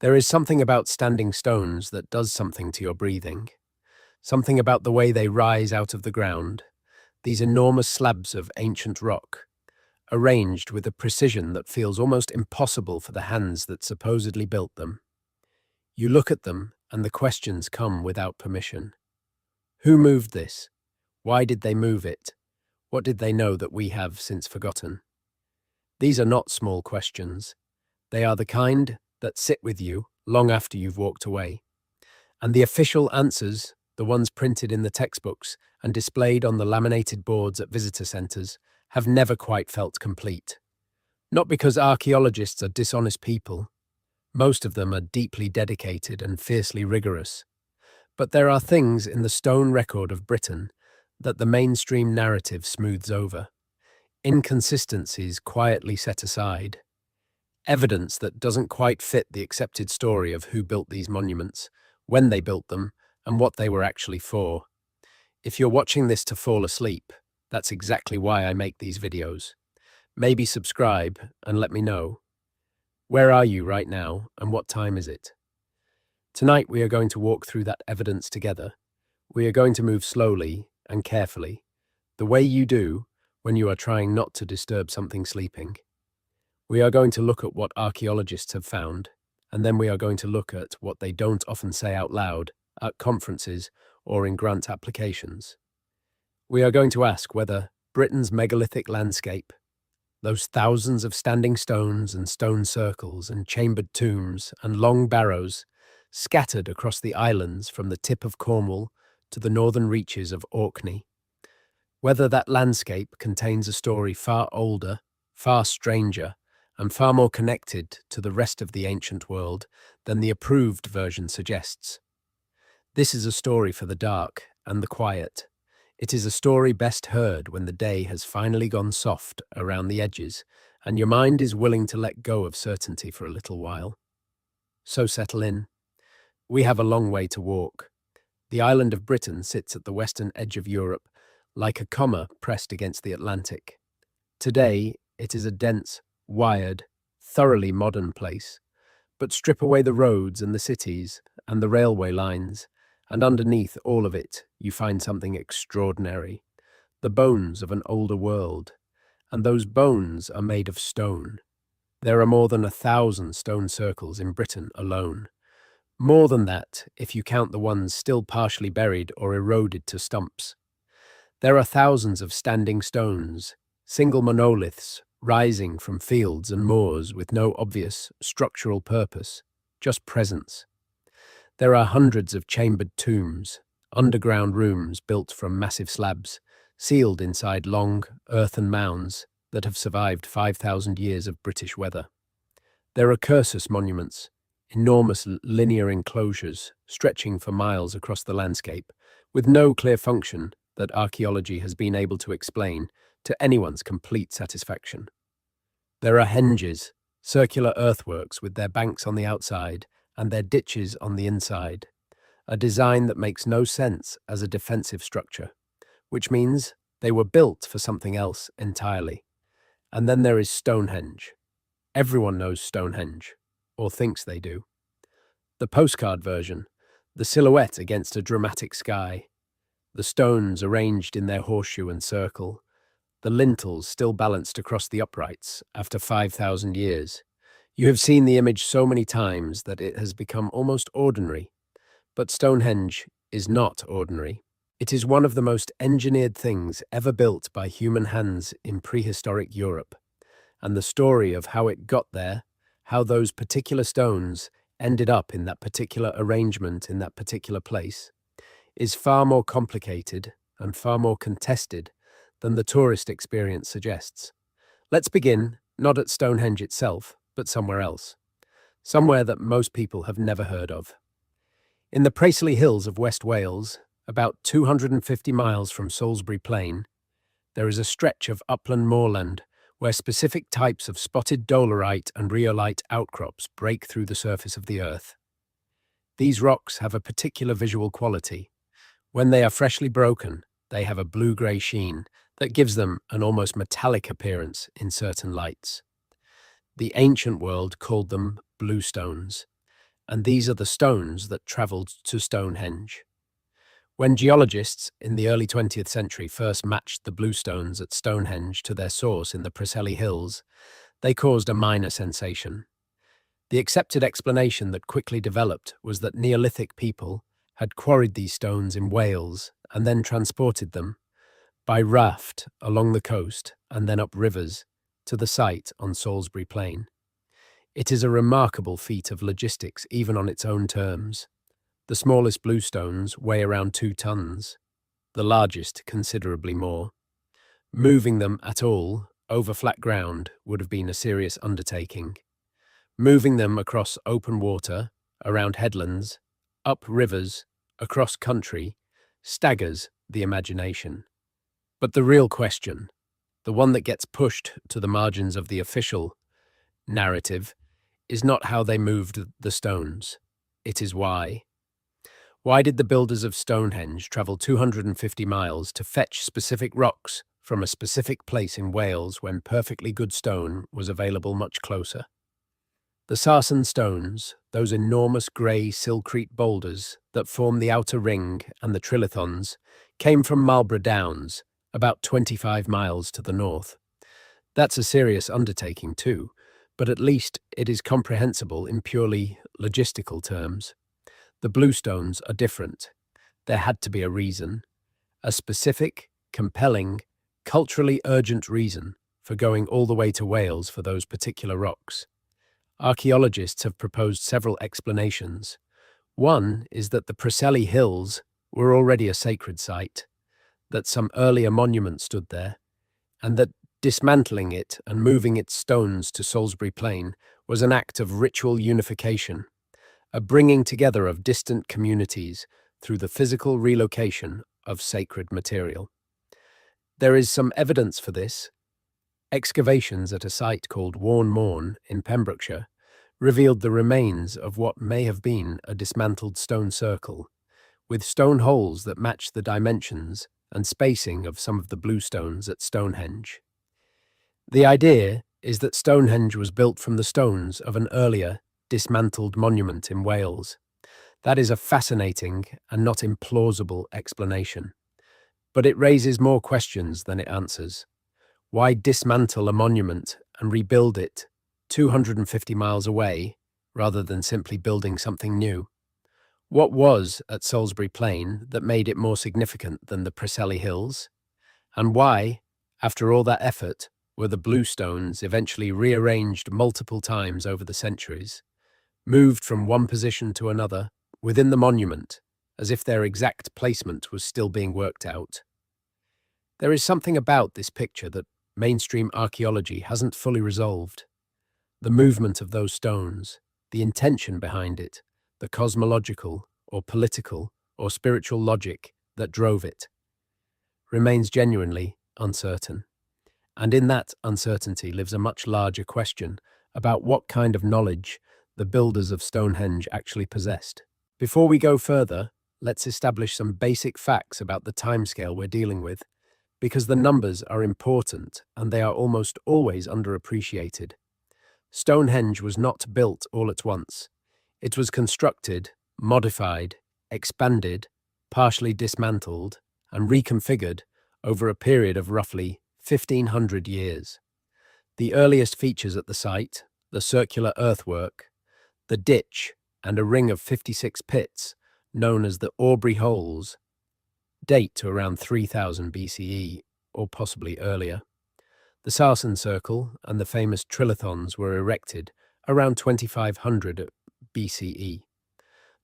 There is something about standing stones that does something to your breathing, something about the way they rise out of the ground, these enormous slabs of ancient rock, arranged with a precision that feels almost impossible for the hands that supposedly built them. You look at them, and the questions come without permission. Who moved this? Why did they move it? What did they know that we have since forgotten? These are not small questions. They are the kind that sit with you long after you've walked away. And the official answers, the ones printed in the textbooks and displayed on the laminated boards at visitor centres, have never quite felt complete. Not because archaeologists are dishonest people. Most of them are deeply dedicated and fiercely rigorous. But there are things in the stone record of Britain that the mainstream narrative smooths over. Inconsistencies quietly set aside. Evidence that doesn't quite fit the accepted story of who built these monuments, when they built them, and what they were actually for. If you're watching this to fall asleep, that's exactly why I make these videos. Maybe subscribe and let me know. Where are you right now, and what time is it? Tonight we are going to walk through that evidence together. We are going to move slowly and carefully, the way you do when you are trying not to disturb something sleeping. We are going to look at what archaeologists have found, and then we are going to look at what they don't often say out loud at conferences or in grant applications. We are going to ask whether Britain's megalithic landscape, those thousands of standing stones and stone circles and chambered tombs and long barrows scattered across the islands from the tip of Cornwall to the northern reaches of Orkney, whether that landscape contains a story far older, far stranger, and far more connected to the rest of the ancient world than the approved version suggests. This is a story for the dark and the quiet. It is a story best heard when the day has finally gone soft around the edges and your mind is willing to let go of certainty for a little while. So settle in. We have a long way to walk. The island of Britain sits at the western edge of Europe, like a comma pressed against the Atlantic. Today, it is a dense, wired, thoroughly modern place. But strip away the roads and the cities and the railway lines, and underneath all of it, you find something extraordinary. The bones of an older world. And those bones are made of stone. There are more than 1,000 stone circles in Britain alone. More than that, if you count the ones still partially buried or eroded to stumps. There are thousands of standing stones, single monoliths, rising from fields and moors with no obvious structural purpose, just presence. There are hundreds of chambered tombs, underground rooms built from massive slabs, sealed inside long, earthen mounds that have survived 5,000 years of British weather. There are cursus monuments, enormous linear enclosures stretching for miles across the landscape, with no clear function that archaeology has been able to explain to anyone's complete satisfaction. There are henges, circular earthworks with their banks on the outside and their ditches on the inside, a design that makes no sense as a defensive structure, which means they were built for something else entirely. And then there is Stonehenge. Everyone knows Stonehenge, or thinks they do. The postcard version, the silhouette against a dramatic sky, the stones arranged in their horseshoe and circle, the lintels still balanced across the uprights after 5,000 years. You have seen the image so many times that it has become almost ordinary. But Stonehenge is not ordinary. It is one of the most engineered things ever built by human hands in prehistoric Europe. And the story of how it got there, how those particular stones ended up in that particular arrangement in that particular place, is far more complicated and far more contested than the tourist experience suggests. Let's begin, not at Stonehenge itself, but somewhere else. Somewhere that most people have never heard of. In the Paisley Hills of West Wales, about 250 miles from Salisbury Plain, there is a stretch of upland moorland where specific types of spotted dolerite and rhyolite outcrops break through the surface of the earth. These rocks have a particular visual quality. When they are freshly broken, they have a blue-grey sheen that gives them an almost metallic appearance in certain lights. The ancient world called them bluestones, and these are the stones that travelled to Stonehenge. When geologists in the early 20th century first matched the bluestones at Stonehenge to their source in the Preseli Hills, they caused a minor sensation. The accepted explanation that quickly developed was that Neolithic people had quarried these stones in Wales and then transported them by raft along the coast and then up rivers to the site on Salisbury Plain. It is a remarkable feat of logistics even on its own terms. The smallest bluestones weigh around 2 tons, the largest considerably more. Moving them at all over flat ground would have been a serious undertaking. Moving them across open water, around headlands, up rivers, across country, staggers the imagination. But the real question, the one that gets pushed to the margins of the official narrative, is not how they moved the stones. It is why. Why did the builders of Stonehenge travel 250 miles to fetch specific rocks from a specific place in Wales when perfectly good stone was available much closer? The sarsen stones, those enormous grey silcrete boulders that form the outer ring and the trilithons, came from Marlborough Downs, about 25 miles to the north. That's a serious undertaking too, but at least it is comprehensible in purely logistical terms. The bluestones are different. There had to be a reason, a specific, compelling, culturally urgent reason for going all the way to Wales for those particular rocks. Archaeologists have proposed several explanations. One is that the Preseli Hills were already a sacred site, that some earlier monument stood there, and that dismantling it and moving its stones to Salisbury Plain was an act of ritual unification, a bringing together of distant communities through the physical relocation of sacred material. There is some evidence for this. Excavations at a site called Warne Moorn in Pembrokeshire revealed the remains of what may have been a dismantled stone circle, with stone holes that match the dimensions and spacing of some of the bluestones at Stonehenge. The idea is that Stonehenge was built from the stones of an earlier, dismantled monument in Wales. That is a fascinating and not implausible explanation, but it raises more questions than it answers. Why dismantle a monument and rebuild it 250 miles away rather than simply building something new? What was at Salisbury Plain that made it more significant than the Preseli Hills? And why, after all that effort, were the bluestones eventually rearranged multiple times over the centuries, moved from one position to another within the monument, as if their exact placement was still being worked out? There is something about this picture that mainstream archaeology hasn't fully resolved. The movement of those stones, the intention behind it, the cosmological or political or spiritual logic that drove it, remains genuinely uncertain. And in that uncertainty lives a much larger question about what kind of knowledge the builders of Stonehenge actually possessed. Before we go further, let's establish some basic facts about the timescale we're dealing with, because the numbers are important and they are almost always underappreciated. Stonehenge was not built all at once. It was constructed, modified, expanded, partially dismantled, and reconfigured over a period of roughly 1,500 years. The earliest features at the site, the circular earthwork, the ditch, and a ring of 56 pits, known as the Aubrey Holes, date to around 3000 BCE, or possibly earlier. The sarsen circle and the famous trilithons were erected around 2500 BCE.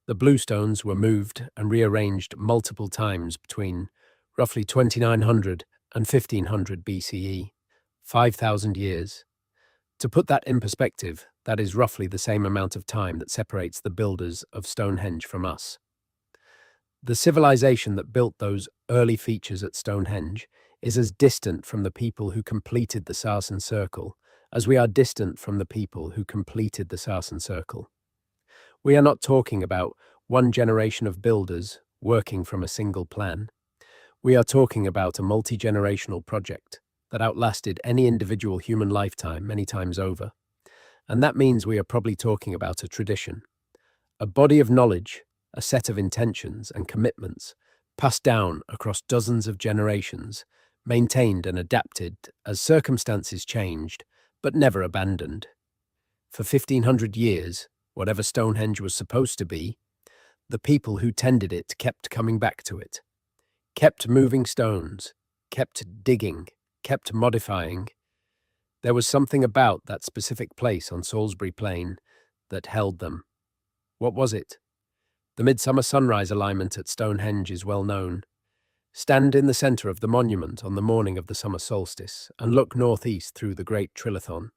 The bluestones were moved and rearranged multiple times between roughly 2900 and 1500 BCE, 5,000 years. To put that in perspective, that is roughly the same amount of time that separates the builders of Stonehenge from us. The civilization that built those early features at Stonehenge is as distant from the people who completed the sarsen circle as we are distant from the people who completed the sarsen circle. We are not talking about one generation of builders working from a single plan. We are talking about a multi-generational project that outlasted any individual human lifetime many times over. And that means we are probably talking about a tradition, A body of knowledge, a set of intentions and commitments, passed down across dozens of generations, maintained and adapted as circumstances changed, but never abandoned. For 1500 years, whatever Stonehenge was supposed to be, the people who tended it kept coming back to it, kept moving stones, kept digging, kept modifying. There was something about that specific place on Salisbury Plain that held them. What was it? The midsummer sunrise alignment at Stonehenge is well known. Stand in the centre of the monument on the morning of the summer solstice and look northeast through the great trilithon,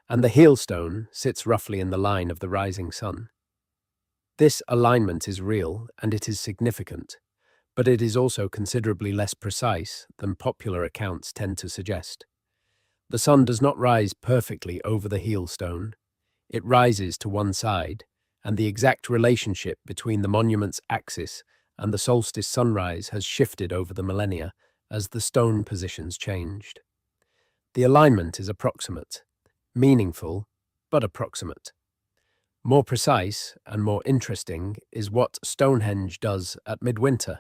and the heel stone sits roughly in the line of the rising sun. This alignment is real and it is significant, but it is also considerably less precise than popular accounts tend to suggest. The sun does not rise perfectly over the heel stone. It rises to one side, and the exact relationship between the monument's axis and the solstice sunrise has shifted over the millennia as the stone positions changed. The alignment is approximate, meaningful, but approximate. More precise and more interesting is what Stonehenge does at midwinter.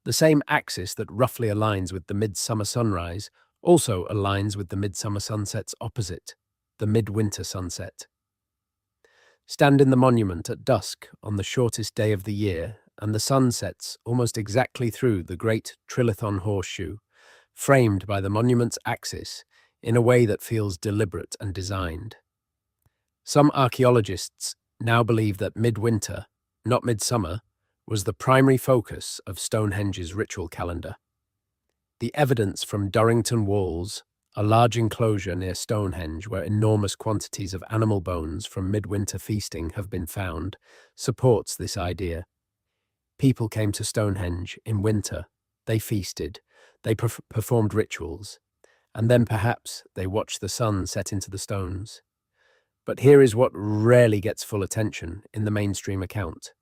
The same axis that roughly aligns with the midsummer sunrise also aligns with the midsummer sunset's opposite, the midwinter sunset. Stand in the monument at dusk on the shortest day of the year, and the sun sets almost exactly through the great trilithon horseshoe, framed by the monument's axis in a way that feels deliberate and designed. Some archaeologists now believe that midwinter, not midsummer, was the primary focus of Stonehenge's ritual calendar. The evidence from Durrington Walls, a large enclosure near Stonehenge where enormous quantities of animal bones from midwinter feasting have been found, supports this idea. People came to Stonehenge in winter, they feasted, they performed rituals, and then perhaps they watched the sun set into the stones. But here is what rarely gets full attention in the mainstream account.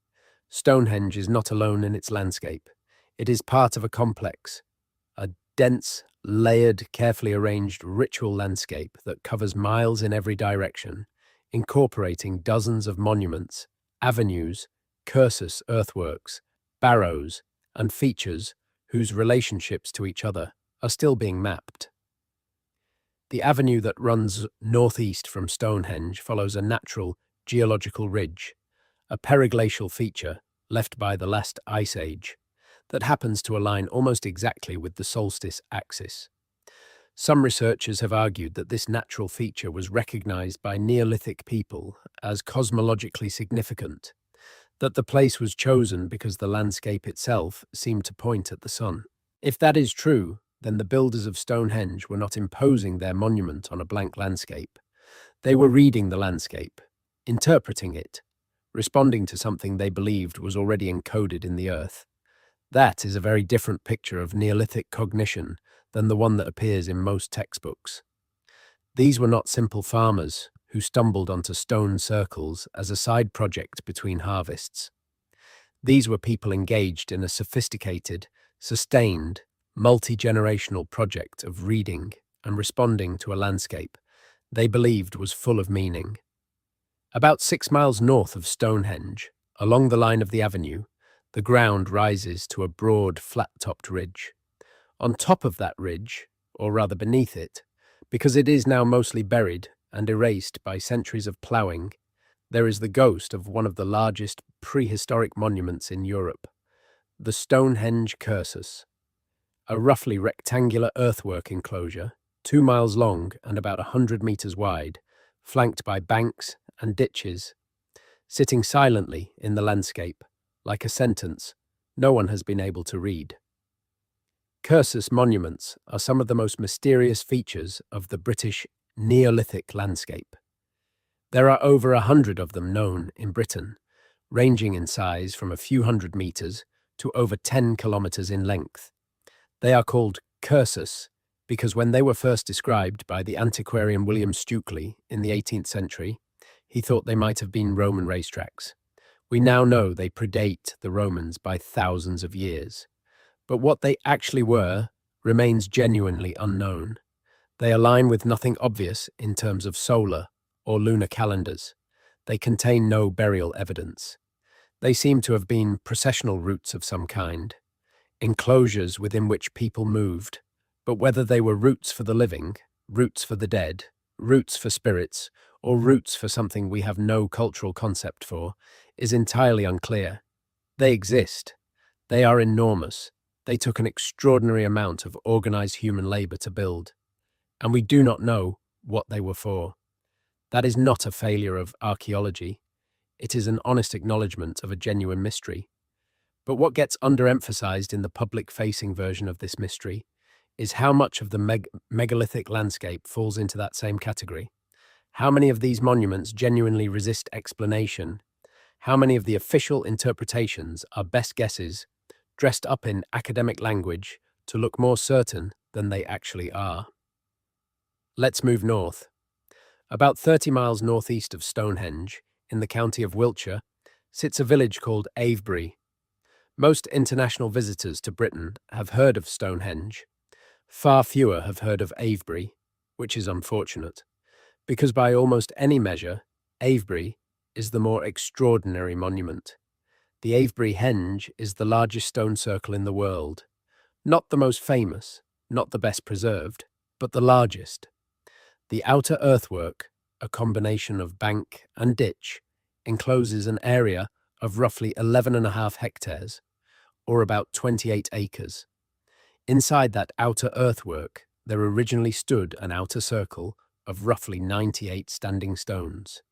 Stonehenge is not alone in its landscape. It is part of a complex, a dense, layered, carefully arranged ritual landscape that covers miles in every direction, incorporating dozens of monuments, avenues, cursus earthworks, barrows, and features whose relationships to each other are still being mapped. The avenue that runs northeast from Stonehenge follows a natural geological ridge, a periglacial feature left by the last ice age, that happens to align almost exactly with the solstice axis. Some researchers have argued that this natural feature was recognized by Neolithic people as cosmologically significant, that the place was chosen because the landscape itself seemed to point at the sun. If that is true, then the builders of Stonehenge were not imposing their monument on a blank landscape. They were reading the landscape, interpreting it, responding to something they believed was already encoded in the earth. That is a very different picture of Neolithic cognition than the one that appears in most textbooks. These were not simple farmers who stumbled onto stone circles as a side project between harvests. These were people engaged in a sophisticated, sustained, multi-generational project of reading and responding to a landscape they believed was full of meaning. About 6 miles north of Stonehenge, along the line of the avenue, the ground rises to a broad, flat-topped ridge. On top of that ridge, or rather beneath it, because it is now mostly buried and erased by centuries of ploughing, there is the ghost of one of the largest prehistoric monuments in Europe, the Stonehenge cursus, a roughly rectangular earthwork enclosure, 2 miles long and about 100 meters wide, flanked by banks and ditches, sitting silently in the landscape, like a sentence no one has been able to read. Cursus monuments are some of the most mysterious features of the British Neolithic landscape. There are over 100 of them known in Britain, ranging in size from a few hundred meters to over 10 kilometers in length. They are called cursus because when they were first described by the antiquarian William Stukely in the 18th century, he thought they might have been Roman racetracks. We now know they predate the Romans by thousands of years. But what they actually were remains genuinely unknown. They align with nothing obvious in terms of solar or lunar calendars. They contain no burial evidence. They seem to have been processional routes of some kind, enclosures within which people moved, but whether they were routes for the living, routes for the dead, routes for spirits, or routes for something we have no cultural concept for, is entirely unclear. They exist. They are enormous. They took an extraordinary amount of organized human labor to build, and we do not know what they were for. That is not a failure of archaeology. It is an honest acknowledgement of a genuine mystery. But what gets underemphasized in the public-facing version of this mystery is how much of the megalithic landscape falls into that same category. How many of these monuments genuinely resist explanation? How many of the official interpretations are best guesses, dressed up in academic language to look more certain than they actually are? Let's move north. About 30 miles northeast of Stonehenge, in the county of Wiltshire, sits a village called Avebury. Most international visitors to Britain have heard of Stonehenge. Far fewer have heard of Avebury, which is unfortunate, because by almost any measure, Avebury is the more extraordinary monument. The Avebury Henge is the largest stone circle in the world. Not the most famous, not the best preserved, but the largest. The outer earthwork, a combination of bank and ditch, encloses an area of roughly 11.5 hectares, or about 28 acres. Inside that outer earthwork, there originally stood an outer circle of roughly 98 standing stones.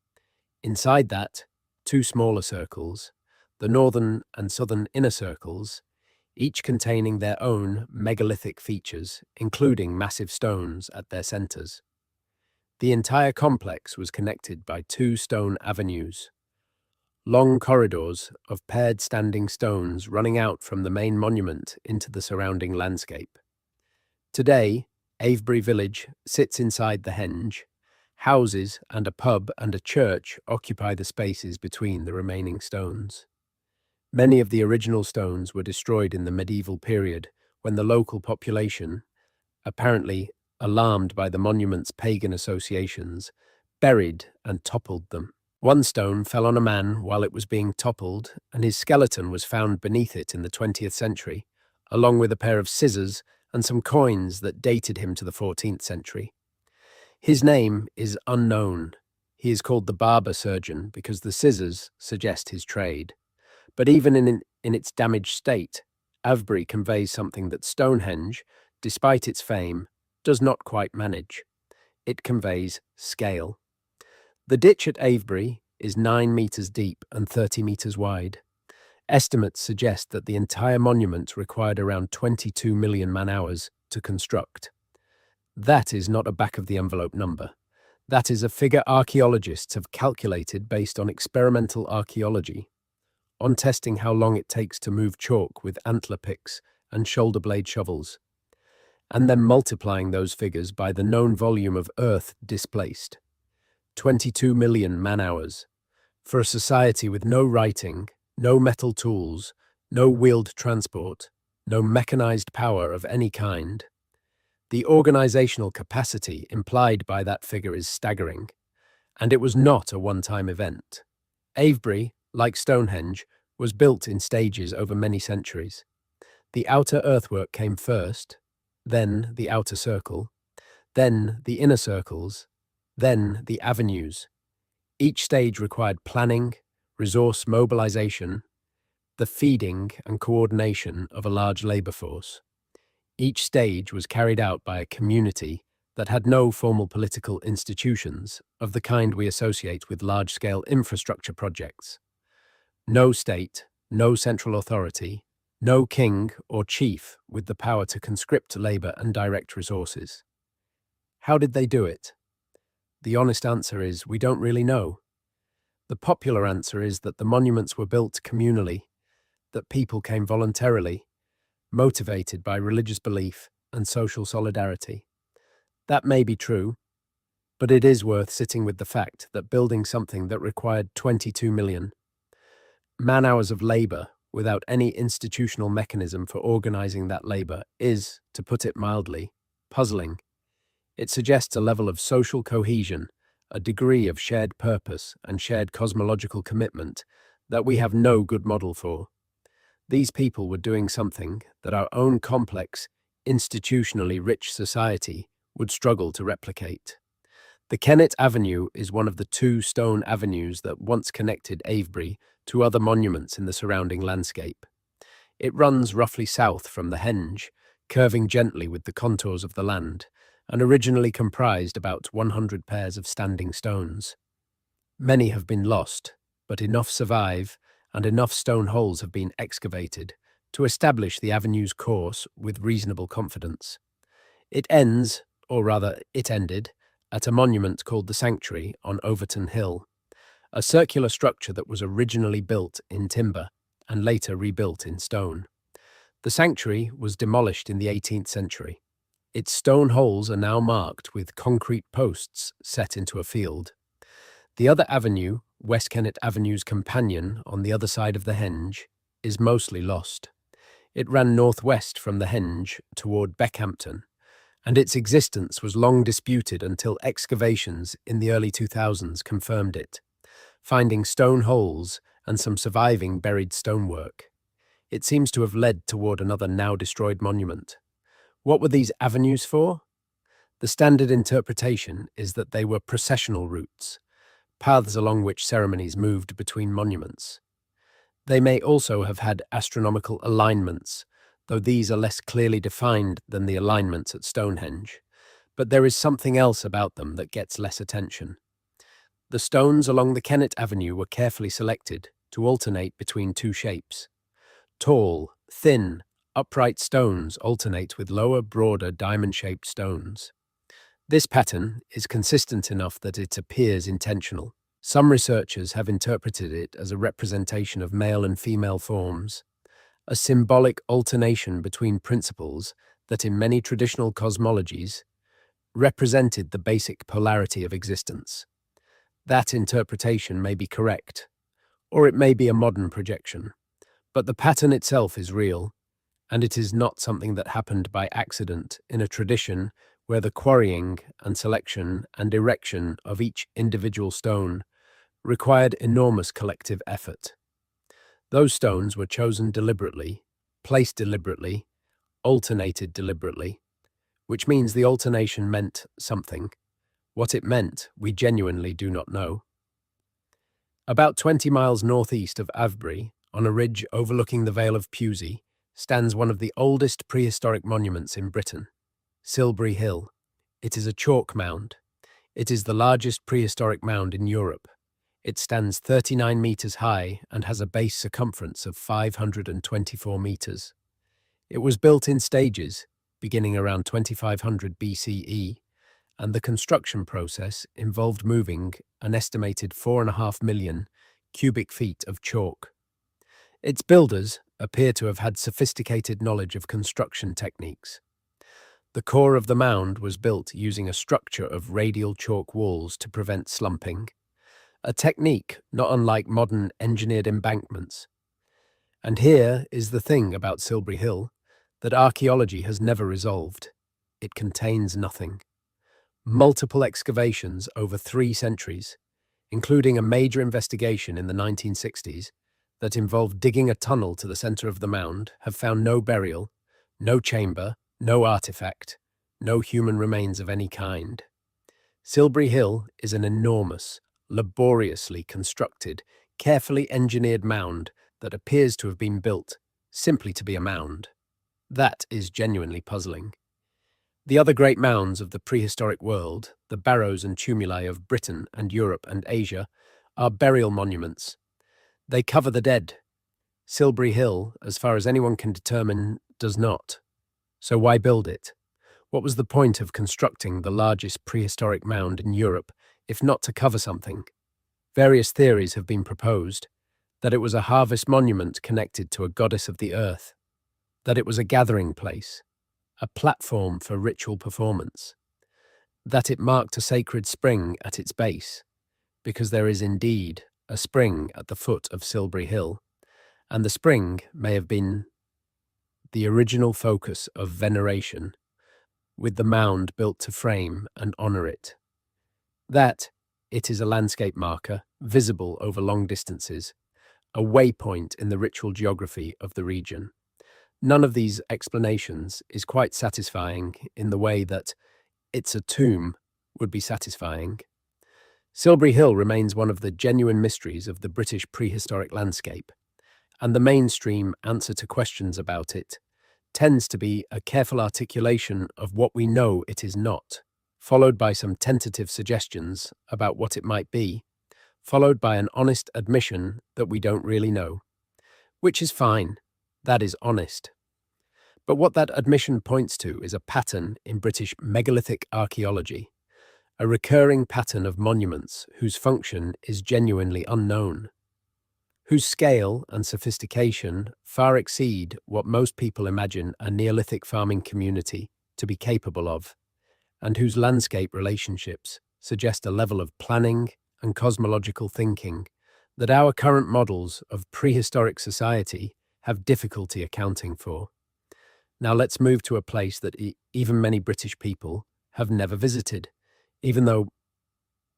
Inside that, two smaller circles, the northern and southern inner circles, each containing their own megalithic features, including massive stones at their centers. The entire complex was connected by two stone avenues, long corridors of paired standing stones running out from the main monument into the surrounding landscape. Today, Avebury Village sits inside the henge. Houses and a pub and a church occupy the spaces between the remaining stones. Many of the original stones were destroyed in the medieval period when the local population, apparently alarmed by the monument's pagan associations, buried and toppled them. One stone fell on a man while it was being toppled, and his skeleton was found beneath it in the 20th century, along with a pair of scissors and some coins that dated him to the 14th century. His name is unknown. He is called the barber surgeon because the scissors suggest his trade. But even in its damaged state, Avebury conveys something that Stonehenge, despite its fame, does not quite manage. It conveys scale. The ditch at Avebury is 9 meters deep and 30 meters wide. Estimates suggest that the entire monument required around 22 million man-hours to construct. That is not a back-of-the-envelope number. That is a figure archaeologists have calculated based on experimental archaeology, on testing how long it takes to move chalk with antler picks and shoulder blade shovels, and then multiplying those figures by the known volume of earth displaced. 22 million man-hours. For a society with no writing, no metal tools, no wheeled transport, no mechanized power of any kind. The organizational capacity implied by that figure is staggering, and it was not a one-time event. Avebury, like Stonehenge, was built in stages over many centuries. The outer earthwork came first, then the outer circle, then the inner circles, then the avenues. Each stage required planning, resource mobilization, the feeding and coordination of a large labor force. Each stage was carried out by a community that had no formal political institutions of the kind we associate with large-scale infrastructure projects. No state, no central authority, no king or chief with the power to conscript labor and direct resources. How did they do it? The honest answer is we don't really know. The popular answer is that the monuments were built communally, that people came voluntarily, motivated by religious belief and social solidarity. That may be true, but it is worth sitting with the fact that building something that required 22 million man-hours of labor without any institutional mechanism for organizing that labor is, to put it mildly, puzzling. It suggests a level of social cohesion a degree of shared purpose and shared cosmological commitment that we have no good model for. These people were doing something that our own complex, institutionally rich society would struggle to replicate. The Kennet Avenue is one of the two stone avenues that once connected Avebury to other monuments in the surrounding landscape. It runs roughly south from the Henge, curving gently with the contours of the land, and originally comprised about 100 pairs of standing stones. Many have been lost, but enough survive, and enough stone holes have been excavated to establish the avenue's course with reasonable confidence. It ends, or rather it ended, at a monument called the Sanctuary on Overton Hill, a circular structure that was originally built in timber and later rebuilt in stone. The sanctuary was demolished in the 18th century. Its stone holes are now marked with concrete posts set into a field. The other avenue, West Kennet Avenue's companion on the other side of the Henge, is mostly lost. It ran northwest from the Henge toward Beckhampton, and its existence was long disputed until excavations in the early 2000s confirmed it, finding stone holes and some surviving buried stonework. It seems to have led toward another now destroyed monument. What were these avenues for? The standard interpretation is that they were processional routes, paths along which ceremonies moved between monuments. They may also have had astronomical alignments, though these are less clearly defined than the alignments at Stonehenge. But there is something else about them that gets less attention. The stones along the Kennet Avenue were carefully selected to alternate between two shapes. Tall, thin, upright stones alternate with lower, broader, diamond-shaped stones. This pattern is consistent enough that it appears intentional. Some researchers have interpreted it as a representation of male and female forms, a symbolic alternation between principles that in many traditional cosmologies represented the basic polarity of existence. That interpretation may be correct, or it may be a modern projection, but the pattern itself is real, and it is not something that happened by accident in a tradition where the quarrying and selection and erection of each individual stone required enormous collective effort. Those stones were chosen deliberately, placed deliberately, alternated deliberately, which means the alternation meant something. What it meant, we genuinely do not know. About 20 miles northeast of Avebury, on a ridge overlooking the Vale of Pewsey, stands one of the oldest prehistoric monuments in Britain, Silbury Hill. It is a chalk mound. It is the largest prehistoric mound in Europe. It stands 39 meters high and has a base circumference of 524 meters. It was built in stages, beginning around 2500 BCE, and the construction process involved moving an estimated 4.5 million cubic feet of chalk. Its builders appear to have had sophisticated knowledge of construction techniques. The core of the mound was built using a structure of radial chalk walls to prevent slumping, a technique not unlike modern engineered embankments. And here is the thing about Silbury Hill that archaeology has never resolved. It contains nothing. Multiple excavations over 3 centuries, including a major investigation in the 1960s that involved digging a tunnel to the center of the mound, have found no burial, no chamber, no artifact, no human remains of any kind. Silbury Hill is an enormous, laboriously constructed, carefully engineered mound that appears to have been built simply to be a mound. That is genuinely puzzling. The other great mounds of the prehistoric world, the barrows and tumuli of Britain and Europe and Asia, are burial monuments. They cover the dead. Silbury Hill, as far as anyone can determine, does not. So why build it? What was the point of constructing the largest prehistoric mound in Europe, if not to cover something? Various theories have been proposed: that it was a harvest monument connected to a goddess of the earth, that it was a gathering place, a platform for ritual performance, that it marked a sacred spring at its base, because there is indeed a spring at the foot of Silbury Hill, and the spring may have been the original focus of veneration, with the mound built to frame and honour it. That It is a landscape marker, visible over long distances, a waypoint in the ritual geography of the region. None of these explanations is quite satisfying in the way that it's a tomb would be satisfying. Silbury Hill remains one of the genuine mysteries of the British prehistoric landscape, and the mainstream answer to questions about it tends to be a careful articulation of what we know it is not, followed by some tentative suggestions about what it might be, followed by an honest admission that we don't really know. Which is fine. That is honest. But what that admission points to is a pattern in British megalithic archaeology, a recurring pattern of monuments whose function is genuinely unknown, whose scale and sophistication far exceed what most people imagine a Neolithic farming community to be capable of, and whose landscape relationships suggest a level of planning and cosmological thinking that our current models of prehistoric society have difficulty accounting for. Now let's move to a place that even many British people have never visited, even though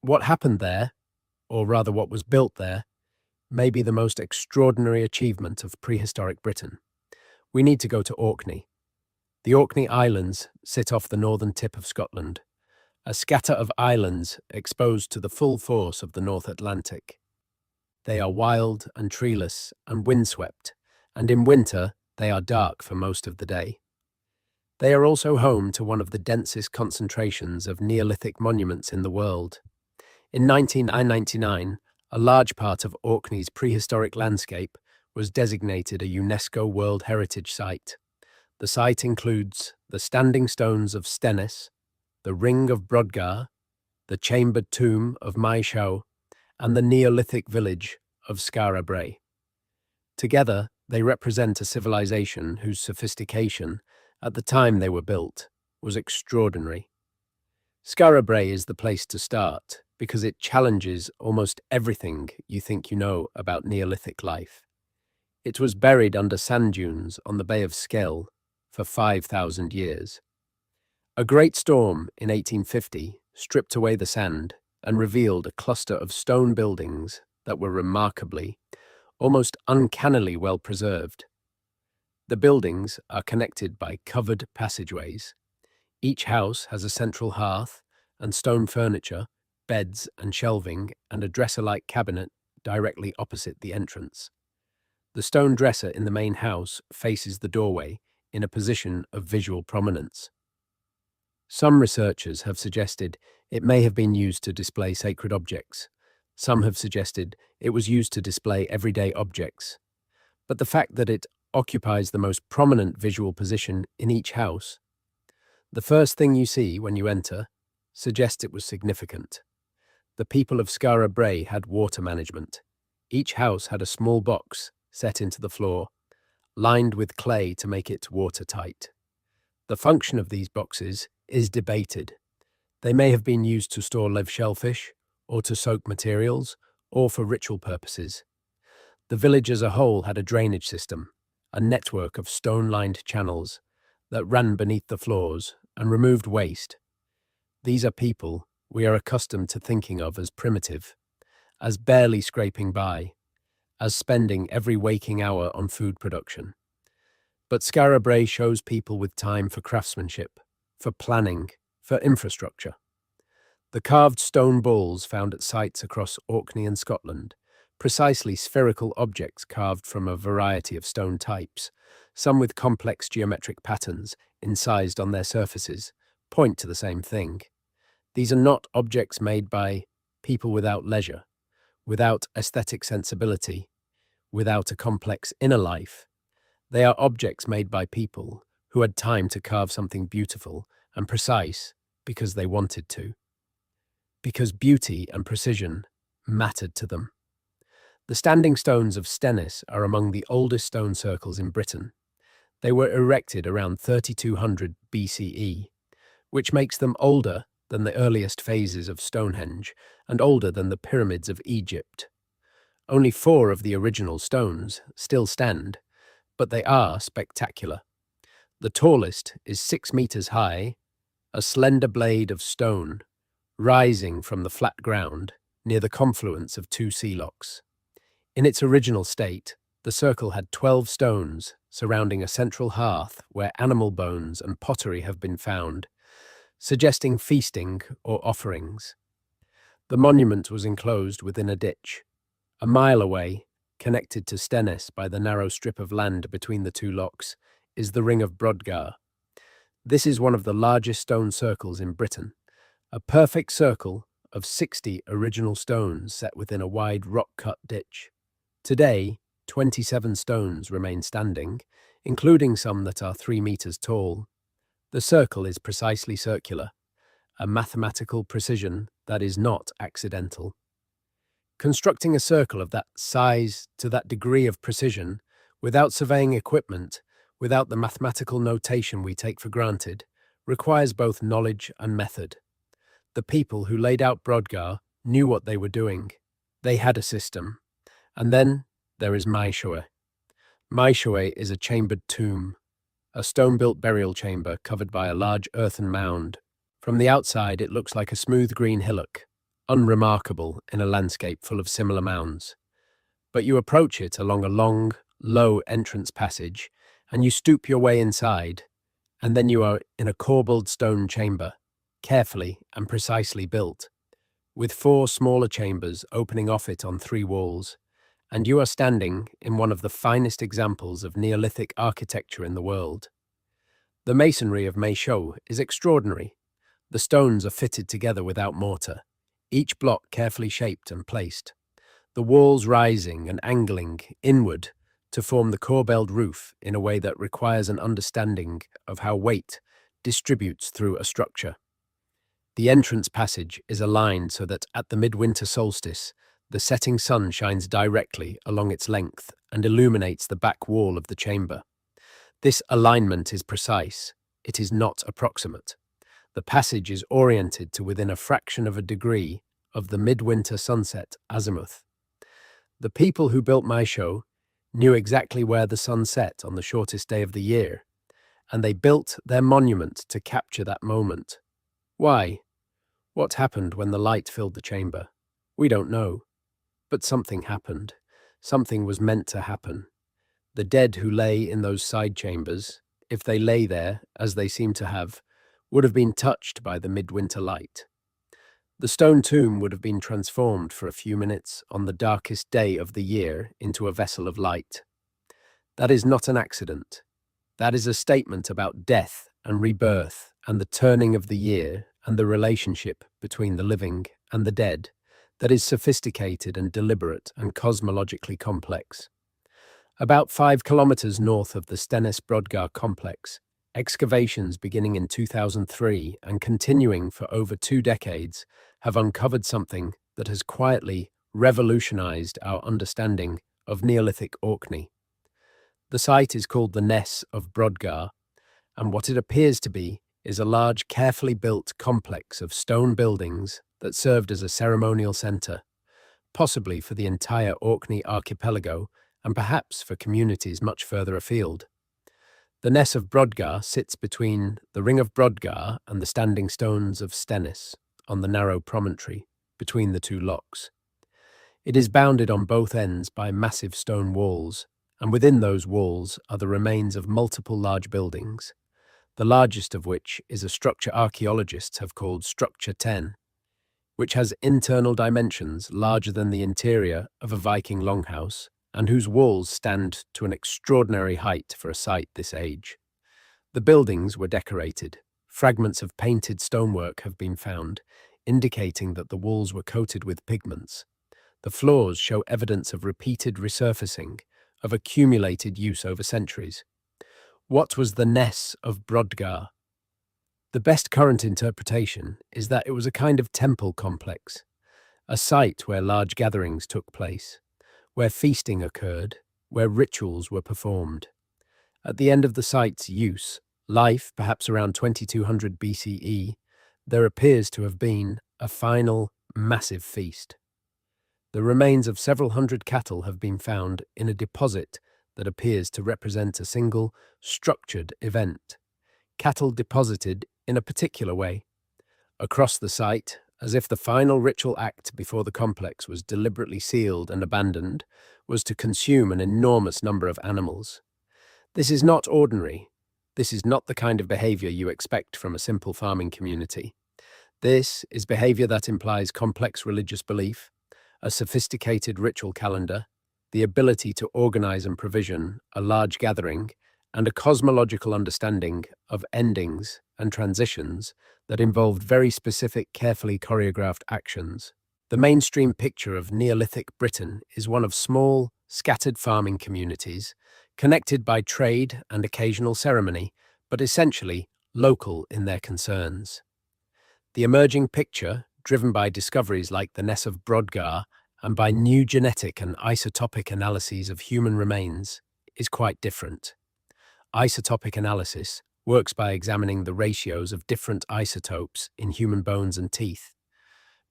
what happened there, or rather what was built there, may be the most extraordinary achievement of prehistoric Britain. We need to go to Orkney. The Orkney Islands sit off the northern tip of Scotland, a scatter of islands exposed to the full force of the North Atlantic. They are wild and treeless and windswept, and in winter they are dark for most of the day. They are also home to one of the densest concentrations of Neolithic monuments in the world. In 1999, a large part of Orkney's prehistoric landscape was designated a UNESCO World Heritage Site. The site includes the standing stones of Stennis, the Ring of Brodgar, the chambered tomb of Maeshowe, and the Neolithic village of Skara Brae. Together, they represent a civilization whose sophistication, at the time they were built, was extraordinary. Skara Brae is the place to start because it challenges almost everything you think you know about Neolithic life. It was buried under sand dunes on the Bay of Skell for 5,000 years. A great storm in 1850 stripped away the sand and revealed a cluster of stone buildings that were remarkably, almost uncannily well preserved. The buildings are connected by covered passageways. Each house has a central hearth and stone furniture, beds and shelving, and a dresser-like cabinet directly opposite the entrance. The stone dresser in the main house faces the doorway in a position of visual prominence. Some researchers have suggested it may have been used to display sacred objects. Some have suggested it was used to display everyday objects. But the fact that it occupies the most prominent visual position in each house, the first thing you see when you enter, suggests it was significant. The people of Skara Brae had water management. Each house had a small box set into the floor, lined with clay to make it watertight. The function of these boxes is debated. They may have been used to store live shellfish, or to soak materials, or for ritual purposes. The village as a whole had a drainage system, a network of stone-lined channels that ran beneath the floors and removed waste. These are people we are accustomed to thinking of as primitive, as barely scraping by, as spending every waking hour on food production. But Skara Brae shows people with time for craftsmanship, for planning, for infrastructure. The carved stone balls found at sites across Orkney and Scotland, precisely spherical objects carved from a variety of stone types, some with complex geometric patterns incised on their surfaces, point to the same thing. These are not objects made by people without leisure, without aesthetic sensibility, without a complex inner life. They are objects made by people who had time to carve something beautiful and precise because they wanted to. Because beauty and precision mattered to them. The standing stones of Stennis are among the oldest stone circles in Britain. They were erected around 3200 BCE, which makes them older than the earliest phases of Stonehenge and older than the pyramids of Egypt. Only 4 of the original stones still stand, but they are spectacular. The tallest is 6 meters high, a slender blade of stone rising from the flat ground near the confluence of two sea locks. In its original state, the circle had 12 stones surrounding a central hearth where animal bones and pottery have been found, suggesting feasting or offerings. The monument was enclosed within a ditch. A mile away, connected to Stennis by the narrow strip of land between the two locks, is the Ring of Brodgar. This is one of the largest stone circles in Britain, a perfect circle of 60 original stones set within a wide rock-cut ditch. Today, 27 stones remain standing, including some that are 3 meters tall. The circle is precisely circular, a mathematical precision that is not accidental. Constructing a circle of that size to that degree of precision, without surveying equipment, without the mathematical notation we take for granted, requires both knowledge and method. The people who laid out Brodgar knew what they were doing. They had a system. And then there is Maeshowe. Maeshowe is a chambered tomb, a stone-built burial chamber covered by a large earthen mound. From the outside, it looks like a smooth green hillock, unremarkable in a landscape full of similar mounds. But you approach it along a long, low entrance passage, and you stoop your way inside, and then you are in a corbelled stone chamber, carefully and precisely built, with 4 smaller chambers opening off it on 3 walls, and you are standing in one of the finest examples of Neolithic architecture in the world. The masonry of Maeshowe is extraordinary. The stones are fitted together without mortar, each block carefully shaped and placed, the walls rising and angling inward to form the corbelled roof in a way that requires an understanding of how weight distributes through a structure. The entrance passage is aligned so that at the midwinter solstice, the setting sun shines directly along its length and illuminates the back wall of the chamber. This alignment is precise. It is not approximate. The passage is oriented to within a fraction of a degree of the midwinter sunset azimuth. The people who built Maeshowe knew exactly where the sun set on the shortest day of the year, and they built their monument to capture that moment. Why? What happened when the light filled the chamber? We don't know. But something happened. Something was meant to happen. The dead who lay in those side chambers, if they lay there, as they seem to have, would have been touched by the midwinter light. The stone tomb would have been transformed for a few minutes on the darkest day of the year into a vessel of light. That is not an accident. That is a statement about death and rebirth and the turning of the year and the relationship between the living and the dead that is sophisticated and deliberate and cosmologically complex. About 5 kilometers north of the Stennis Brodgar complex, excavations beginning in 2003 and continuing for over 2 decades have uncovered something that has quietly revolutionized our understanding of Neolithic Orkney. The site is called the Ness of Brodgar, and what it appears to be is a large, carefully built complex of stone buildings that served as a ceremonial centre, possibly for the entire Orkney archipelago and perhaps for communities much further afield. The Ness of Brodgar sits between the Ring of Brodgar and the standing stones of Stennis on the narrow promontory between the two locks. It is bounded on both ends by massive stone walls, and within those walls are the remains of multiple large buildings, the largest of which is a structure archaeologists have called Structure 10, which has internal dimensions larger than the interior of a Viking longhouse, and whose walls stand to an extraordinary height for a site this age. The buildings were decorated. Fragments of painted stonework have been found, indicating that the walls were coated with pigments. The floors show evidence of repeated resurfacing, of accumulated use over centuries. What was the Ness of Brodgar? The best current interpretation is that it was a kind of temple complex, a site where large gatherings took place, where feasting occurred, where rituals were performed. At the end of the site's use, life, perhaps around 2200 BCE, there appears to have been a final, massive feast. The remains of several hundred cattle have been found in a deposit that appears to represent a single, structured event. Cattle deposited in a particular way. Across the site, as if the final ritual act before the complex was deliberately sealed and abandoned was to consume an enormous number of animals. This is not ordinary. This is not the kind of behavior you expect from a simple farming community. This is behavior that implies complex religious belief, a sophisticated ritual calendar, the ability to organize and provision a large gathering, and a cosmological understanding of endings and transitions that involved very specific, carefully choreographed actions. The mainstream picture of Neolithic Britain is one of small, scattered farming communities, connected by trade and occasional ceremony, but essentially local in their concerns. The emerging picture, driven by discoveries like the Ness of Brodgar and by new genetic and isotopic analyses of human remains, is quite different. Isotopic analysis works by examining the ratios of different isotopes in human bones and teeth.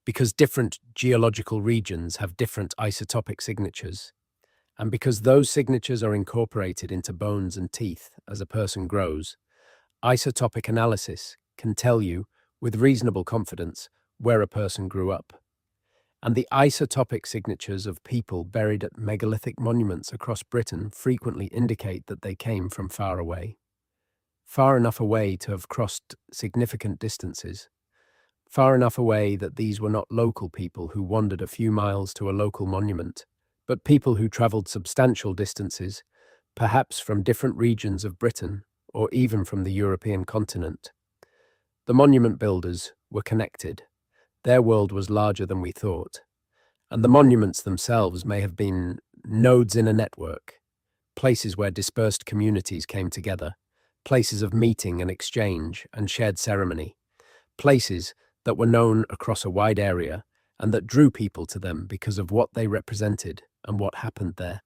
Because different geological regions have different isotopic signatures, and because those signatures are incorporated into bones and teeth as a person grows, isotopic analysis can tell you with reasonable confidence where a person grew up. And the isotopic signatures of people buried at megalithic monuments across Britain frequently indicate that they came from far away. Far enough away to have crossed significant distances. Far enough away that these were not local people who wandered a few miles to a local monument, but people who travelled substantial distances, perhaps from different regions of Britain or even from the European continent. The monument builders were connected. Their world was larger than we thought, and the monuments themselves may have been nodes in a network, places where dispersed communities came together, places of meeting and exchange and shared ceremony, places that were known across a wide area and that drew people to them because of what they represented and what happened there.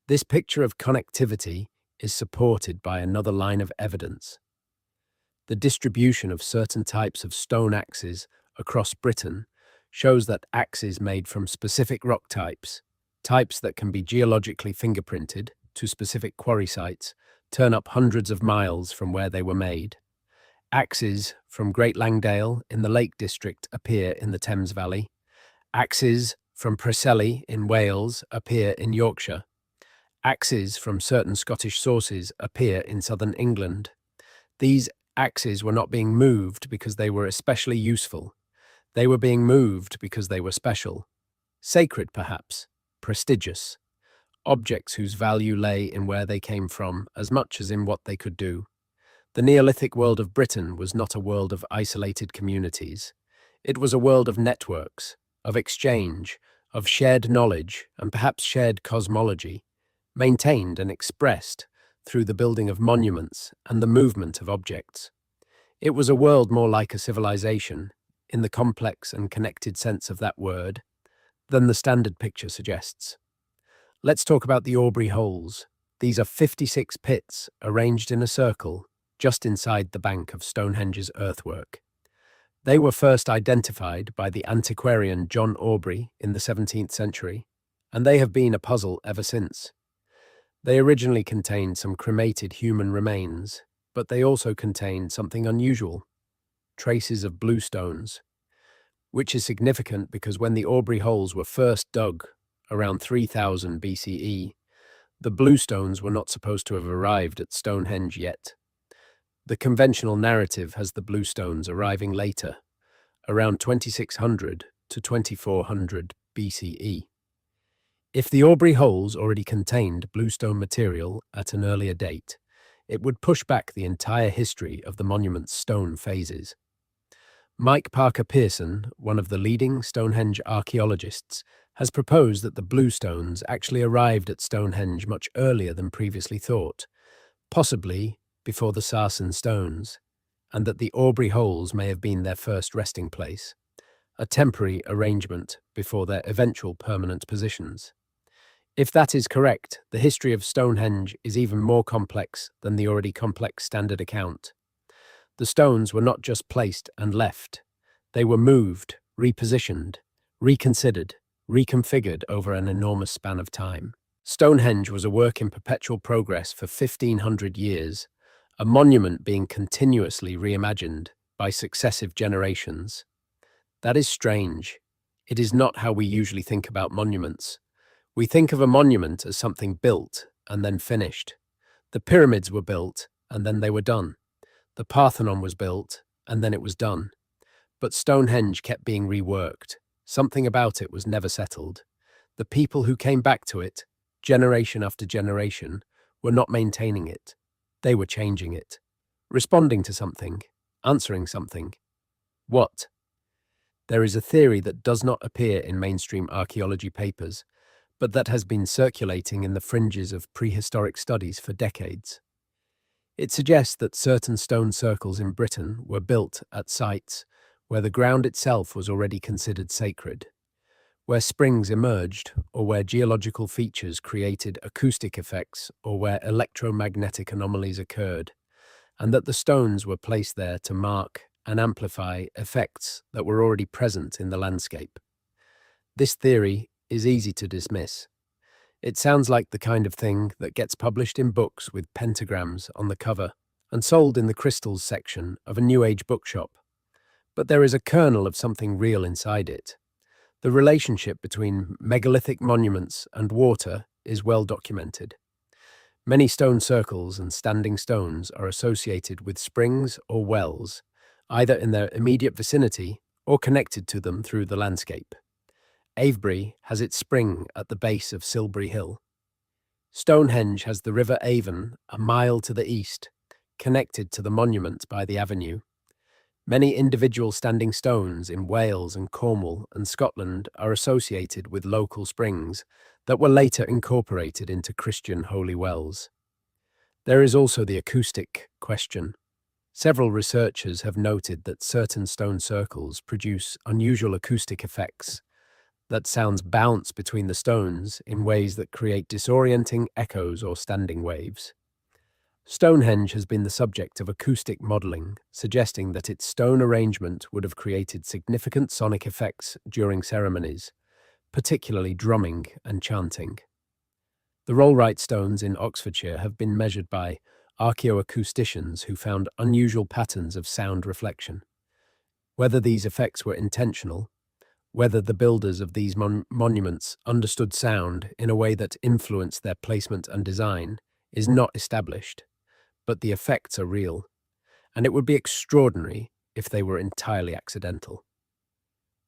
This picture of connectivity is supported by another line of evidence. The distribution of certain types of stone axes across Britain shows that axes made from specific rock types, types that can be geologically fingerprinted to specific quarry sites, turn up hundreds of miles from where they were made. Axes from Great Langdale in the Lake District appear in the Thames Valley. Axes from Preseli in Wales appear in Yorkshire. Axes from certain Scottish sources appear in southern England. These axes were not being moved because they were especially useful. They were being moved because they were special. Sacred, perhaps. Prestigious. Objects whose value lay in where they came from as much as in what they could do. The Neolithic world of Britain was not a world of isolated communities. It was a world of networks, of exchange, of shared knowledge and perhaps shared cosmology, maintained and expressed through the building of monuments and the movement of objects. It was a world more like a civilization, in the complex and connected sense of that word, than the standard picture suggests. Let's talk about the Aubrey holes. These are 56 pits arranged in a circle just inside the bank of Stonehenge's earthwork. They were first identified by the antiquarian John Aubrey in the 17th century, and they have been a puzzle ever since. They originally contained some cremated human remains, but they also contained something unusual, traces of bluestones, which is significant because when the Aubrey holes were first dug around 3000 BCE, the bluestones were not supposed to have arrived at Stonehenge yet. The conventional narrative has the bluestones arriving later, around 2600 to 2400 BCE. If the Aubrey holes already contained bluestone material at an earlier date, it would push back the entire history of the monument's stone phases. Mike Parker Pearson, one of the leading Stonehenge archaeologists, has proposed that the bluestones actually arrived at Stonehenge much earlier than previously thought, possibly before the Sarsen stones, and that the Aubrey holes may have been their first resting place, a temporary arrangement before their eventual permanent positions. If that is correct, the history of Stonehenge is even more complex than the already complex standard account. The stones were not just placed and left. They were moved, repositioned, reconsidered, reconfigured over an enormous span of time. Stonehenge was a work in perpetual progress for 1500 years, a monument being continuously reimagined by successive generations. That is strange. It is not how we usually think about monuments. We think of a monument as something built and then finished. The pyramids were built and then they were done. The Parthenon was built and then it was done. But Stonehenge kept being reworked. Something about it was never settled. The people who came back to it, generation after generation, were not maintaining it. They were changing it, responding to something, answering something. What? There is a theory that does not appear in mainstream archaeology papers, but that has been circulating in the fringes of prehistoric studies for decades. It suggests that certain stone circles in Britain were built at sites where the ground itself was already considered sacred, where springs emerged, or where geological features created acoustic effects, or where electromagnetic anomalies occurred, and that the stones were placed there to mark and amplify effects that were already present in the landscape. This theory is easy to dismiss. It sounds like the kind of thing that gets published in books with pentagrams on the cover and sold in the crystals section of a New Age bookshop. But there is a kernel of something real inside it. The relationship between megalithic monuments and water is well documented. Many stone circles and standing stones are associated with springs or wells, either in their immediate vicinity or connected to them through the landscape. Avebury has its spring at the base of Silbury Hill. Stonehenge has the River Avon a mile to the east, connected to the monument by the avenue. Many individual standing stones in Wales and Cornwall and Scotland are associated with local springs that were later incorporated into Christian holy wells. There is also the acoustic question. Several researchers have noted that certain stone circles produce unusual acoustic effects, that sounds bounce between the stones in ways that create disorienting echoes or standing waves. Stonehenge has been the subject of acoustic modelling, suggesting that its stone arrangement would have created significant sonic effects during ceremonies, particularly drumming and chanting. The Rollright stones in Oxfordshire have been measured by archaeoacousticians who found unusual patterns of sound reflection. Whether these effects were intentional, whether the builders of these monuments understood sound in a way that influenced their placement and design, is not established. But the effects are real, and it would be extraordinary if they were entirely accidental.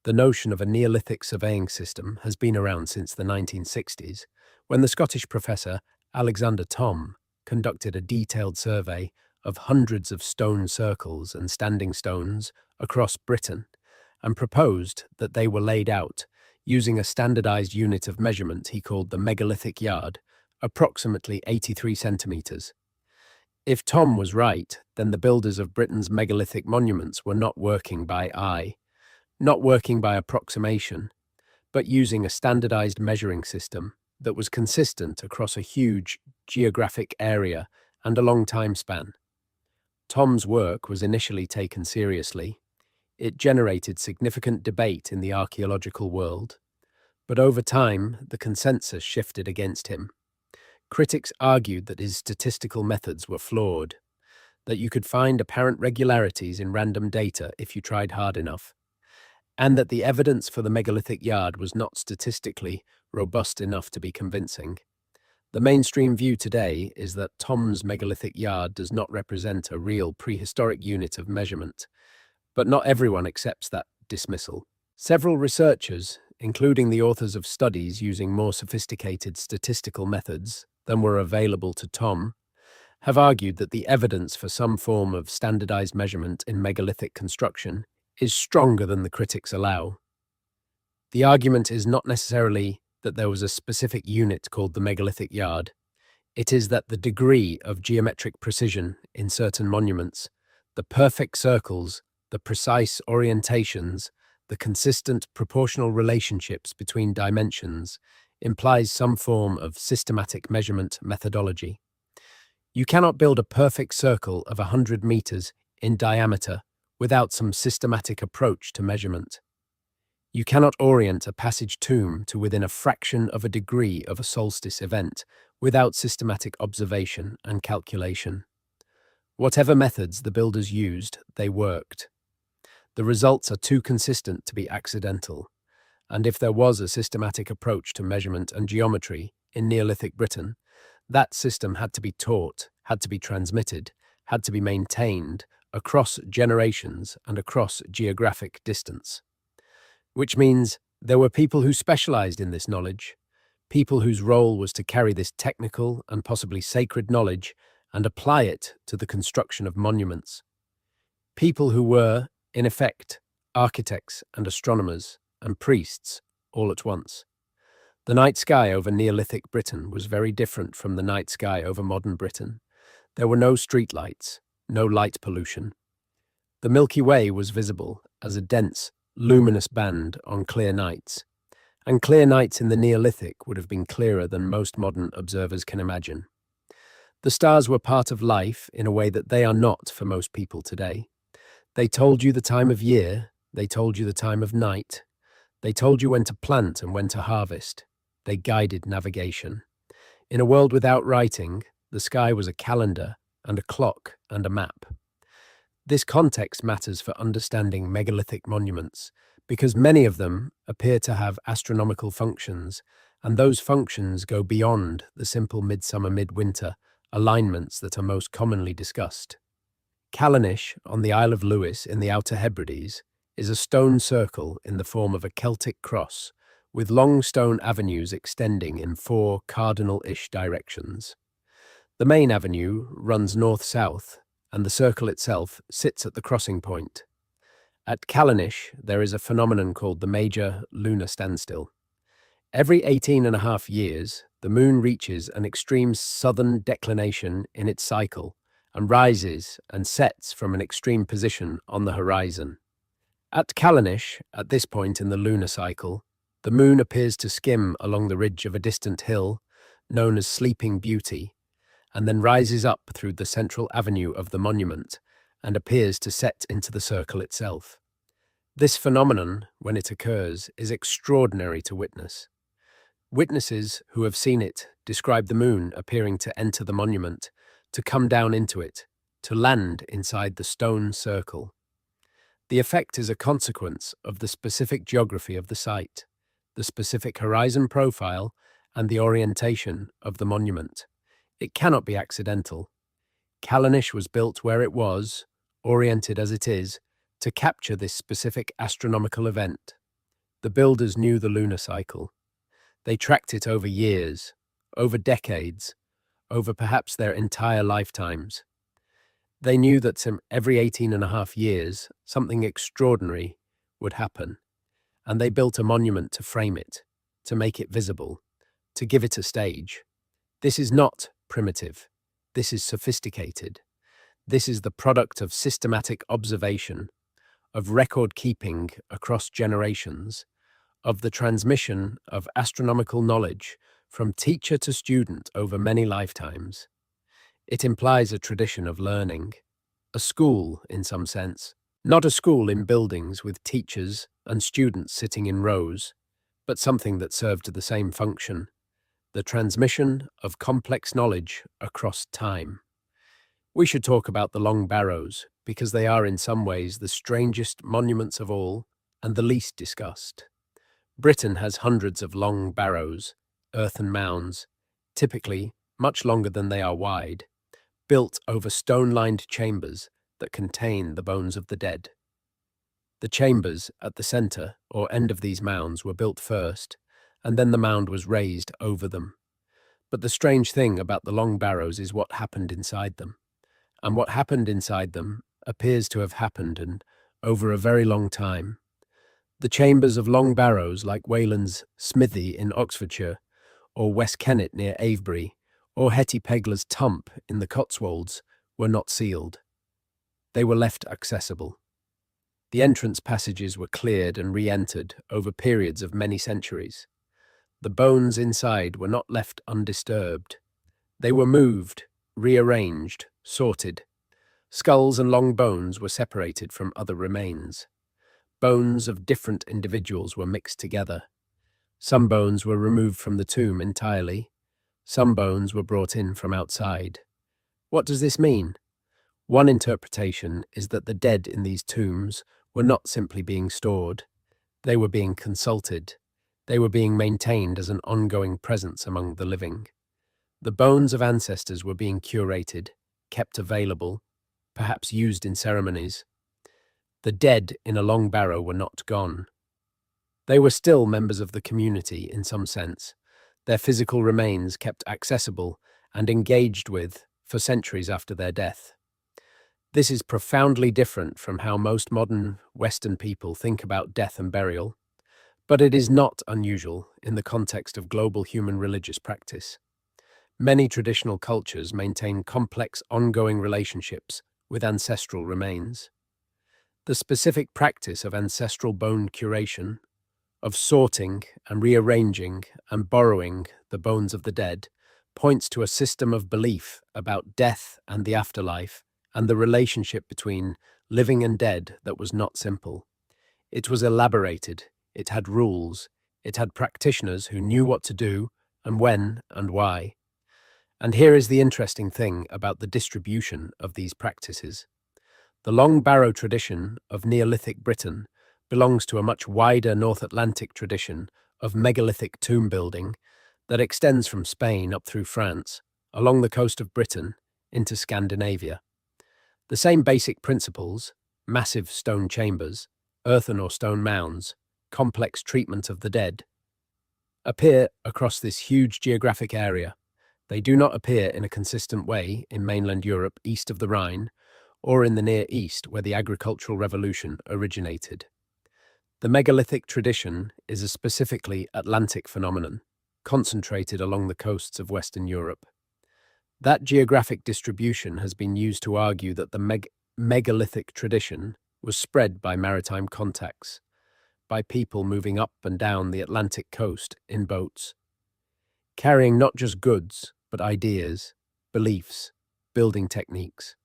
The notion of a Neolithic surveying system has been around since the 1960s, when the Scottish professor Alexander Thom conducted a detailed survey of hundreds of stone circles and standing stones across Britain, and proposed that they were laid out using a standardized unit of measurement he called the megalithic yard, approximately 83 centimeters. If Thom was right, then the builders of Britain's megalithic monuments were not working by eye, not working by approximation, but using a standardized measuring system that was consistent across a huge geographic area and a long time span. Thom's work was initially taken seriously. It generated significant debate in the archaeological world, but over time the consensus shifted against him. Critics argued that his statistical methods were flawed, that you could find apparent regularities in random data if you tried hard enough, and that the evidence for the megalithic yard was not statistically robust enough to be convincing. The mainstream view today is that Thom's megalithic yard does not represent a real prehistoric unit of measurement, but not everyone accepts that dismissal. Several researchers, including the authors of studies using more sophisticated statistical methods than were available to Thom, have argued that the evidence for some form of standardized measurement in megalithic construction is stronger than the critics allow. The argument is not necessarily that there was a specific unit called the megalithic yard. It is that the degree of geometric precision in certain monuments, the perfect circles, the precise orientations, the consistent proportional relationships between dimensions, implies some form of systematic measurement methodology. You cannot build a perfect circle of 100 meters in diameter without some systematic approach to measurement. You cannot orient a passage tomb to within a fraction of a degree of a solstice event without systematic observation and calculation. Whatever methods the builders used, they worked. The results are too consistent to be accidental, and if there was a systematic approach to measurement and geometry in Neolithic Britain, that system had to be taught, had to be transmitted, had to be maintained across generations and across geographic distance. Which means there were people who specialized in this knowledge, people whose role was to carry this technical and possibly sacred knowledge and apply it to the construction of monuments. People who were, in effect, architects and astronomers and priests all at once. The night sky over Neolithic Britain was very different from the night sky over modern Britain. There were no streetlights, no light pollution. The Milky Way was visible as a dense, luminous band on clear nights, and clear nights in the Neolithic would have been clearer than most modern observers can imagine. The stars were part of life in a way that they are not for most people today. They told you the time of year, they told you the time of night, they told you when to plant and when to harvest. They guided navigation. In a world without writing, the sky was a calendar and a clock and a map. This context matters for understanding megalithic monuments because many of them appear to have astronomical functions, and those functions go beyond the simple midsummer-midwinter alignments that are most commonly discussed. Callanish, on the Isle of Lewis in the Outer Hebrides, is a stone circle in the form of a Celtic cross, with long stone avenues extending in 4 cardinal-ish directions. The main avenue runs north-south, and the circle itself sits at the crossing point. At Callanish, there is a phenomenon called the major lunar standstill. Every 18.5 years, the moon reaches an extreme southern declination in its cycle and rises and sets from an extreme position on the horizon. At Callanish, at this point in the lunar cycle, the moon appears to skim along the ridge of a distant hill, known as Sleeping Beauty, and then rises up through the central avenue of the monument and appears to set into the circle itself. This phenomenon, when it occurs, is extraordinary to witness. Witnesses who have seen it describe the moon appearing to enter the monument, to come down into it, to land inside the stone circle. The effect is a consequence of the specific geography of the site, the specific horizon profile, and the orientation of the monument. It cannot be accidental. Callanish was built where it was, oriented as it is, to capture this specific astronomical event. The builders knew the lunar cycle. They tracked it over years, over decades, over perhaps their entire lifetimes. They knew that every 18.5 years, something extraordinary would happen, and they built a monument to frame it, to make it visible, to give it a stage. This is not primitive. This is sophisticated. This is the product of systematic observation, of record keeping across generations, of the transmission of astronomical knowledge from teacher to student over many lifetimes. It implies a tradition of learning, a school in some sense, not a school in buildings with teachers and students sitting in rows, but something that served the same function, the transmission of complex knowledge across time. We should talk about the Long Barrows, because they are in some ways the strangest monuments of all and the least discussed. Britain has hundreds of long barrows, earthen mounds, typically much longer than they are wide, built over stone-lined chambers that contain the bones of the dead. The chambers at the centre or end of these mounds were built first, and then the mound was raised over them. But the strange thing about the Long Barrows is what happened inside them. And what happened inside them appears to have happened and over a very long time. The chambers of Long Barrows, like Wayland's Smithy in Oxfordshire, or West Kennet near Avebury, or Hetty Pegler's Tump in the Cotswolds, were not sealed. They were left accessible. The entrance passages were cleared and re-entered over periods of many centuries. The bones inside were not left undisturbed. They were moved, rearranged, sorted. Skulls and long bones were separated from other remains. Bones of different individuals were mixed together. Some bones were removed from the tomb entirely. Some bones were brought in from outside. What does this mean? One interpretation is that the dead in these tombs were not simply being stored, they were being consulted. They were being maintained as an ongoing presence among the living. The bones of ancestors were being curated, kept available, perhaps used in ceremonies. The dead in a long barrow were not gone. They were still members of the community in some sense, their physical remains kept accessible and engaged with for centuries after their death. This is profoundly different from how most modern Western people think about death and burial, but it is not unusual in the context of global human religious practice. Many traditional cultures maintain complex ongoing relationships with ancestral remains. The specific practice of ancestral bone curation, of sorting and rearranging and borrowing the bones of the dead, points to a system of belief about death and the afterlife and the relationship between living and dead that was not simple. It was elaborated, it had rules, it had practitioners who knew what to do and when and why. And here is the interesting thing about the distribution of these practices. The long barrow tradition of Neolithic Britain belongs to a much wider North Atlantic tradition of megalithic tomb building that extends from Spain up through France, along the coast of Britain, into Scandinavia. The same basic principles, massive stone chambers, earthen or stone mounds, complex treatment of the dead, appear across this huge geographic area. They do not appear in a consistent way in mainland Europe east of the Rhine or in the Near East where the agricultural revolution originated. The megalithic tradition is a specifically Atlantic phenomenon, concentrated along the coasts of Western Europe. That geographic distribution has been used to argue that the megalithic tradition was spread by maritime contacts, by people moving up and down the Atlantic coast in boats, carrying not just goods, but ideas, beliefs, building techniques.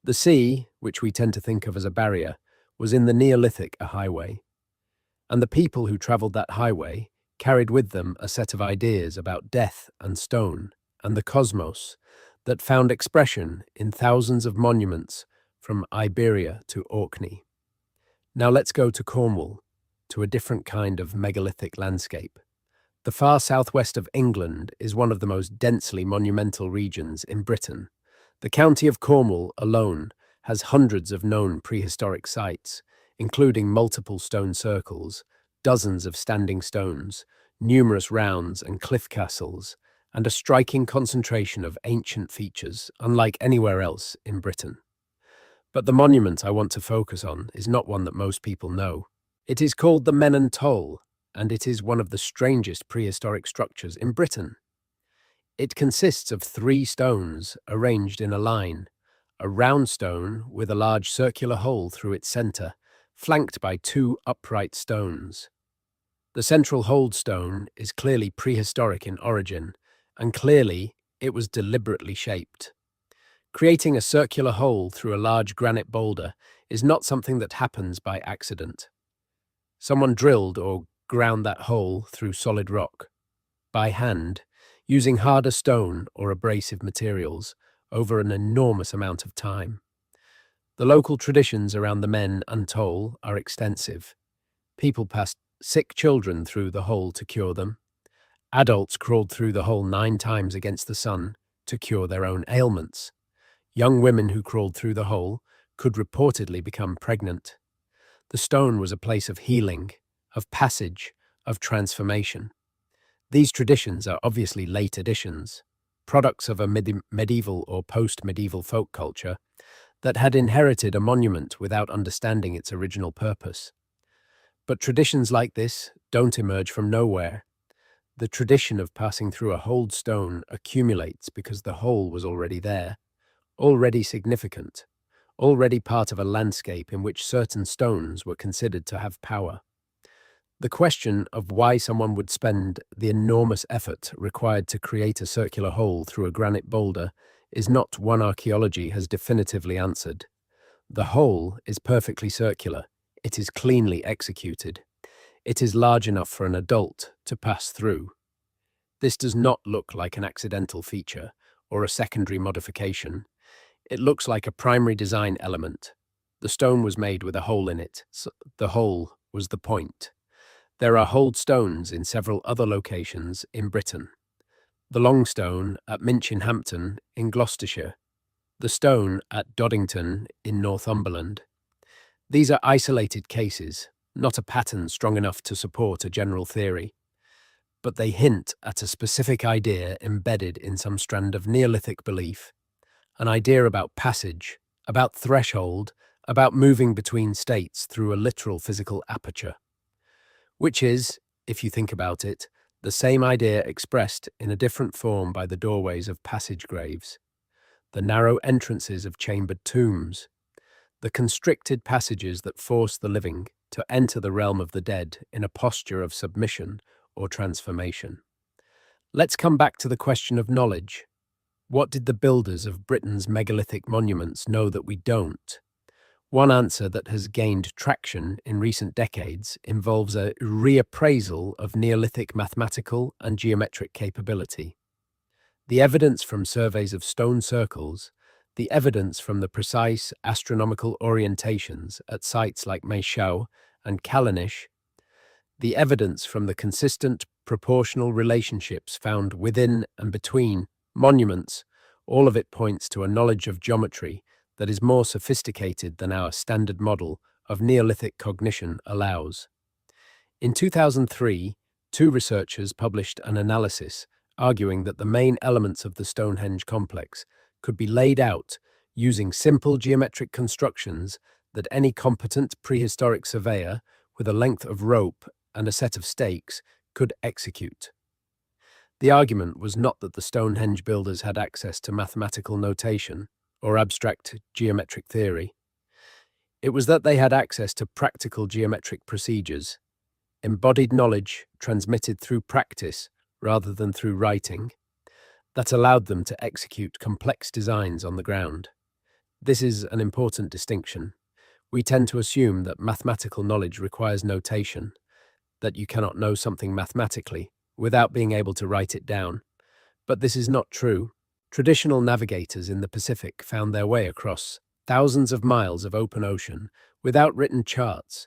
The sea, which we tend to think of as a barrier, was in the Neolithic a highway, and the people who travelled that highway carried with them a set of ideas about death and stone and the cosmos that found expression in thousands of monuments from Iberia to Orkney. Now let's go to Cornwall, to a different kind of megalithic landscape. The far southwest of England is one of the most densely monumental regions in Britain. The county of Cornwall alone has hundreds of known prehistoric sites, including multiple stone circles, dozens of standing stones, numerous rounds and cliff castles, and a striking concentration of ancient features, unlike anywhere else in Britain. But the monument I want to focus on is not one that most people know. It is called the Menon Toll, and it is one of the strangest prehistoric structures in Britain. It consists of 3 stones arranged in a line, a round stone with a large circular hole through its centre, flanked by 2 upright stones. The central hold stone is clearly prehistoric in origin, and clearly it was deliberately shaped. Creating a circular hole through a large granite boulder is not something that happens by accident. Someone drilled or ground that hole through solid rock, by hand, using harder stone or abrasive materials over an enormous amount of time. The local traditions around the Menon Toll are extensive. People passed sick children through the hole to cure them. Adults crawled through the hole 9 times against the sun to cure their own ailments. Young women who crawled through the hole could reportedly become pregnant. The stone was a place of healing, of passage, of transformation. These traditions are obviously late additions, products of a medieval or post-medieval folk culture that had inherited a monument without understanding its original purpose. But traditions like this don't emerge from nowhere. The tradition of passing through a holed stone accumulates because the hole was already there, already significant, already part of a landscape in which certain stones were considered to have power. The question of why someone would spend the enormous effort required to create a circular hole through a granite boulder is not one archaeology has definitively answered. The hole is perfectly circular. It is cleanly executed. It is large enough for an adult to pass through. This does not look like an accidental feature or a secondary modification. It looks like a primary design element. The stone was made with a hole in it, so the hole was the point. There are holed stones in several other locations in Britain. The Long Stone at Minchinhampton in Gloucestershire, the stone at Doddington in Northumberland. These are isolated cases, not a pattern strong enough to support a general theory, but they hint at a specific idea embedded in some strand of Neolithic belief, an idea about passage, about threshold, about moving between states through a literal physical aperture, which is, if you think about it, the same idea expressed in a different form by the doorways of passage graves, the narrow entrances of chambered tombs, the constricted passages that force the living to enter the realm of the dead in a posture of submission or transformation. Let's come back to the question of knowledge. What did the builders of Britain's megalithic monuments know that we don't? One answer that has gained traction in recent decades involves a reappraisal of Neolithic mathematical and geometric capability. The evidence from surveys of stone circles, the evidence from the precise astronomical orientations at sites like Meishau and Callanish, the evidence from the consistent proportional relationships found within and between monuments, all of it points to a knowledge of geometry that is more sophisticated than our standard model of Neolithic cognition allows. In 2003, two researchers published an analysis arguing that the main elements of the Stonehenge complex could be laid out using simple geometric constructions that any competent prehistoric surveyor with a length of rope and a set of stakes could execute. The argument was not that the Stonehenge builders had access to mathematical notation or abstract geometric theory. It was that they had access to practical geometric procedures, embodied knowledge transmitted through practice rather than through writing, that allowed them to execute complex designs on the ground. This is an important distinction. We tend to assume that mathematical knowledge requires notation, that you cannot know something mathematically without being able to write it down. But this is not true. Traditional navigators in the Pacific found their way across thousands of miles of open ocean without written charts,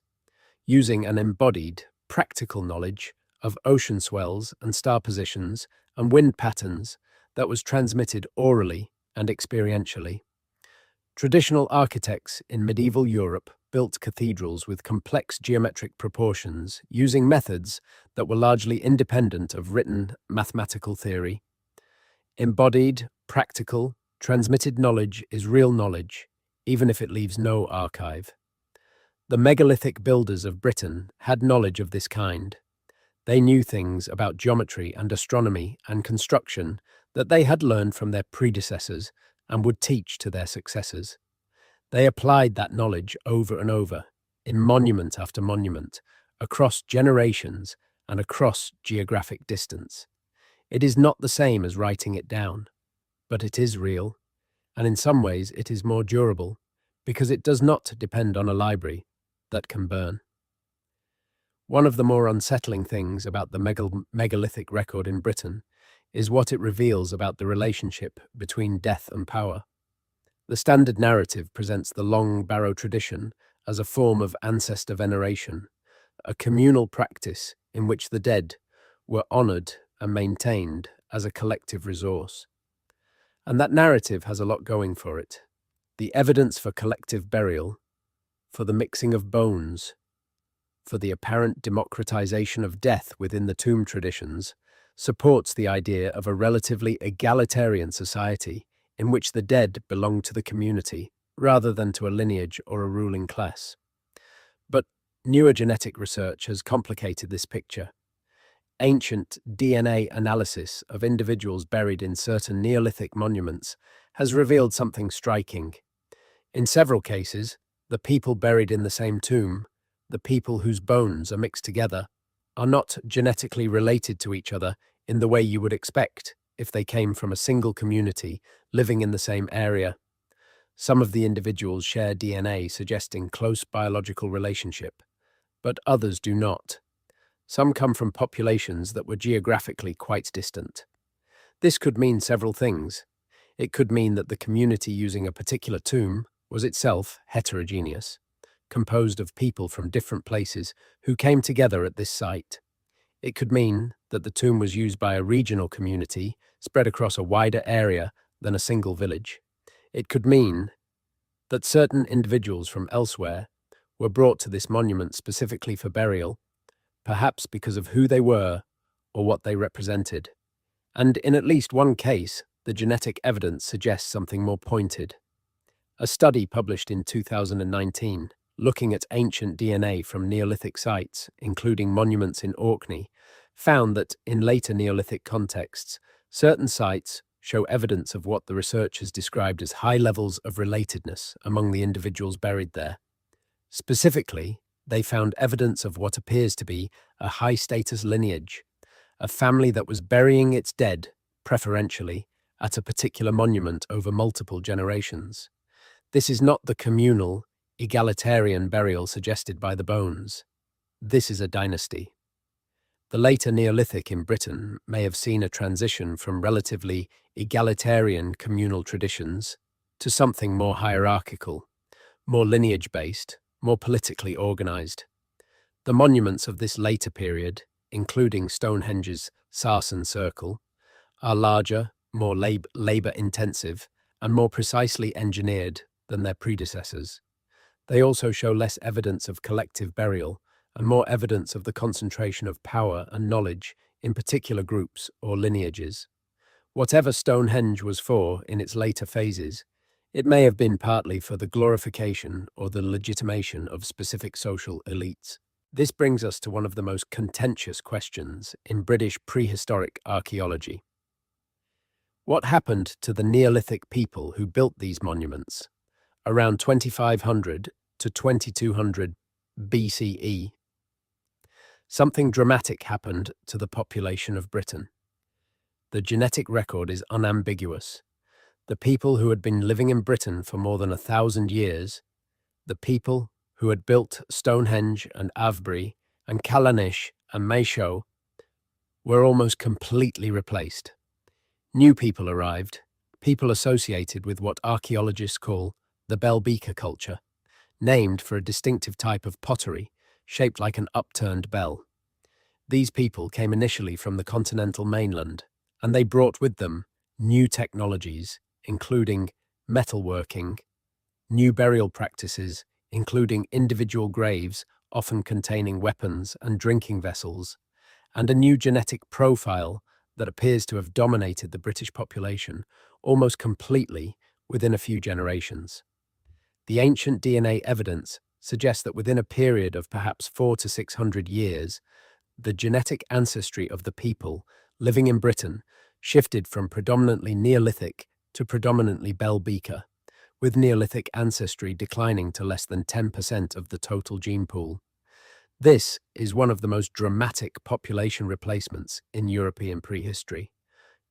using an embodied, practical knowledge of ocean swells and star positions and wind patterns that was transmitted orally and experientially. Traditional architects in medieval Europe built cathedrals with complex geometric proportions using methods that were largely independent of written mathematical theory. Embodied, practical, transmitted knowledge is real knowledge, even if it leaves no archive. The megalithic builders of Britain had knowledge of this kind. They knew things about geometry and astronomy and construction that they had learned from their predecessors and would teach to their successors. They applied that knowledge over and over, in monument after monument, across generations and across geographic distance. It is not the same as writing it down, but it is real, and in some ways it is more durable, because it does not depend on a library that can burn. One of the more unsettling things about the megalithic record in Britain is what it reveals about the relationship between death and power. The standard narrative presents the long barrow tradition as a form of ancestor veneration, a communal practice in which the dead were honoured and maintained as a collective resource. And that narrative has a lot going for it. The evidence for collective burial, for the mixing of bones, for the apparent democratization of death within the tomb traditions, supports the idea of a relatively egalitarian society in which the dead belong to the community rather than to a lineage or a ruling class. But newer genetic research has complicated this picture. Ancient DNA analysis of individuals buried in certain Neolithic monuments has revealed something striking. In several cases, the people buried in the same tomb, the people whose bones are mixed together, are not genetically related to each other in the way you would expect if they came from a single community living in the same area. Some of the individuals share DNA suggesting close biological relationship, but others do not. Some come from populations that were geographically quite distant. This could mean several things. It could mean that the community using a particular tomb was itself heterogeneous, composed of people from different places who came together at this site. It could mean that the tomb was used by a regional community spread across a wider area than a single village. It could mean that certain individuals from elsewhere were brought to this monument specifically for burial, perhaps because of who they were or what they represented. And in at least one case, the genetic evidence suggests something more pointed. A study published in 2019, looking at ancient DNA from Neolithic sites, including monuments in Orkney, found that in later Neolithic contexts, certain sites show evidence of what the researchers described as high levels of relatedness among the individuals buried there. Specifically, they found evidence of what appears to be a high-status lineage, a family that was burying its dead, preferentially, at a particular monument over multiple generations. This is not the communal, egalitarian burial suggested by the bones. This is a dynasty. The later Neolithic in Britain may have seen a transition from relatively egalitarian communal traditions to something more hierarchical, more lineage-based, more politically organized. The monuments of this later period, including Stonehenge's Sarsen Circle, are larger, more labor-intensive, and more precisely engineered than their predecessors. They also show less evidence of collective burial and more evidence of the concentration of power and knowledge in particular groups or lineages. Whatever Stonehenge was for in its later phases, it may have been partly for the glorification or the legitimation of specific social elites. This brings us to one of the most contentious questions in British prehistoric archaeology. What happened to the Neolithic people who built these monuments around 2500 to 2200 BCE? Something dramatic happened to the population of Britain. The genetic record is unambiguous. The people who had been living in Britain for more than 1,000 years, the people who had built Stonehenge and Avebury and Callanish and Maeshowe, were almost completely replaced. New people arrived, people associated with what archaeologists call the bell beaker culture, named for a distinctive type of pottery shaped like an upturned bell. These people came initially from the continental mainland, and they brought with them new technologies, including metalworking, new burial practices, including individual graves, often containing weapons and drinking vessels, and a new genetic profile that appears to have dominated the British population almost completely within a few generations. The ancient DNA evidence suggests that within a period of perhaps 400 to 600 years, the genetic ancestry of the people living in Britain shifted from predominantly Neolithic to predominantly bell beaker, with Neolithic ancestry declining to less than 10% of the total gene pool. This is one of the most dramatic population replacements in European prehistory,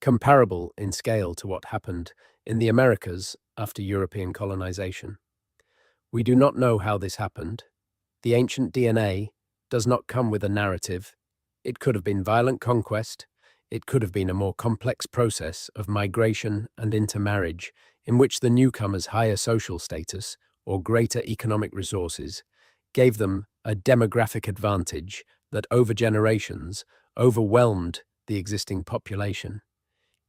comparable in scale to what happened in the Americas after European colonization. We do not know how this happened. The ancient DNA does not come with a narrative. It could have been violent conquest. It could have been a more complex process of migration and intermarriage in which the newcomers' higher social status or greater economic resources gave them a demographic advantage that over generations overwhelmed the existing population.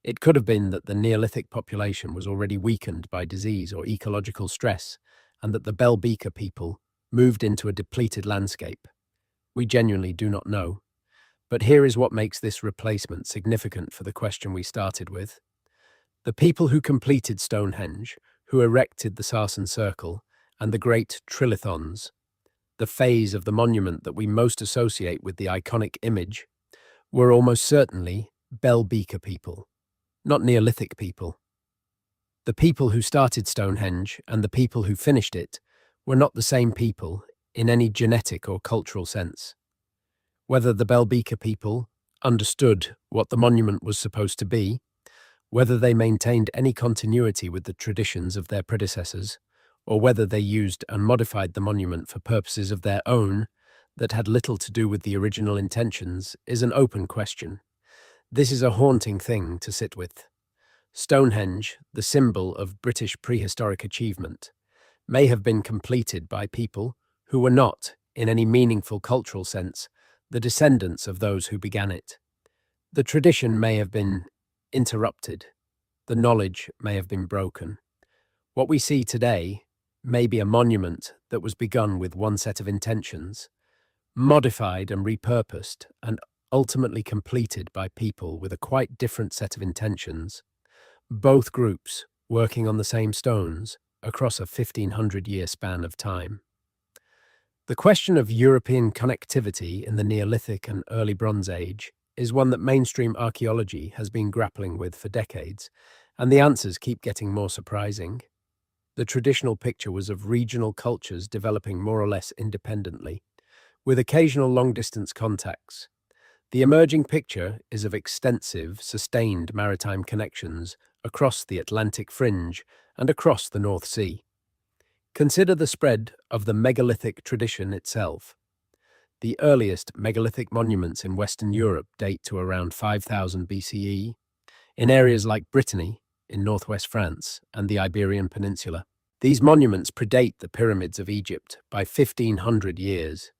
It could have been that the Neolithic population was already weakened by disease or ecological stress, and that the bell beaker people moved into a depleted landscape. We genuinely do not know. But here is what makes this replacement significant for the question we started with. The people who completed Stonehenge, who erected the Sarsen Circle and the great trilithons, the phase of the monument that we most associate with the iconic image, were almost certainly bell beaker people, not Neolithic people. The people who started Stonehenge and the people who finished it were not the same people in any genetic or cultural sense. Whether the bell beaker people understood what the monument was supposed to be, whether they maintained any continuity with the traditions of their predecessors, or whether they used and modified the monument for purposes of their own that had little to do with the original intentions, is an open question. This is a haunting thing to sit with. Stonehenge, the symbol of British prehistoric achievement, may have been completed by people who were not, in any meaningful cultural sense, the descendants of those who began it. The tradition may have been interrupted. The knowledge may have been broken. What we see today may be a monument that was begun with one set of intentions, modified and repurposed, and ultimately completed by people with a quite different set of intentions, both groups working on the same stones across a 1500-year span of time. The question of European connectivity in the Neolithic and early Bronze Age is one that mainstream archaeology has been grappling with for decades, and the answers keep getting more surprising. The traditional picture was of regional cultures developing more or less independently, with occasional long-distance contacts. The emerging picture is of extensive, sustained maritime connections across the Atlantic fringe and across the North Sea. Consider the spread of the megalithic tradition itself. The earliest megalithic monuments in Western Europe date to around 5000 BCE, in areas like Brittany, in northwest France, and the Iberian Peninsula. These monuments predate the pyramids of Egypt by 1500 years.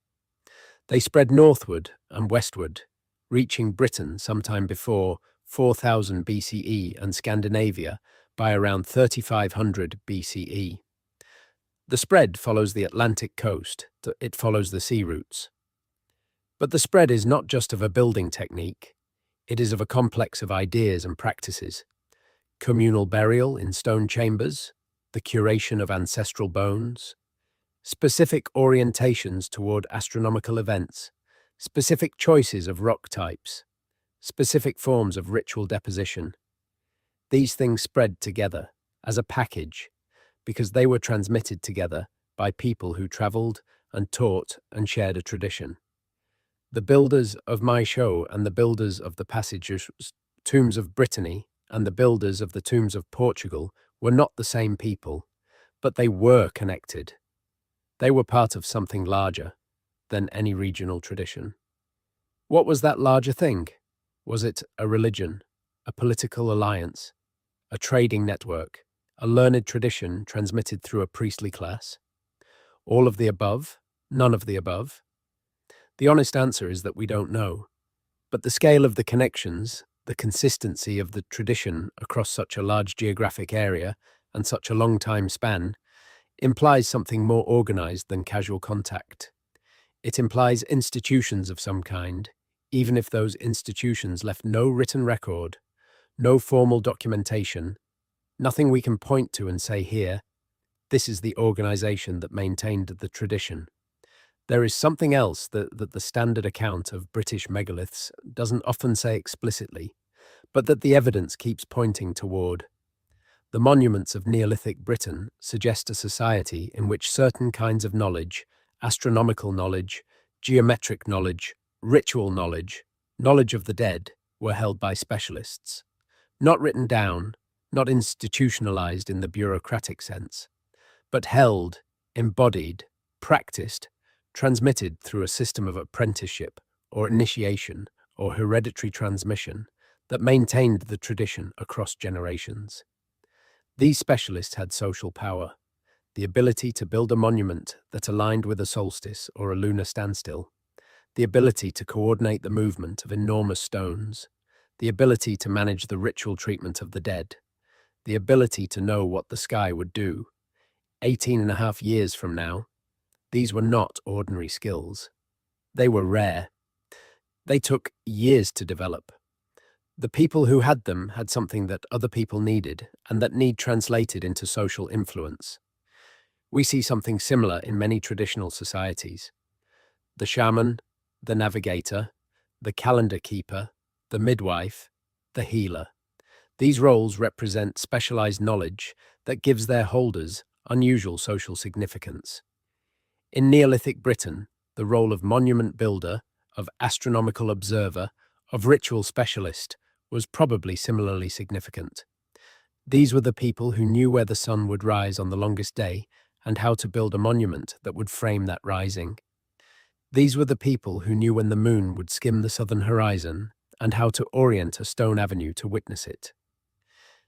They spread northward and westward, reaching Britain sometime before 4000 BCE and Scandinavia by around 3500 BCE. The spread follows the Atlantic coast, it follows the sea routes. But the spread is not just of a building technique, it is of a complex of ideas and practices. Communal burial in stone chambers, the curation of ancestral bones, specific orientations toward astronomical events, specific choices of rock types, specific forms of ritual deposition. These things spread together as a package because they were transmitted together by people who traveled and taught and shared a tradition. The builders of my show and the builders of the passages, tombs of Brittany and the builders of the tombs of Portugal were not the same people, but they were connected. They were part of something larger than any regional tradition. What was that larger thing? Was it a religion, a political alliance, a trading network, a learned tradition transmitted through a priestly class? All of the above? None of the above? The honest answer is that we don't know. But the scale of the connections, the consistency of the tradition across such a large geographic area and such a long time span, implies something more organized than casual contact. It implies institutions of some kind, even if those institutions left no written record, no formal documentation, nothing we can point to and say here, this is the organization that maintained the tradition. There is something else that the standard account of British megaliths doesn't often say explicitly, but that the evidence keeps pointing toward. The monuments of Neolithic Britain suggest a society in which certain kinds of knowledge, astronomical knowledge, geometric knowledge, ritual knowledge, knowledge of the dead, were held by specialists. Not written down, not institutionalized in the bureaucratic sense, but held, embodied, practiced, transmitted through a system of apprenticeship or initiation or hereditary transmission that maintained the tradition across generations. These specialists had social power, the ability to build a monument that aligned with a solstice or a lunar standstill, the ability to coordinate the movement of enormous stones, the ability to manage the ritual treatment of the dead, the ability to know what the sky would do. 18.5 years from now, these were not ordinary skills. They were rare. They took years to develop. The people who had them had something that other people needed, and that need translated into social influence. We see something similar in many traditional societies. The shaman, the navigator, the calendar keeper, the midwife, the healer. These roles represent specialized knowledge that gives their holders unusual social significance. In Neolithic Britain, the role of monument builder, of astronomical observer, of ritual specialist was probably similarly significant. These were the people who knew where the sun would rise on the longest day and how to build a monument that would frame that rising. These were the people who knew when the moon would skim the southern horizon and how to orient a stone avenue to witness it.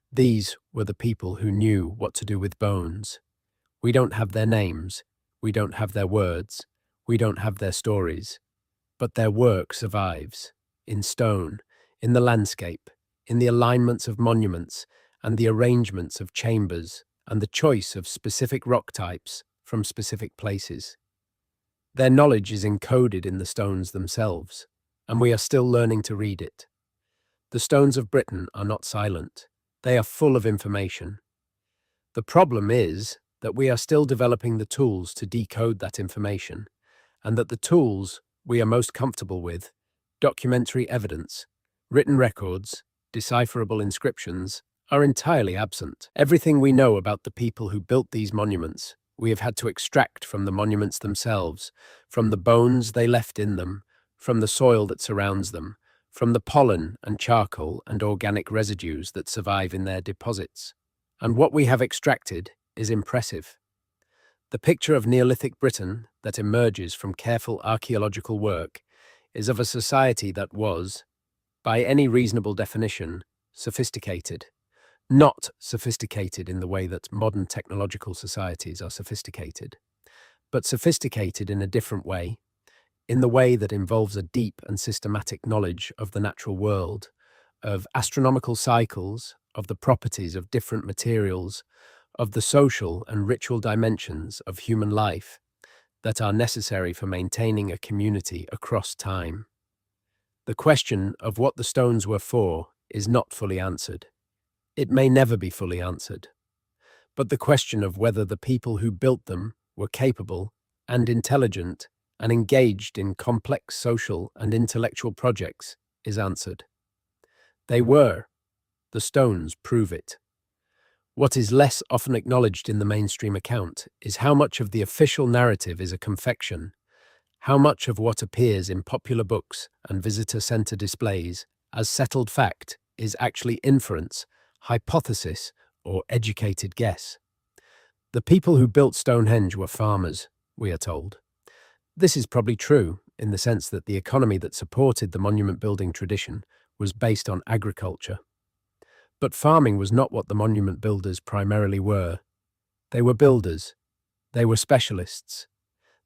These were the people who knew what to do with bones, We don't have their names, we don't have their words, we don't have their stories, but their work survives, in stone, in the landscape, in the alignments of monuments, and the arrangements of chambers, and the choice of specific rock types from specific places. Their knowledge is encoded in the stones themselves, and we are still learning to read it. The stones of Britain are not silent. They are full of information. The problem is that we are still developing the tools to decode that information, and that the tools we are most comfortable with, documentary evidence, written records, decipherable inscriptions, are entirely absent. Everything we know about the people who built these monuments, we have had to extract from the monuments themselves, from the bones they left in them, from the soil that surrounds them, from the pollen and charcoal and organic residues that survive in their deposits. And what we have extracted is impressive. The picture of Neolithic Britain that emerges from careful archaeological work is of a society that was, by any reasonable definition, sophisticated. Not sophisticated in the way that modern technological societies are sophisticated, but sophisticated in a different way, in the way that involves a deep and systematic knowledge of the natural world, of astronomical cycles, of the properties of different materials, of the social and ritual dimensions of human life that are necessary for maintaining a community across time. The question of what the stones were for is not fully answered. It may never be fully answered. But the question of whether the people who built them were capable and intelligent and engaged in complex social and intellectual projects is answered. They were. The stones prove it. What is less often acknowledged in the mainstream account is how much of the official narrative is a confection, how much of what appears in popular books and visitor center displays as settled fact is actually inference, hypothesis, or educated guess. The people who built Stonehenge were farmers, we are told. This is probably true in the sense that the economy that supported the monument building tradition was based on agriculture. But farming was not what the monument builders primarily were. They were builders. They were specialists.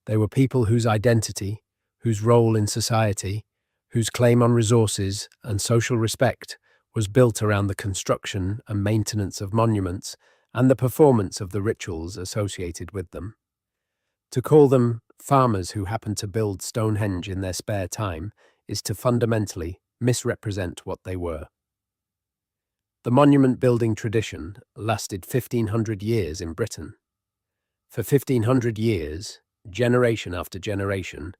They were people whose identity, whose role in society, whose claim on resources and social respect was built around the construction and maintenance of monuments and the performance of the rituals associated with them. To call them farmers who happened to build Stonehenge in their spare time is to fundamentally misrepresent what they were. The monument building tradition lasted 1,500 years in Britain. For 1,500 years, generation after generation,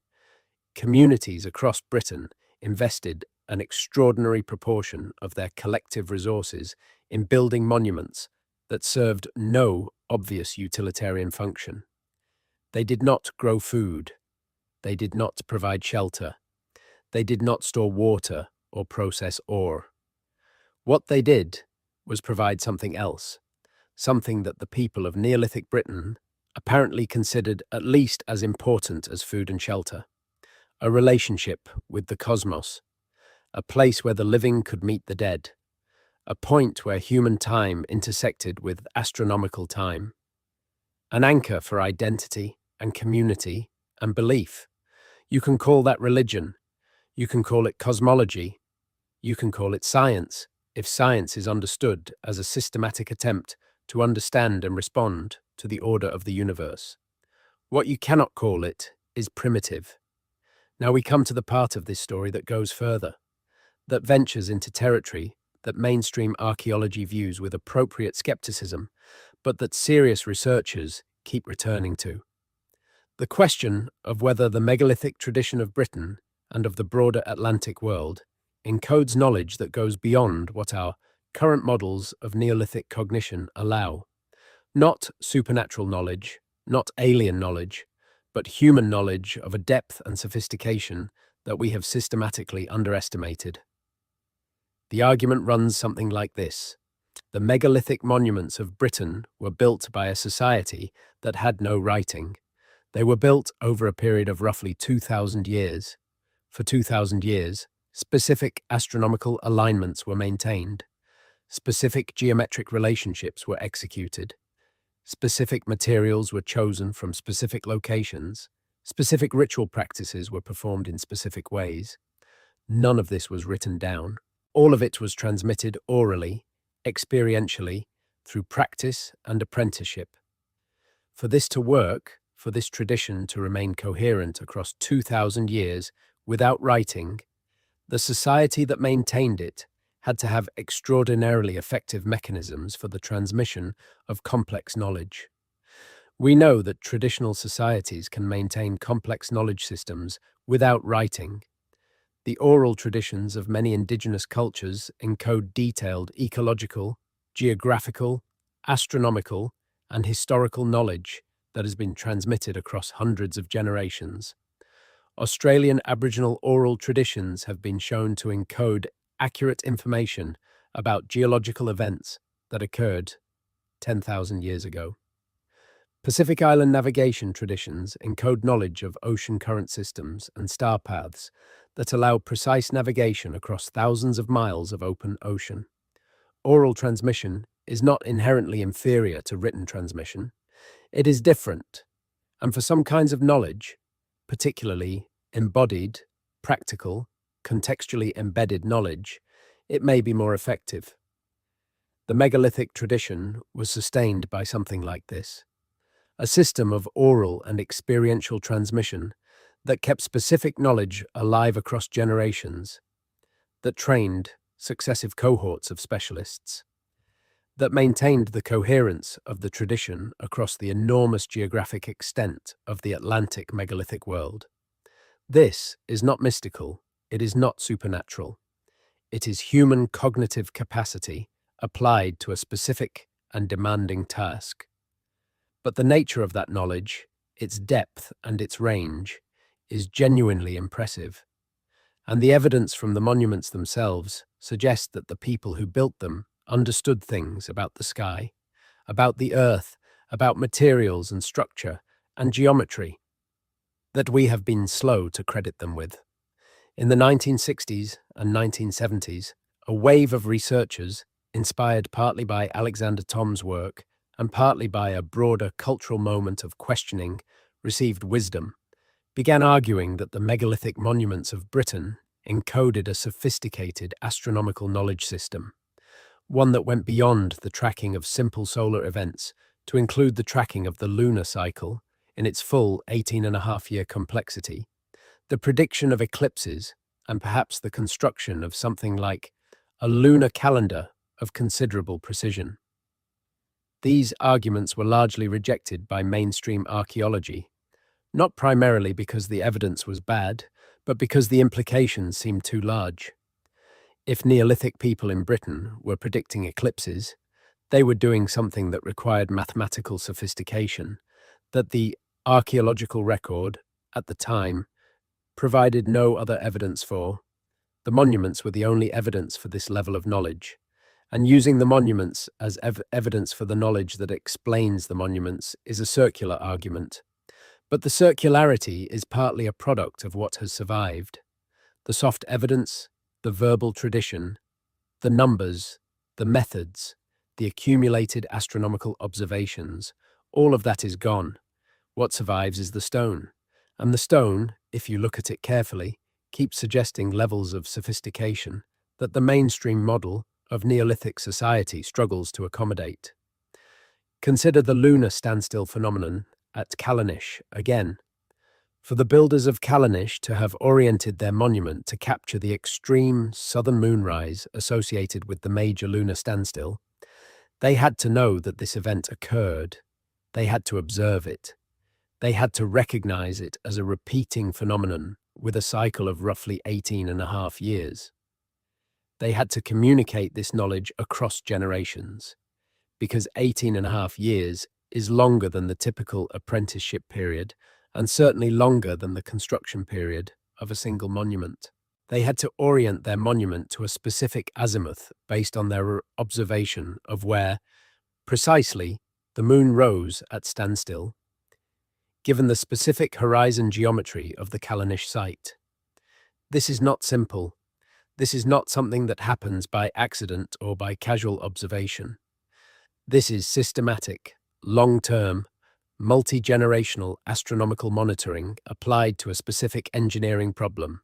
communities across Britain invested an extraordinary proportion of their collective resources in building monuments that served no obvious utilitarian function. They did not grow food. They did not provide shelter. They did not store water or process ore. What they did was provide something else, something that the people of Neolithic Britain apparently considered at least as important as food and shelter: a relationship with the cosmos, a place where the living could meet the dead, a point where human time intersected with astronomical time, an anchor for identity and community and belief. You can call that religion, you can call it cosmology, you can call it science, if science is understood as a systematic attempt to understand and respond to the order of the universe. What you cannot call it is primitive. Now we come to the part of this story that goes further, that ventures into territory that mainstream archaeology views with appropriate skepticism, but that serious researchers keep returning to. The question of whether the megalithic tradition of Britain and of the broader Atlantic world encodes knowledge that goes beyond what our current models of Neolithic cognition allow. Not supernatural knowledge, not alien knowledge, but human knowledge of a depth and sophistication that we have systematically underestimated. The argument runs something like this. The megalithic monuments of Britain were built by a society that had no writing. They were built over a period of roughly 2,000 years. For 2,000 years, specific astronomical alignments were maintained. Specific geometric relationships were executed. Specific materials were chosen from specific locations. Specific ritual practices were performed in specific ways. None of this was written down. All of it was transmitted orally, experientially, through practice and apprenticeship. For this to work, for this tradition to remain coherent across 2,000 years without writing, the society that maintained it had to have extraordinarily effective mechanisms for the transmission of complex knowledge. We know that traditional societies can maintain complex knowledge systems without writing. The oral traditions of many indigenous cultures encode detailed ecological, geographical, astronomical, and historical knowledge that has been transmitted across hundreds of generations. Australian Aboriginal oral traditions have been shown to encode accurate information about geological events that occurred 10,000 years ago. Pacific Island navigation traditions encode knowledge of ocean current systems and star paths that allow precise navigation across thousands of miles of open ocean. Oral transmission is not inherently inferior to written transmission. It is different, and for some kinds of knowledge, particularly embodied, practical, contextually embedded knowledge, it may be more effective. The megalithic tradition was sustained by something like this: a system of oral and experiential transmission that kept specific knowledge alive across generations, that trained successive cohorts of specialists, that maintained the coherence of the tradition across the enormous geographic extent of the Atlantic megalithic world. This is not mystical, it is not supernatural. It is human cognitive capacity applied to a specific and demanding task. But the nature of that knowledge, its depth and its range, is genuinely impressive. And the evidence from the monuments themselves suggests that the people who built them understood things about the sky, about the earth, about materials and structure and geometry that we have been slow to credit them with. In the 1960s and 1970s, a wave of researchers, inspired partly by Alexander Thom's work and partly by a broader cultural moment of questioning received wisdom, began arguing that the megalithic monuments of Britain encoded a sophisticated astronomical knowledge system, one that went beyond the tracking of simple solar events to include the tracking of the lunar cycle in its full 18.5-year complexity, the prediction of eclipses, and perhaps the construction of something like a lunar calendar of considerable precision. These arguments were largely rejected by mainstream archaeology, not primarily because the evidence was bad, but because the implications seemed too large. If Neolithic people in Britain were predicting eclipses, they were doing something that required mathematical sophistication that the archaeological record, at the time, provided no other evidence for. The monuments were the only evidence for this level of knowledge, and using the monuments as evidence for the knowledge that explains the monuments is a circular argument. But the circularity is partly a product of what has survived. The soft evidence, the verbal tradition, the numbers, the methods, the accumulated astronomical observations, all of that is gone. What survives is the stone. And the stone, if you look at it carefully, keeps suggesting levels of sophistication that the mainstream model of Neolithic society struggles to accommodate. Consider the lunar standstill phenomenon at Callanish again. For the builders of Callanish to have oriented their monument to capture the extreme southern moonrise associated with the major lunar standstill, they had to know that this event occurred. They had to observe it. They had to recognize it as a repeating phenomenon with a cycle of roughly 18.5 years. They had to communicate this knowledge across generations, because 18.5 years is longer than the typical apprenticeship period and certainly longer than the construction period of a single monument. They had to orient their monument to a specific azimuth based on their observation of where, precisely, the moon rose at standstill, given the specific horizon geometry of the Callanish site. This is not simple. This is not something that happens by accident or by casual observation. This is systematic, long-term, multi-generational astronomical monitoring applied to a specific engineering problem.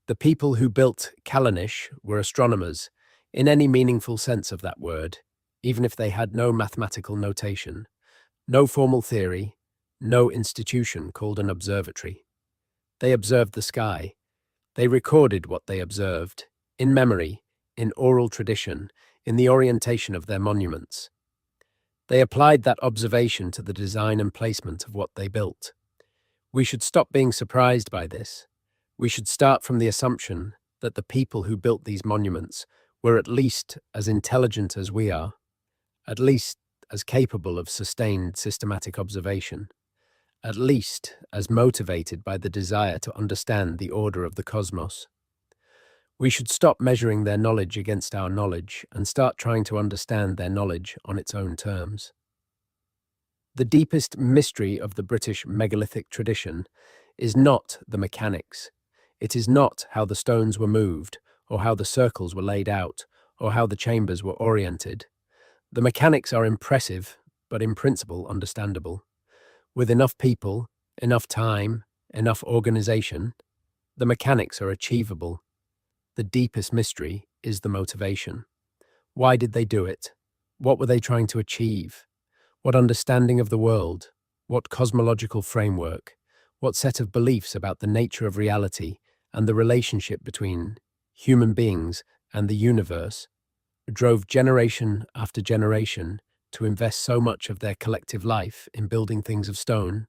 The people who built Callanish were astronomers, in any meaningful sense of that word, even if they had no mathematical notation, no formal theory, no institution called an observatory. They observed the sky. They recorded what they observed, in memory, in oral tradition, in the orientation of their monuments. They applied that observation to the design and placement of what they built. We should stop being surprised by this. We should start from the assumption that the people who built these monuments were at least as intelligent as we are, at least as capable of sustained systematic observation, at least as motivated by the desire to understand the order of the cosmos. We should stop measuring their knowledge against our knowledge and start trying to understand their knowledge on its own terms. The deepest mystery of the British megalithic tradition is not the mechanics. It is not how the stones were moved, or how the circles were laid out, or how the chambers were oriented. The mechanics are impressive, but in principle understandable. With enough people, enough time, enough organization, the mechanics are achievable. The deepest mystery is the motivation. Why did they do it? What were they trying to achieve? What understanding of the world? What cosmological framework? What set of beliefs about the nature of reality and the relationship between human beings and the universe drove generation after generation to invest so much of their collective life in building things of stone?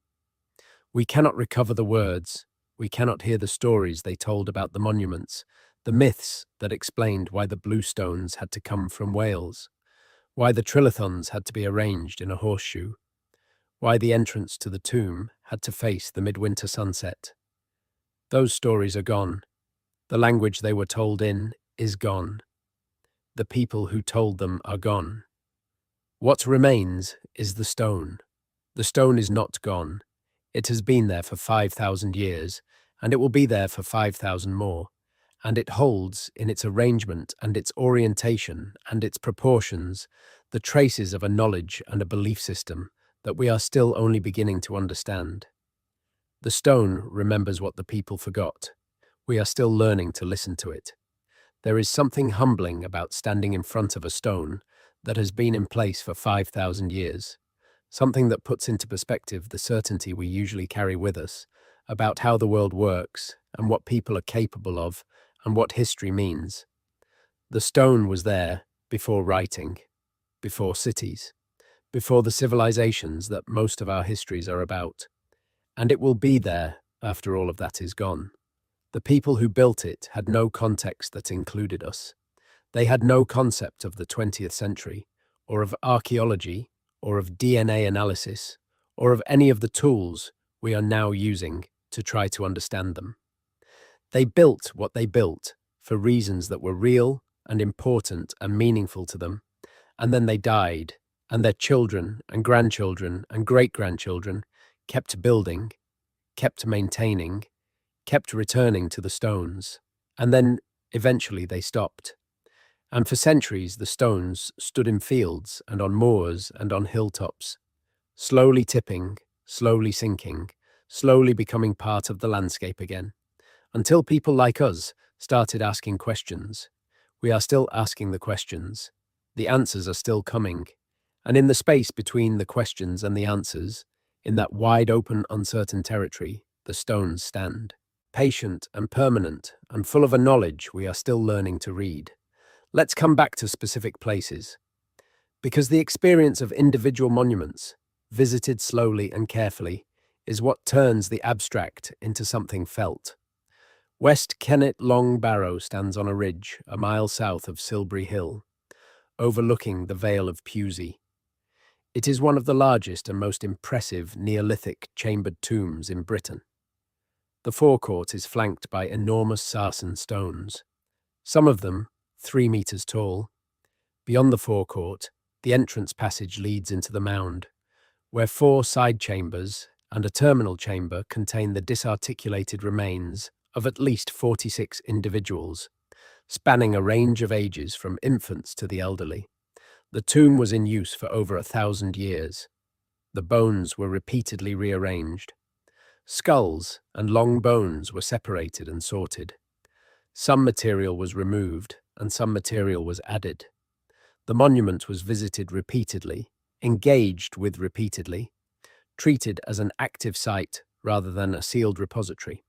We cannot recover the words. We cannot hear the stories they told about the monuments, the myths that explained why the blue stones had to come from Wales, why the trilithons had to be arranged in a horseshoe, why the entrance to the tomb had to face the midwinter sunset. Those stories are gone. The language they were told in is gone. The people who told them are gone. What remains is the stone. The stone is not gone. It has been there for 5,000 years, and it will be there for 5,000 more. And it holds, in its arrangement and its orientation and its proportions, the traces of a knowledge and a belief system that we are still only beginning to understand. The stone remembers what the people forgot. We are still learning to listen to it. There is something humbling about standing in front of a stone that has been in place for 5,000 years, something that puts into perspective the certainty we usually carry with us about how the world works and what people are capable of and what history means. The stone was there before writing, before cities, before the civilizations that most of our histories are about. And it will be there after all of that is gone. The people who built it had no context that included us. They had no concept of the 20th century, or of archaeology, or of DNA analysis, or of any of the tools we are now using to try to understand them. They built what they built for reasons that were real and important and meaningful to them, and then they died, and their children and grandchildren and great-grandchildren kept building, kept maintaining, kept returning to the stones, and then eventually they stopped. And for centuries the stones stood in fields and on moors and on hilltops, slowly tipping, slowly sinking, slowly becoming part of the landscape again, until people like us started asking questions. We are still asking the questions. The answers are still coming. And in the space between the questions and the answers, in that wide open, uncertain territory, the stones stand. Patient and permanent and full of a knowledge we are still learning to read. Let's come back to specific places. Because the experience of individual monuments, visited slowly and carefully, is what turns the abstract into something felt. West Kennet Long Barrow stands on a ridge a mile south of Silbury Hill, overlooking the Vale of Pewsey. It is one of the largest and most impressive Neolithic chambered tombs in Britain. The forecourt is flanked by enormous sarsen stones, some of them 3 meters tall. Beyond the forecourt, the entrance passage leads into the mound, where 4 side chambers and a terminal chamber contain the disarticulated remains of at least 46 individuals, spanning a range of ages from infants to the elderly. The tomb was in use for over 1,000 years. The bones were repeatedly rearranged. Skulls and long bones were separated and sorted. Some material was removed and some material was added. The monument was visited repeatedly, engaged with repeatedly, treated as an active site rather than a sealed repository.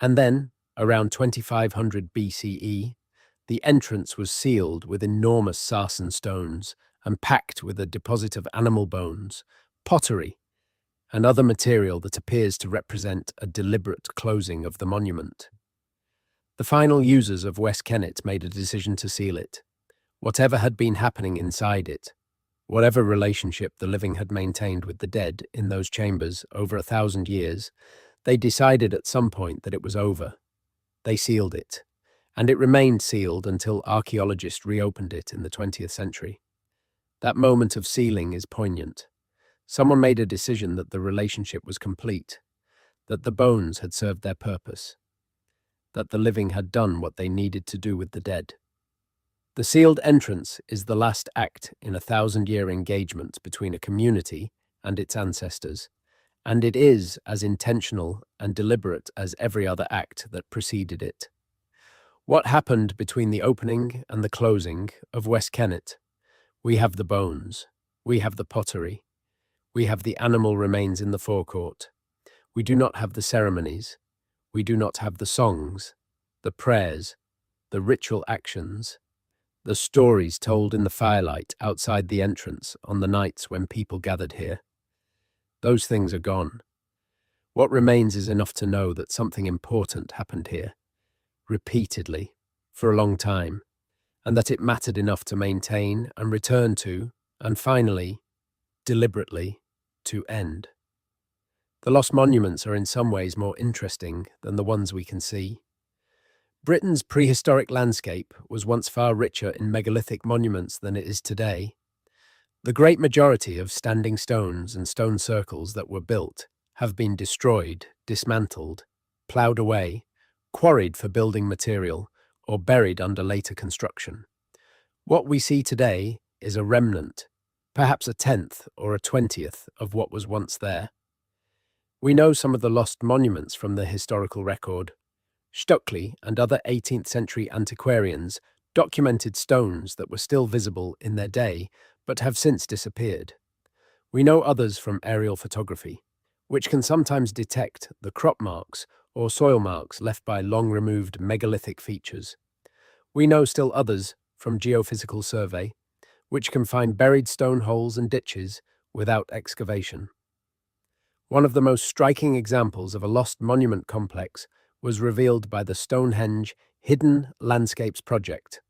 And then, around 2500 BCE, the entrance was sealed with enormous sarsen stones and packed with a deposit of animal bones, pottery, and other material that appears to represent a deliberate closing of the monument. The final users of West Kennet made a decision to seal it. Whatever had been happening inside it, whatever relationship the living had maintained with the dead in those chambers over 1,000 years, they decided at some point that it was over. They sealed it, and it remained sealed until archaeologists reopened it in the 20th century. That moment of sealing is poignant. Someone made a decision that the relationship was complete, that the bones had served their purpose, that the living had done what they needed to do with the dead. The sealed entrance is the last act in a 1,000-year engagement between a community and its ancestors, and it is as intentional and deliberate as every other act that preceded it. What happened between the opening and the closing of West Kennet? We have the bones, we have the pottery, we have the animal remains in the forecourt. We do not have the ceremonies, we do not have the songs, the prayers, the ritual actions, the stories told in the firelight outside the entrance on the nights when people gathered here. Those things are gone. What remains is enough to know that something important happened here, repeatedly, for a long time, and that it mattered enough to maintain and return to, and finally, deliberately, to end. The lost monuments are in some ways more interesting than the ones we can see. Britain's prehistoric landscape was once far richer in megalithic monuments than it is today. The great majority of standing stones and stone circles that were built have been destroyed, dismantled, ploughed away, quarried for building material, or buried under later construction. What we see today is a remnant, perhaps a 10th or a 20th of what was once there. We know some of the lost monuments from the historical record. Stockley and other 18th century antiquarians documented stones that were still visible in their day but have since disappeared. We know others from aerial photography, which can sometimes detect the crop marks or soil marks left by long-removed megalithic features. We know still others from geophysical survey, which can find buried stone holes and ditches without excavation. One of the most striking examples of a lost monument complex was revealed by the Stonehenge Hidden Landscapes Project,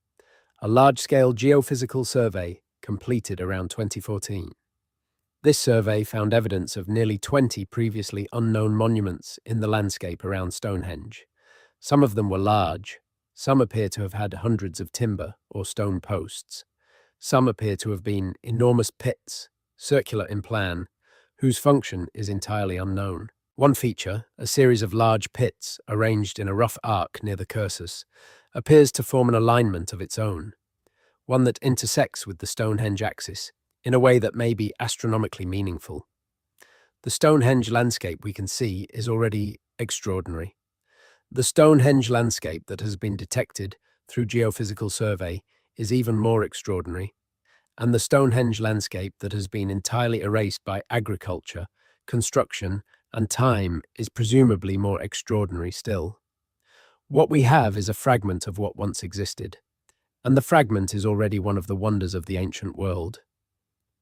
a large-scale geophysical survey completed around 2014. This survey found evidence of nearly 20 previously unknown monuments in the landscape around Stonehenge. Some of them were large, some appear to have had hundreds of timber or stone posts. Some appear to have been enormous pits, circular in plan, whose function is entirely unknown. One feature, a series of large pits arranged in a rough arc near the cursus, appears to form an alignment of its own, one that intersects with the Stonehenge axis in a way that may be astronomically meaningful. The Stonehenge landscape we can see is already extraordinary. The Stonehenge landscape that has been detected through geophysical survey is even more extraordinary, and the Stonehenge landscape that has been entirely erased by agriculture, construction, and time is presumably more extraordinary still. What we have is a fragment of what once existed, and the fragment is already one of the wonders of the ancient world.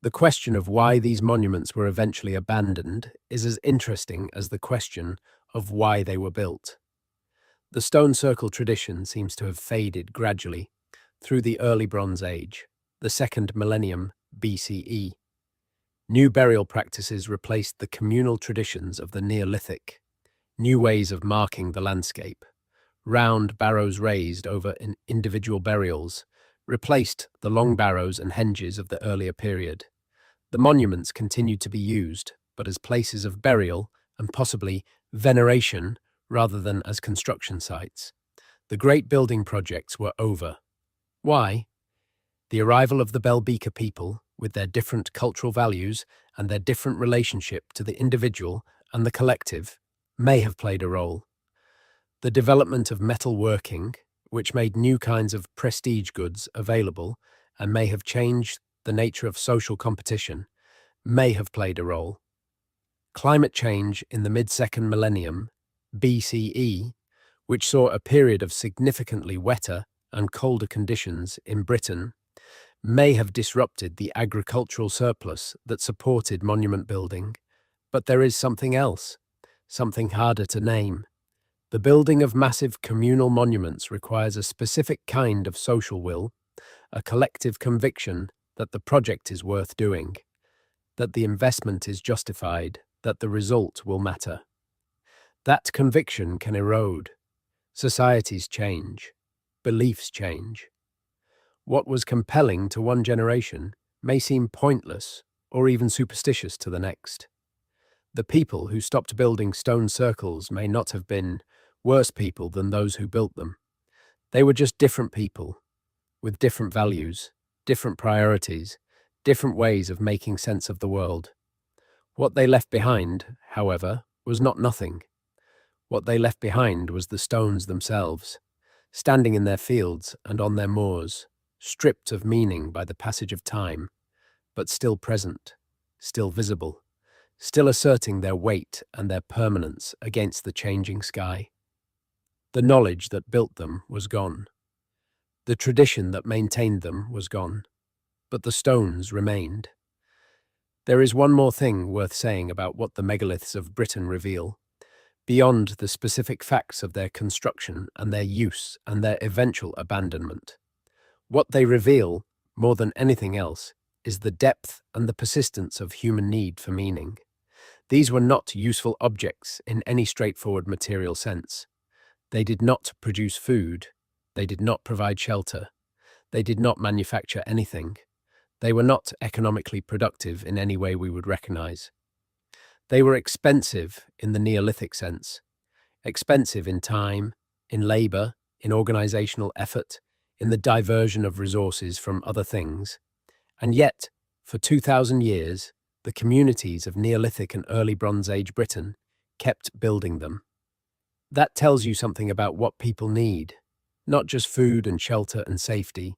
The question of why these monuments were eventually abandoned is as interesting as the question of why they were built. The stone circle tradition seems to have faded gradually through the early Bronze Age, the second millennium BCE. New burial practices replaced the communal traditions of the Neolithic. New ways of marking the landscape, round barrows raised over individual burials, replaced the long barrows and henges of the earlier period. The monuments continued to be used, but as places of burial and possibly veneration rather than as construction sites. The great building projects were over. Why? The arrival of the Belbeca people, with their different cultural values and their different relationship to the individual and the collective, may have played a role. The development of metalworking, which made new kinds of prestige goods available and may have changed the nature of social competition, may have played a role. Climate change in the mid-second millennium, BCE, which saw a period of significantly wetter and colder conditions in Britain, may have disrupted the agricultural surplus that supported monument building. But there is something else, something harder to name. The building of massive communal monuments requires a specific kind of social will, a collective conviction that the project is worth doing, that the investment is justified, that the result will matter. That conviction can erode. Societies change. Beliefs change. What was compelling to one generation may seem pointless or even superstitious to the next. The people who stopped building stone circles may not have been worse people than those who built them. They were just different people, with different values, different priorities, different ways of making sense of the world. What they left behind, however, was not nothing. What they left behind was the stones themselves, standing in their fields and on their moors, stripped of meaning by the passage of time, but still present, still visible, still asserting their weight and their permanence against the changing sky. The knowledge that built them was gone. The tradition that maintained them was gone, but the stones remained. There is one more thing worth saying about what the megaliths of Britain reveal. Beyond the specific facts of their construction and their use and their eventual abandonment. What they reveal, more than anything else, is the depth and the persistence of human need for meaning. These were not useful objects in any straightforward material sense. They did not produce food. They did not provide shelter. They did not manufacture anything. They were not economically productive in any way we would recognize. They were expensive in the Neolithic sense, expensive in time, in labor, in organizational effort, in the diversion of resources from other things. And yet, for 2,000 years, the communities of Neolithic and early Bronze Age Britain kept building them. That tells you something about what people need, not just food and shelter and safety,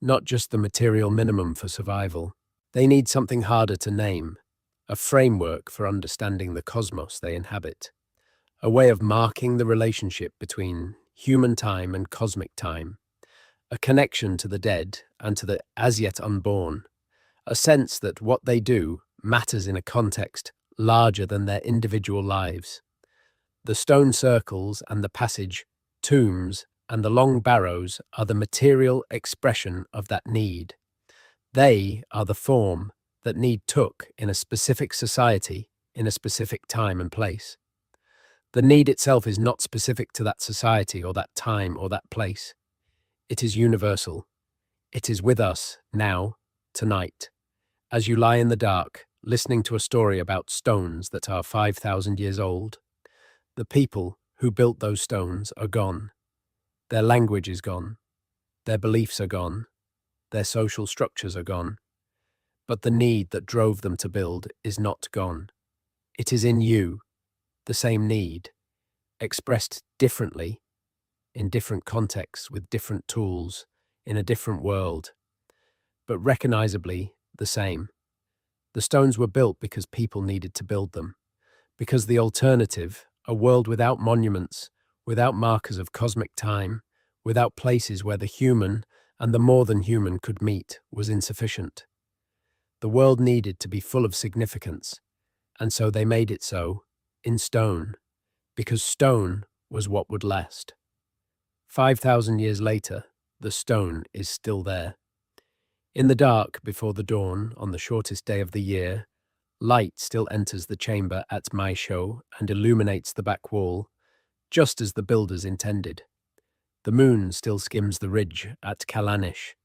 not just the material minimum for survival. They need something harder to name, a framework for understanding the cosmos they inhabit, a way of marking the relationship between human time and cosmic time, a connection to the dead and to the as yet unborn, a sense that what they do matters in a context larger than their individual lives. The stone circles and the passage, tombs, and the long barrows are the material expression of that need. They are the form that need took in a specific society, in a specific time and place. The need itself is not specific to that society or that time or that place. It is universal. It is with us now, tonight, as you lie in the dark, listening to a story about stones that are 5,000 years old. The people who built those stones are gone. Their language is gone. Their beliefs are gone. Their social structures are gone. But the need that drove them to build is not gone. It is in you, the same need, expressed differently, in different contexts with different tools, in a different world, but recognizably the same. The stones were built because people needed to build them, because the alternative, a world without monuments, without markers of cosmic time, without places where the human and the more than human could meet, was insufficient. The world needed to be full of significance, and so they made it so, in stone, because stone was what would last. 5,000 years later, the stone is still there. In the dark before the dawn on the shortest day of the year, light still enters the chamber at Maisho and illuminates the back wall, just as the builders intended. The moon still skims the ridge at Callanish,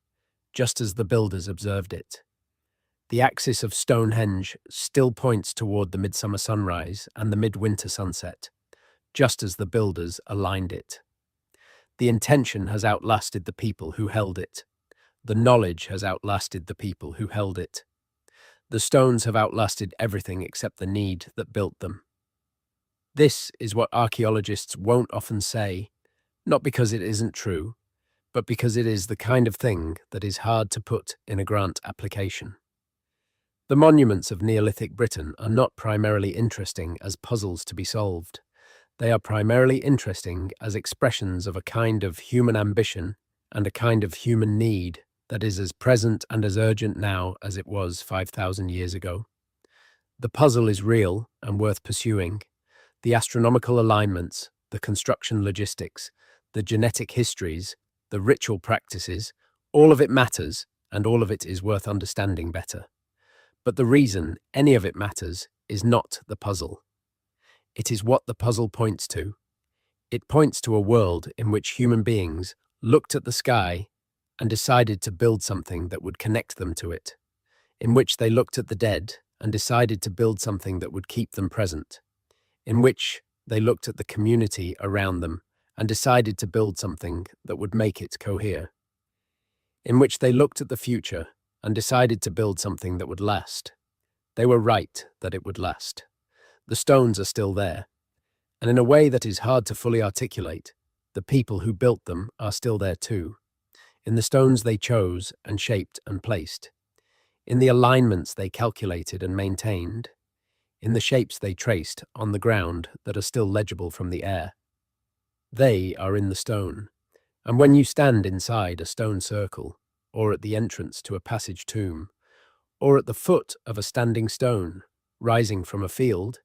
just as the builders observed it. The axis of Stonehenge still points toward the midsummer sunrise and the midwinter sunset, just as the builders aligned it. The intention has outlasted the people who held it. The knowledge has outlasted the people who held it. The stones have outlasted everything except the need that built them. This is what archaeologists won't often say, not because it isn't true, but because it is the kind of thing that is hard to put in a grant application. The monuments of Neolithic Britain are not primarily interesting as puzzles to be solved. They are primarily interesting as expressions of a kind of human ambition and a kind of human need that is as present and as urgent now as it was 5,000 years ago. The puzzle is real and worth pursuing. The astronomical alignments, the construction logistics, the genetic histories, the ritual practices, all of it matters, and all of it is worth understanding better. But the reason any of it matters is not the puzzle. It is what the puzzle points to. It points to a world in which human beings looked at the sky and decided to build something that would connect them to it, in which they looked at the dead and decided to build something that would keep them present, in which they looked at the community around them and decided to build something that would make it cohere, in which they looked at the future and decided to build something that would last. They were right that it would last. The stones are still there, and in a way that is hard to fully articulate, the people who built them are still there too, in the stones they chose and shaped and placed, in the alignments they calculated and maintained, in the shapes they traced on the ground that are still legible from the air. They are in the stone, and when you stand inside a stone circle, or at the entrance to a passage tomb, or at the foot of a standing stone rising from a field,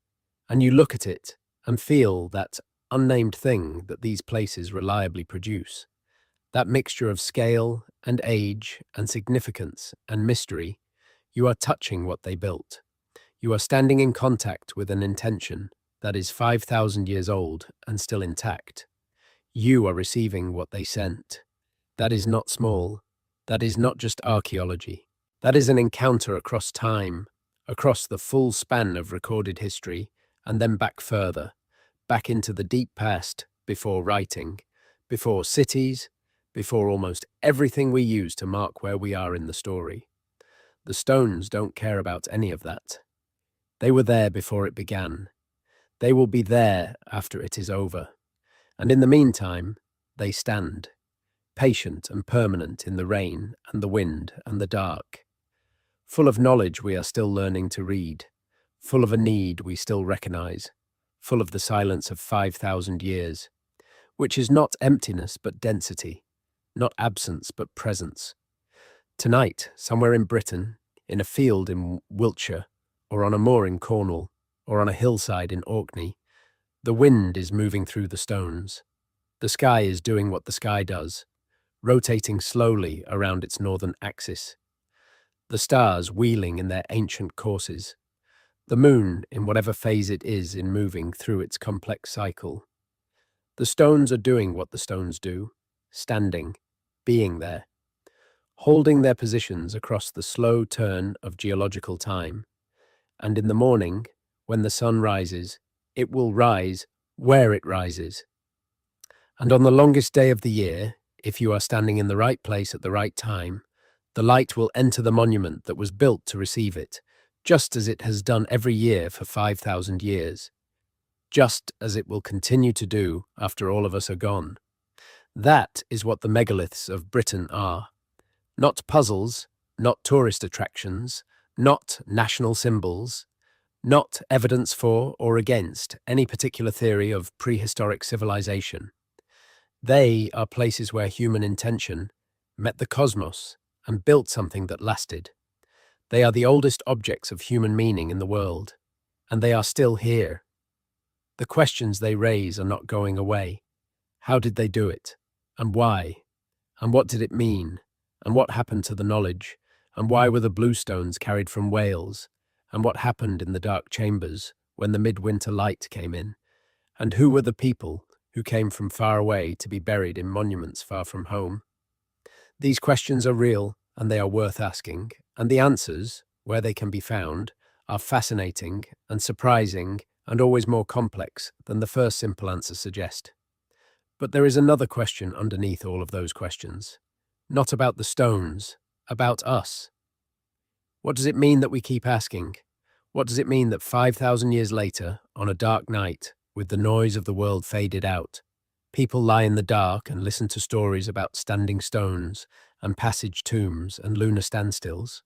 and you look at it and feel that unnamed thing that these places reliably produce, that mixture of scale and age and significance and mystery, you are touching what they built. You are standing in contact with an intention that is 5,000 years old and still intact. You are receiving what they sent. That is not small. That is not just archaeology. That is an encounter across time, across the full span of recorded history, and then back further, back into the deep past, before writing, before cities, before almost everything we use to mark where we are in the story. The stones don't care about any of that. They were there before it began. They will be there after it is over. And in the meantime, they stand, patient and permanent in the rain and the wind and the dark. Full of knowledge we are still learning to read, full of a need we still recognize, full of the silence of 5,000 years, which is not emptiness but density, not absence but presence. Tonight, somewhere in Britain, in a field in Wiltshire, or on a moor in Cornwall, or on a hillside in Orkney, the wind is moving through the stones. The sky is doing what the sky does, rotating slowly around its northern axis. The stars wheeling in their ancient courses. The moon in whatever phase it is in moving through its complex cycle. The stones are doing what the stones do, standing, being there, holding their positions across the slow turn of geological time. And in the morning, when the sun rises, it will rise where it rises. And on the longest day of the year, if you are standing in the right place at the right time, the light will enter the monument that was built to receive it, just as it has done every year for 5,000 years, just as it will continue to do after all of us are gone. That is what the megaliths of Britain are. Not puzzles, not tourist attractions, not national symbols, not evidence for or against any particular theory of prehistoric civilization. They are places where human intention met the cosmos and built something that lasted. They are the oldest objects of human meaning in the world, and they are still here. The questions they raise are not going away. How did they do it? And why? And what did it mean? And what happened to the knowledge? And why were the bluestones carried from Wales? And what happened in the dark chambers when the midwinter light came in? And who were the people who came from far away to be buried in monuments far from home? These questions are real, and they are worth asking, and the answers, where they can be found, are fascinating and surprising and always more complex than the first simple answers suggest. But there is another question underneath all of those questions, not about the stones, about us. What does it mean that we keep asking? What does it mean that 5,000 years later, on a dark night, with the noise of the world faded out, people lie in the dark and listen to stories about standing stones and passage tombs and lunar standstills?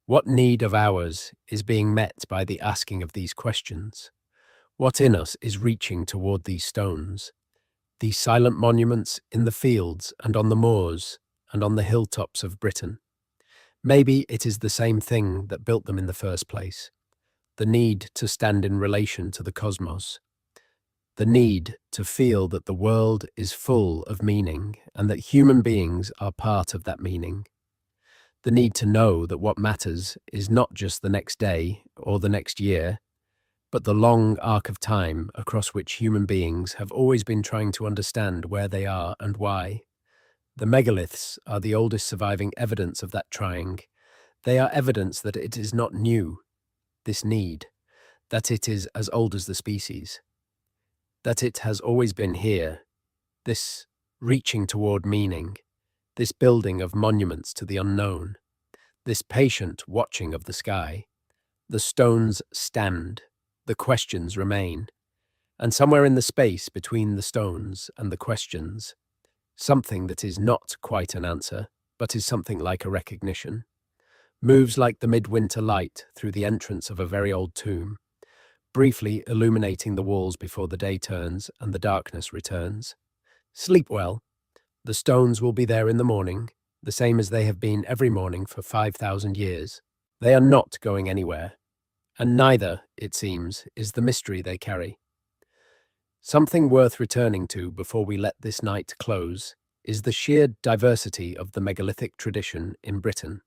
What need of ours is being met by the asking of these questions? What in us is reaching toward these stones, these silent monuments in the fields and on the moors and on the hilltops of Britain? Maybe it is the same thing that built them in the first place, the need to stand in relation to the cosmos, the need to feel that the world is full of meaning and that human beings are part of that meaning, the need to know that what matters is not just the next day or the next year, but the long arc of time across which human beings have always been trying to understand where they are and why. The megaliths are the oldest surviving evidence of that trying. They are evidence that it is not new, this need, that it is as old as the species, that it has always been here, this reaching toward meaning, this building of monuments to the unknown, this patient watching of the sky. The stones stand, the questions remain, and somewhere in the space between the stones and the questions, something that is not quite an answer, but is something like a recognition, moves like the midwinter light through the entrance of a very old tomb, briefly illuminating the walls before the day turns and the darkness returns. Sleep well. The stones will be there in the morning, the same as they have been every morning for 5,000 years. They are not going anywhere, and neither, it seems, is the mystery they carry. Something worth returning to before we let this night close is the sheer diversity of the megalithic tradition in Britain.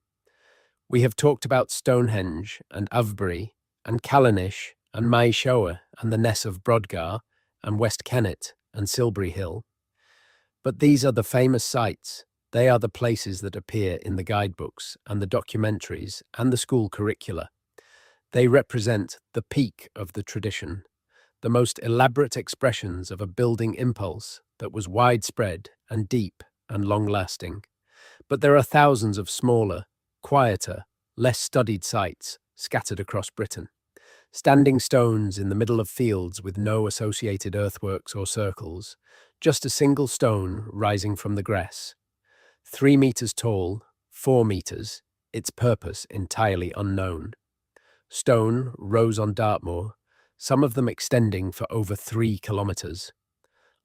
We have talked about Stonehenge and Avebury and Callanish and Maeshowe and the Ness of Brodgar and West Kennet and Silbury Hill. But these are the famous sites. They are the places that appear in the guidebooks and the documentaries and the school curricula. They represent the peak of the tradition, the most elaborate expressions of a building impulse that was widespread and deep and long-lasting. But there are thousands of smaller, quieter, less studied sites scattered across Britain. Standing stones in the middle of fields with no associated earthworks or circles, just a single stone rising from the grass. 3 meters tall, 4 meters, its purpose entirely unknown. Stone rose on Dartmoor, some of them extending for over 3 kilometers.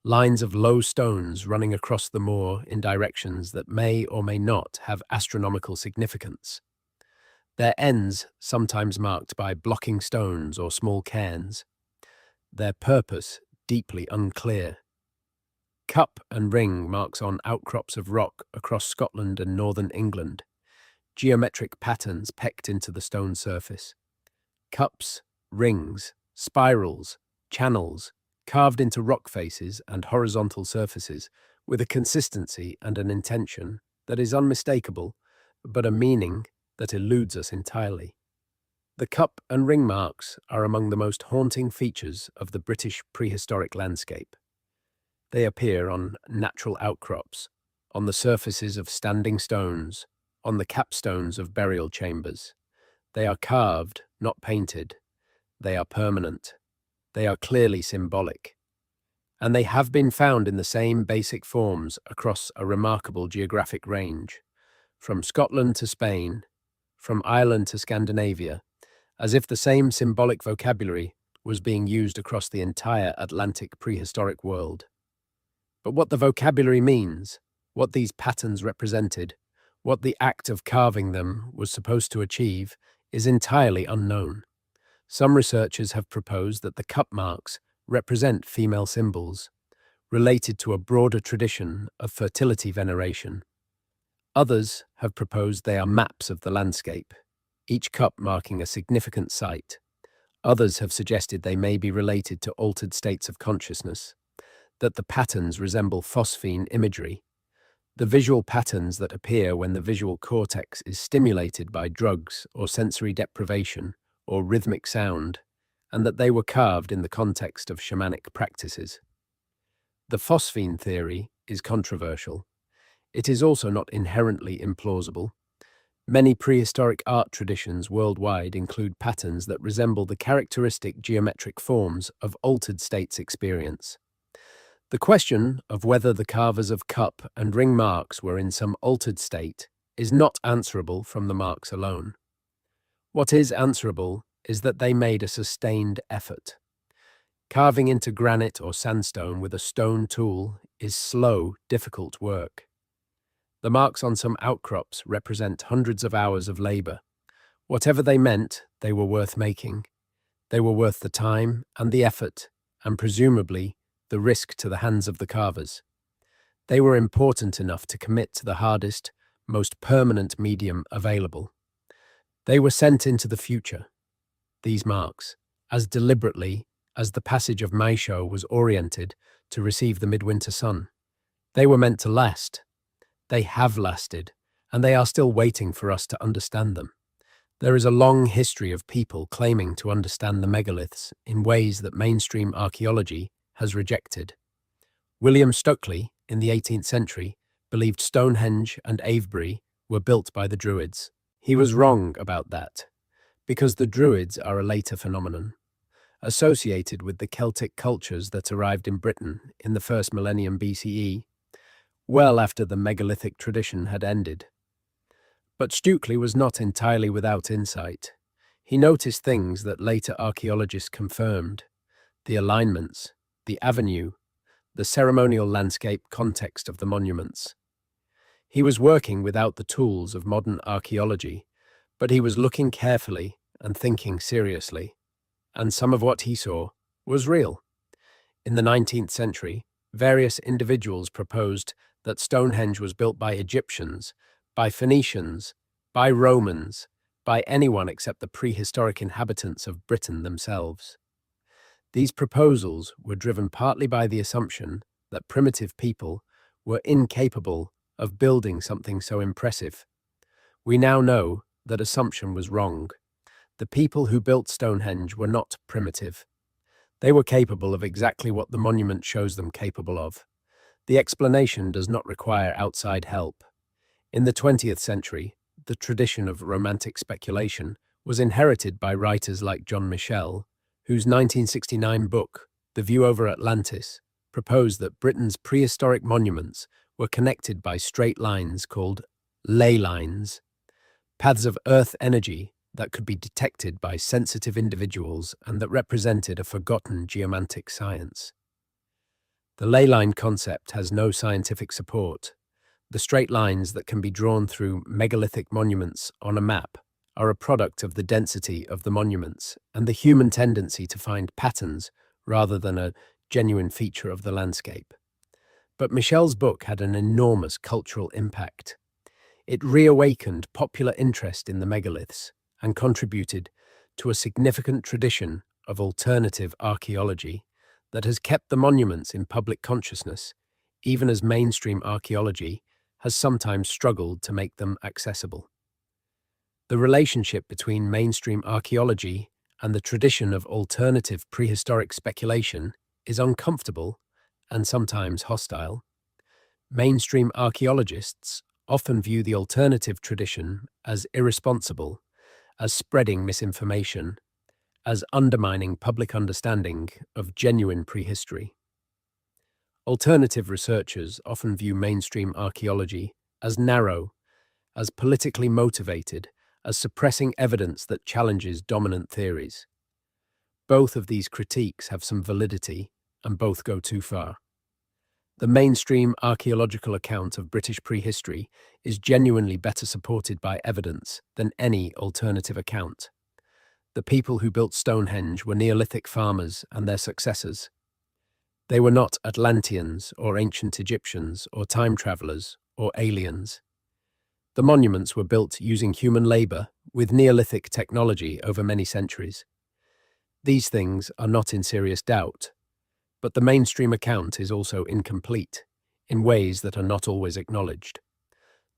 Lines of low stones running across the moor in directions that may or may not have astronomical significance. Their ends sometimes marked by blocking stones or small cairns. Their purpose deeply unclear. Cup and ring marks on outcrops of rock across Scotland and northern England. Geometric patterns pecked into the stone surface. Cups, rings, spirals, channels, carved into rock faces and horizontal surfaces with a consistency and an intention that is unmistakable, but a meaning that eludes us entirely. The cup and ring marks are among the most haunting features of the British prehistoric landscape. They appear on natural outcrops, on the surfaces of standing stones, on the capstones of burial chambers. They are carved, not painted. They are permanent. They are clearly symbolic. And they have been found in the same basic forms across a remarkable geographic range, from Scotland to Spain, from Ireland to Scandinavia, as if the same symbolic vocabulary was being used across the entire Atlantic prehistoric world. But what the vocabulary means, what these patterns represented, what the act of carving them was supposed to achieve, is entirely unknown. Some researchers have proposed that the cup marks represent female symbols, related to a broader tradition of fertility veneration. Others have proposed they are maps of the landscape, each cup marking a significant site. Others have suggested they may be related to altered states of consciousness, that the patterns resemble phosphine imagery, the visual patterns that appear when the visual cortex is stimulated by drugs or sensory deprivation or rhythmic sound, and that they were carved in the context of shamanic practices. The phosphine theory is controversial. It is also not inherently implausible. Many prehistoric art traditions worldwide include patterns that resemble the characteristic geometric forms of altered states experience. The question of whether the carvers of cup and ring marks were in some altered state is not answerable from the marks alone. What is answerable is that they made a sustained effort. Carving into granite or sandstone with a stone tool is slow, difficult work. The marks on some outcrops represent hundreds of hours of labor. Whatever they meant, they were worth making. They were worth the time and the effort, and presumably the risk to the hands of the carvers. They were important enough to commit to the hardest, most permanent medium available. They were sent into the future, these marks, as deliberately as the passage of Maisho was oriented to receive the midwinter sun. They were meant to last. They have lasted, and they are still waiting for us to understand them. There is a long history of people claiming to understand the megaliths in ways that mainstream archaeology has rejected. William Stokely, in the 18th century, believed Stonehenge and Avebury were built by the Druids. He was wrong about that, because the Druids are a later phenomenon, associated with the Celtic cultures that arrived in Britain in the first millennium BCE, well after the megalithic tradition had ended. But Stukely was not entirely without insight. He noticed things that later archaeologists confirmed: the alignments, the avenue, the ceremonial landscape context of the monuments. He was working without the tools of modern archaeology, but he was looking carefully and thinking seriously, and some of what he saw was real. In the 19th century, various individuals proposed that Stonehenge was built by Egyptians, by Phoenicians, by Romans, by anyone except the prehistoric inhabitants of Britain themselves. These proposals were driven partly by the assumption that primitive people were incapable of building something so impressive. We now know that assumption was wrong. The people who built Stonehenge were not primitive. They were capable of exactly what the monument shows them capable of. The explanation does not require outside help. In the 20th century, the tradition of romantic speculation was inherited by writers like John Michel, whose 1969 book, The View Over Atlantis, proposed that Britain's prehistoric monuments were connected by straight lines called ley lines, paths of earth energy that could be detected by sensitive individuals and that represented a forgotten geomantic science. The ley line concept has no scientific support. The straight lines that can be drawn through megalithic monuments on a map are a product of the density of the monuments and the human tendency to find patterns rather than a genuine feature of the landscape. But Michel's book had an enormous cultural impact. It reawakened popular interest in the megaliths and contributed to a significant tradition of alternative archaeology that has kept the monuments in public consciousness, even as mainstream archaeology has sometimes struggled to make them accessible. The relationship between mainstream archaeology and the tradition of alternative prehistoric speculation is uncomfortable and sometimes hostile. Mainstream archaeologists often view the alternative tradition as irresponsible, as spreading misinformation, as undermining public understanding of genuine prehistory. Alternative researchers often view mainstream archaeology as narrow, as politically motivated, as suppressing evidence that challenges dominant theories. Both of these critiques have some validity, and both go too far. The mainstream archaeological account of British prehistory is genuinely better supported by evidence than any alternative account. The people who built Stonehenge were Neolithic farmers and their successors. They were not Atlanteans or ancient Egyptians or time travelers or aliens. The monuments were built using human labor with Neolithic technology over many centuries. These things are not in serious doubt, but the mainstream account is also incomplete in ways that are not always acknowledged.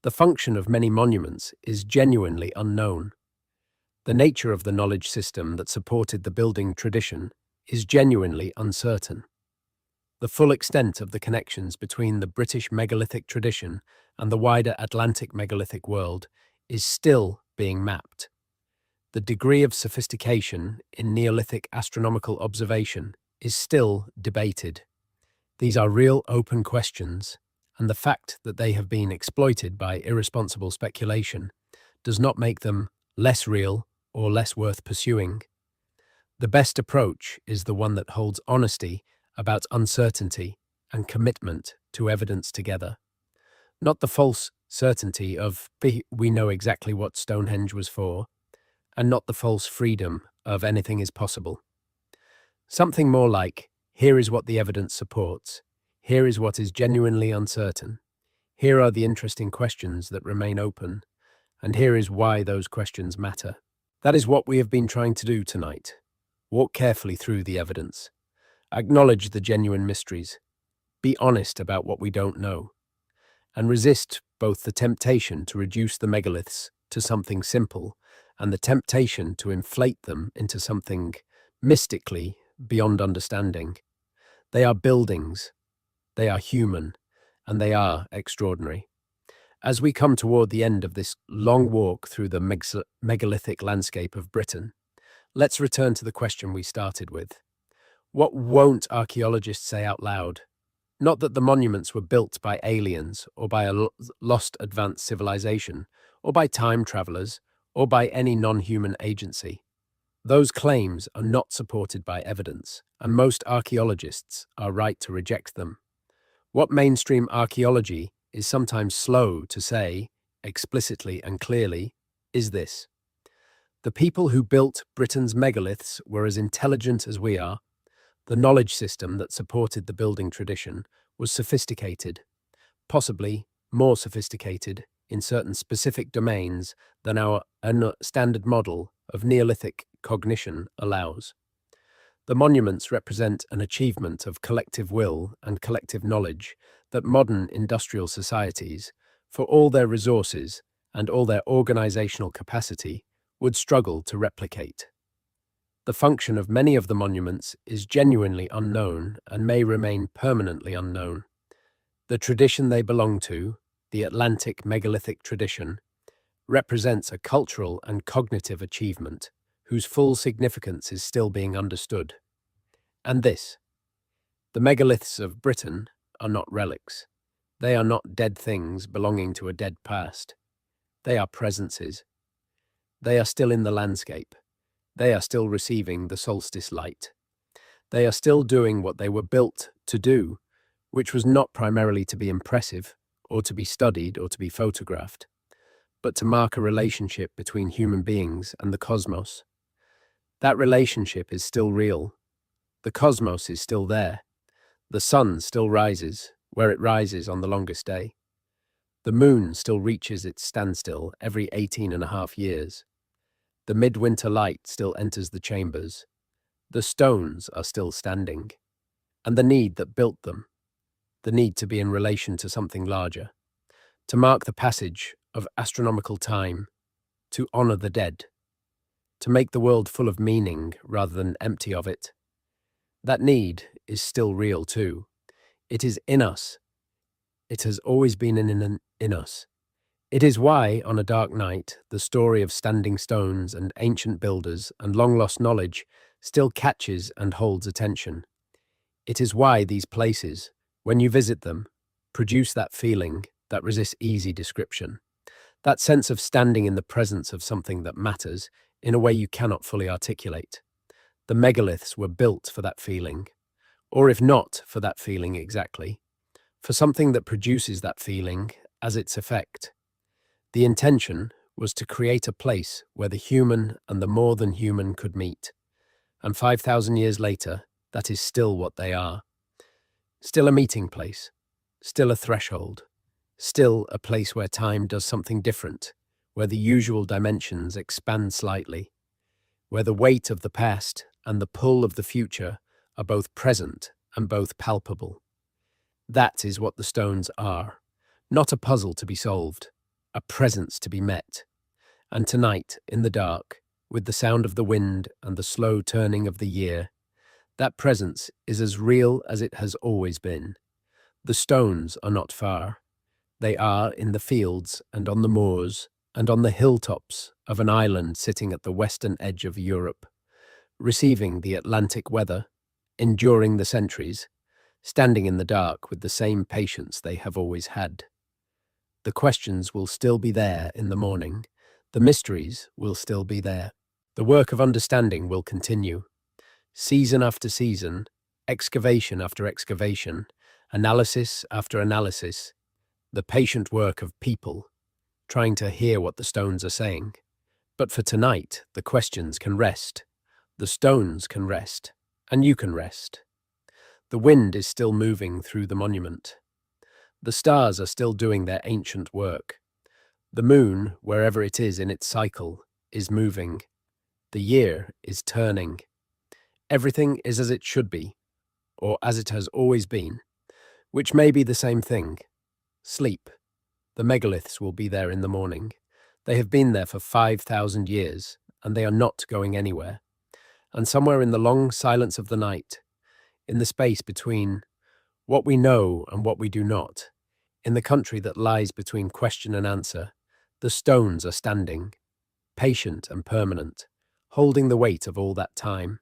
The function of many monuments is genuinely unknown. The nature of the knowledge system that supported the building tradition is genuinely uncertain. The full extent of the connections between the British megalithic tradition and the wider Atlantic megalithic world is still being mapped. The degree of sophistication in Neolithic astronomical observation is still debated. These are real open questions, and the fact that they have been exploited by irresponsible speculation does not make them less real or less worth pursuing. The best approach is the one that holds honesty about uncertainty and commitment to evidence together. Not the false certainty of we know exactly what Stonehenge was for, and not the false freedom of anything is possible. Something more like, here is what the evidence supports, here is what is genuinely uncertain, here are the interesting questions that remain open, and here is why those questions matter. That is what we have been trying to do tonight. Walk carefully through the evidence. Acknowledge the genuine mysteries. Be honest about what we don't know. And resist both the temptation to reduce the megaliths to something simple and the temptation to inflate them into something mystically beyond understanding. They are buildings, they are human, and they are extraordinary. As we come toward the end of this long walk through the megalithic landscape of Britain, let's return to the question we started with. What won't archaeologists say out loud? Not that the monuments were built by aliens or by a lost advanced civilization or by time travelers or by any non-human agency. Those claims are not supported by evidence, and most archaeologists are right to reject them. What mainstream archaeology is sometimes slow to say, explicitly and clearly, is this. The people who built Britain's megaliths were as intelligent as we are. The knowledge system that supported the building tradition was sophisticated, possibly more sophisticated in certain specific domains than our standard model of Neolithic cognition allows. The monuments represent an achievement of collective will and collective knowledge that modern industrial societies, for all their resources and all their organizational capacity, would struggle to replicate. The function of many of the monuments is genuinely unknown and may remain permanently unknown. The tradition they belong to, the Atlantic megalithic tradition, represents a cultural and cognitive achievement whose full significance is still being understood. And this, the megaliths of Britain are not relics. They are not dead things belonging to a dead past. They are presences. They are still in the landscape. They are still receiving the solstice light. They are still doing what they were built to do, which was not primarily to be impressive, or to be studied, or to be photographed, but to mark a relationship between human beings and the cosmos. That relationship is still real. The cosmos is still there. The sun still rises where it rises on the longest day. The moon still reaches its standstill every 18.5 years. The midwinter light still enters the chambers. The stones are still standing. And the need that built them, the need to be in relation to something larger, to mark the passage of astronomical time, to honor the dead, to make the world full of meaning rather than empty of it. That need is still real too. It is in us. It has always been in us. It is why, on a dark night, the story of standing stones and ancient builders and long-lost knowledge still catches and holds attention. It is why these places, when you visit them, produce that feeling that resists easy description, that sense of standing in the presence of something that matters in a way you cannot fully articulate. The megaliths were built for that feeling, or if not for that feeling exactly, for something that produces that feeling as its effect. The intention was to create a place where the human and the more than human could meet. And 5,000 years later, that is still what they are. Still a meeting place, still a threshold, still a place where time does something different, where the usual dimensions expand slightly, where the weight of the past and the pull of the future are both present and both palpable. That is what the stones are, not a puzzle to be solved, a presence to be met. And tonight, in the dark, with the sound of the wind and the slow turning of the year, that presence is as real as it has always been. The stones are not far. They are in the fields and on the moors and on the hilltops of an island sitting at the western edge of Europe, receiving the Atlantic weather, enduring the centuries, standing in the dark with the same patience they have always had. The questions will still be there in the morning. The mysteries will still be there. The work of understanding will continue. Season after season, excavation after excavation, analysis after analysis, the patient work of people, trying to hear what the stones are saying. But for tonight, the questions can rest. The stones can rest. And you can rest. The wind is still moving through the monument. The stars are still doing their ancient work. The moon, wherever it is in its cycle, is moving. The year is turning. Everything is as it should be, or as it has always been, which may be the same thing. Sleep. The megaliths will be there in the morning. They have been there for 5,000 years, and they are not going anywhere. And somewhere in the long silence of the night, in the space between what we know and what we do not, in the country that lies between question and answer, the stones are standing, patient and permanent, holding the weight of all that time.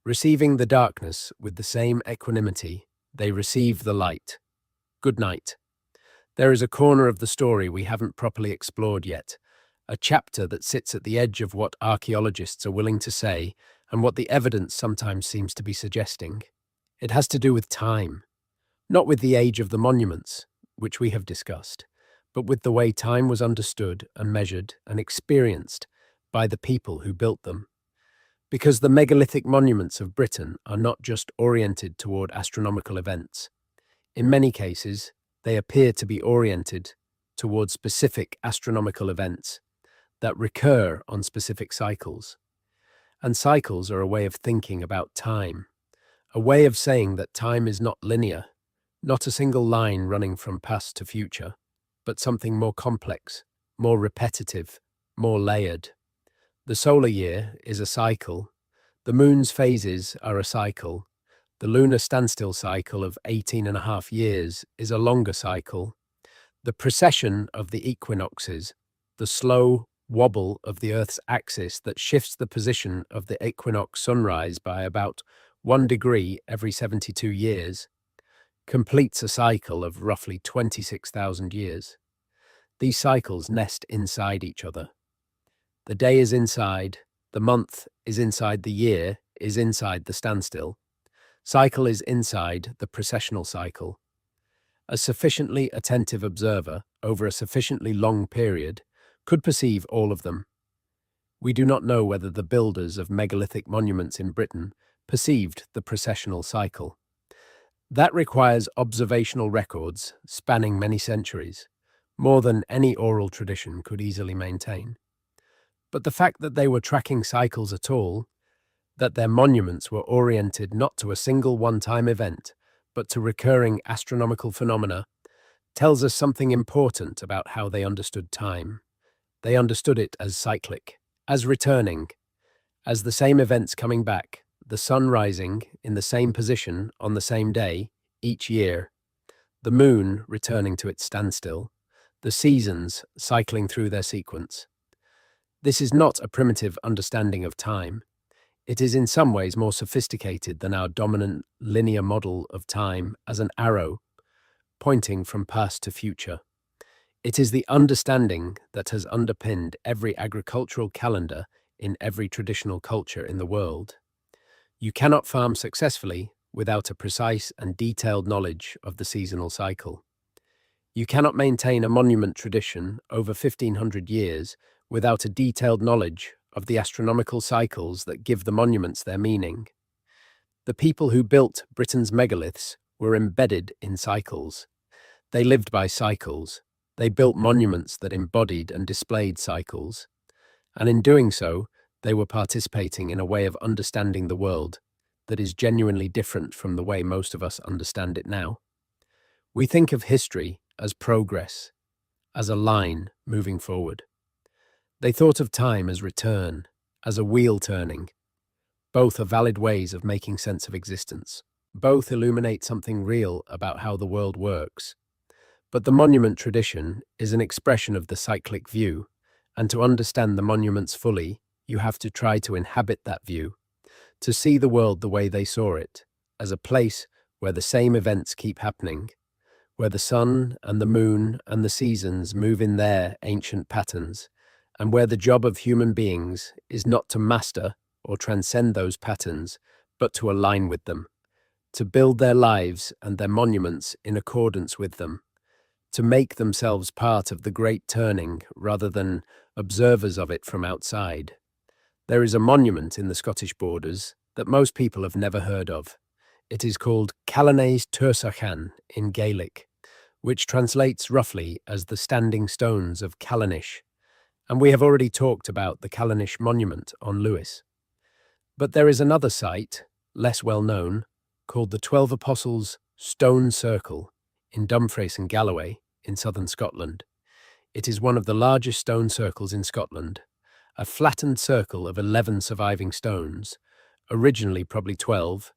Receiving the darkness with the same equanimity, they receive the light. Good night. There is a corner of the story we haven't properly explored yet, a chapter that sits at the edge of what archaeologists are willing to say and what the evidence sometimes seems to be suggesting. It has to do with time, not with the age of the monuments, which we have discussed, but with the way time was understood and measured and experienced by the people who built them. Because the megalithic monuments of Britain are not just oriented toward astronomical events. In many cases, they appear to be oriented towards specific astronomical events that recur on specific cycles. And cycles are a way of thinking about time, a way of saying that time is not linear, not a single line running from past to future, but something more complex, more repetitive, more layered. The solar year is a cycle. The moon's phases are a cycle. The lunar standstill cycle of 18.5 years is a longer cycle. The precession of the equinoxes, the slow wobble of the Earth's axis that shifts the position of the equinox sunrise by about 1 degree every 72 years, completes a cycle of roughly 26,000 years. These cycles nest inside each other. The day is inside, the month is inside the year, is inside the standstill. Cycle is inside the precessional cycle. A sufficiently attentive observer over a sufficiently long period could perceive all of them. We do not know whether the builders of megalithic monuments in Britain perceived the precessional cycle. That requires observational records spanning many centuries, more than any oral tradition could easily maintain. But the fact that they were tracking cycles at all, that their monuments were oriented not to a single one-time event, but to recurring astronomical phenomena, tells us something important about how they understood time. They understood it as cyclic, as returning, as the same events coming back, the sun rising in the same position on the same day each year, the moon returning to its standstill, the seasons cycling through their sequence. This is not a primitive understanding of time. It is in some ways more sophisticated than our dominant linear model of time as an arrow pointing from past to future. It is the understanding that has underpinned every agricultural calendar in every traditional culture in the world. You cannot farm successfully without a precise and detailed knowledge of the seasonal cycle. You cannot maintain a monument tradition over 1,500 years without a detailed knowledge of the astronomical cycles that give the monuments their meaning. The people who built Britain's megaliths were embedded in cycles. They lived by cycles. They built monuments that embodied and displayed cycles. And in doing so, they were participating in a way of understanding the world that is genuinely different from the way most of us understand it now. We think of history as progress, as a line moving forward. They thought of time as return, as a wheel turning. Both are valid ways of making sense of existence. Both illuminate something real about how the world works. But the monument tradition is an expression of the cyclic view, And to understand the monuments fully, you have to try to inhabit that view, to see the world the way they saw it, as a place where the same events keep happening, where the sun and the moon and the seasons move in their ancient patterns, and where the job of human beings is not to master or transcend those patterns, but to align with them, to build their lives and their monuments in accordance with them, to make themselves part of the great turning rather than observers of it from outside. There is a monument in the Scottish borders that most people have never heard of. It is called Callane's Tursachan in Gaelic, which translates roughly as the standing stones of Callanish, and we have already talked about the Callanish monument on Lewis. But there is another site, less well known, called the 12 Apostles' Stone Circle in Dumfries and Galloway in southern Scotland. It is one of the largest stone circles in Scotland, a flattened circle of 11 surviving stones, originally probably 12,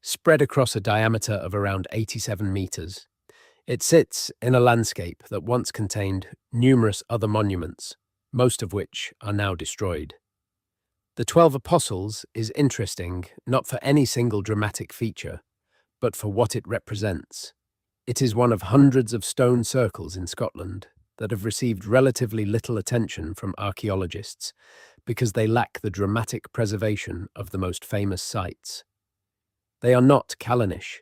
spread across a diameter of around 87 meters. It sits in a landscape that once contained numerous other monuments, most of which are now destroyed. The 12 Apostles is interesting not for any single dramatic feature, but for what it represents. It is one of hundreds of stone circles in Scotland that have received relatively little attention from archaeologists because they lack the dramatic preservation of the most famous sites. They are not Callanish.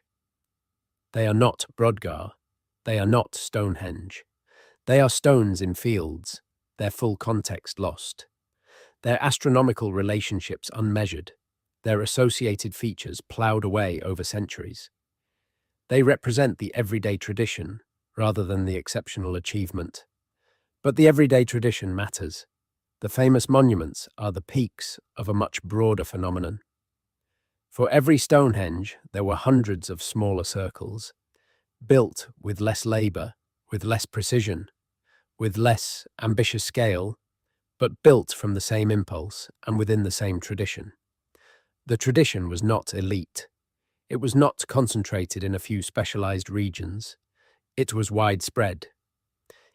They are not Brodgar. They are not Stonehenge. They are stones in fields, their full context lost, their astronomical relationships unmeasured, their associated features ploughed away over centuries. They represent the everyday tradition rather than the exceptional achievement. But the everyday tradition matters. The famous monuments are the peaks of a much broader phenomenon. For every Stonehenge, there were hundreds of smaller circles, built with less labour, with less precision, with less ambitious scale, but built from the same impulse and within the same tradition. The tradition was not elite. It was not concentrated in a few specialized regions. It was widespread.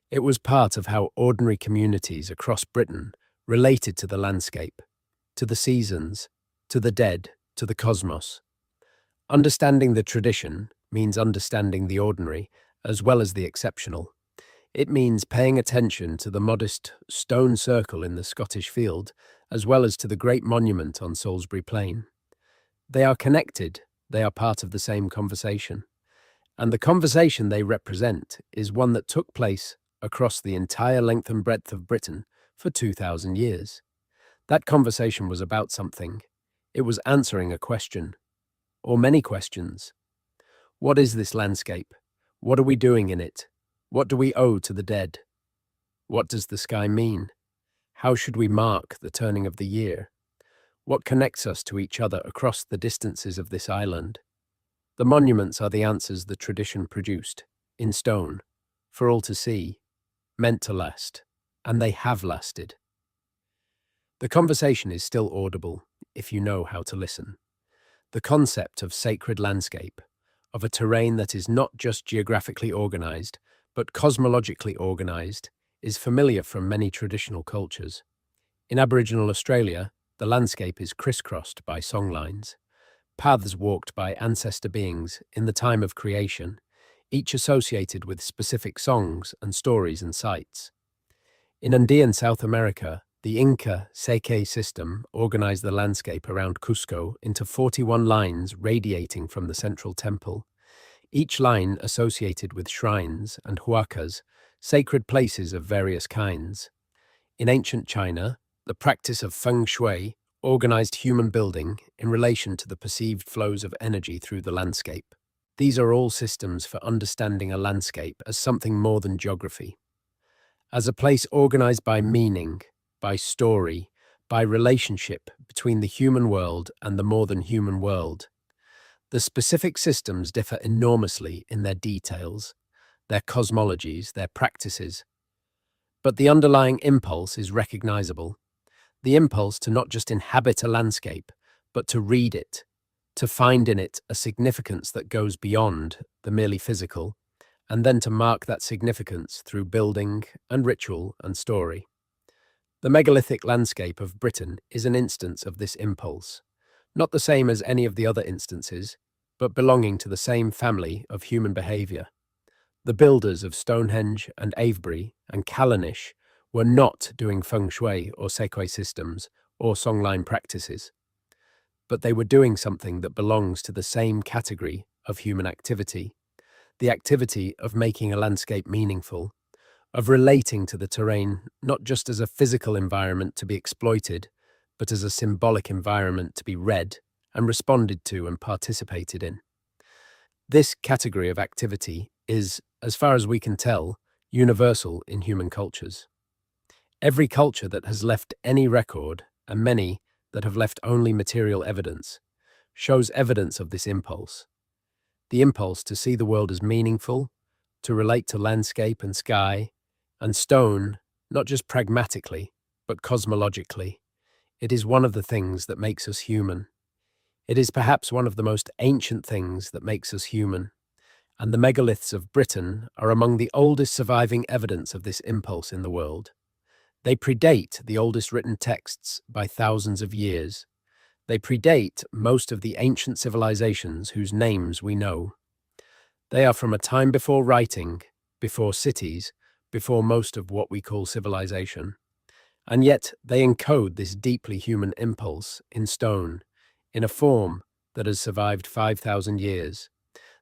It was part of how ordinary communities across Britain related to the landscape, to the seasons, to the dead, to the cosmos. Understanding the tradition means understanding the ordinary as well as the exceptional. It means paying attention to the modest stone circle in the Scottish field as well as to the great monument on Salisbury Plain. They are connected, they are part of the same conversation. And the conversation they represent is one that took place across the entire length and breadth of Britain for 2,000 years. That conversation was about something. It was answering a question, or many questions. What is this landscape? What are we doing in it? What do we owe to the dead? What does the sky mean? How should we mark the turning of the year? What connects us to each other across the distances of this island? The monuments are the answers the tradition produced, in stone, for all to see, meant to last, and they have lasted. The conversation is still audible if you know how to listen. The concept of sacred landscape, of a terrain that is not just geographically organized, but cosmologically organized, is familiar from many traditional cultures. In Aboriginal Australia, the landscape is crisscrossed by songlines, paths walked by ancestor beings in the time of creation, each associated with specific songs and stories and sites. In Andean South America, the Inca Seque system organized the landscape around Cusco into 41 lines radiating from the central temple, each line associated with shrines and huacas, sacred places of various kinds. In ancient China, the practice of feng shui organized human building in relation to the perceived flows of energy through the landscape. These are all systems for understanding a landscape as something more than geography, as a place organized by meaning, by story, by relationship between the human world and the more than human world. The specific systems differ enormously in their details, their cosmologies, their practices, but the underlying impulse is recognizable. The impulse to not just inhabit a landscape, but to read it, to find in it a significance that goes beyond the merely physical, and then to mark that significance through building and ritual and story. The megalithic landscape of Britain is an instance of this impulse, not the same as any of the other instances, but belonging to the same family of human behaviour. The builders of Stonehenge and Avebury and Callanish were not doing feng shui or sequoia systems or songline practices, but they were doing something that belongs to the same category of human activity, the activity of making a landscape meaningful, of relating to the terrain not just as a physical environment to be exploited, but as a symbolic environment to be read and responded to and participated in. This category of activity is, as far as we can tell, universal in human cultures. Every culture that has left any record, and many that have left only material evidence, shows evidence of this impulse. The impulse to see the world as meaningful, to relate to landscape and sky, and stone, not just pragmatically, but cosmologically. It is one of the things that makes us human. It is perhaps one of the most ancient things that makes us human, and the megaliths of Britain are among the oldest surviving evidence of this impulse in the world. They predate the oldest written texts by thousands of years. They predate most of the ancient civilizations whose names we know. They are from a time before writing, before cities, before most of what we call civilization. And yet they encode this deeply human impulse in stone, in a form that has survived 5,000 years.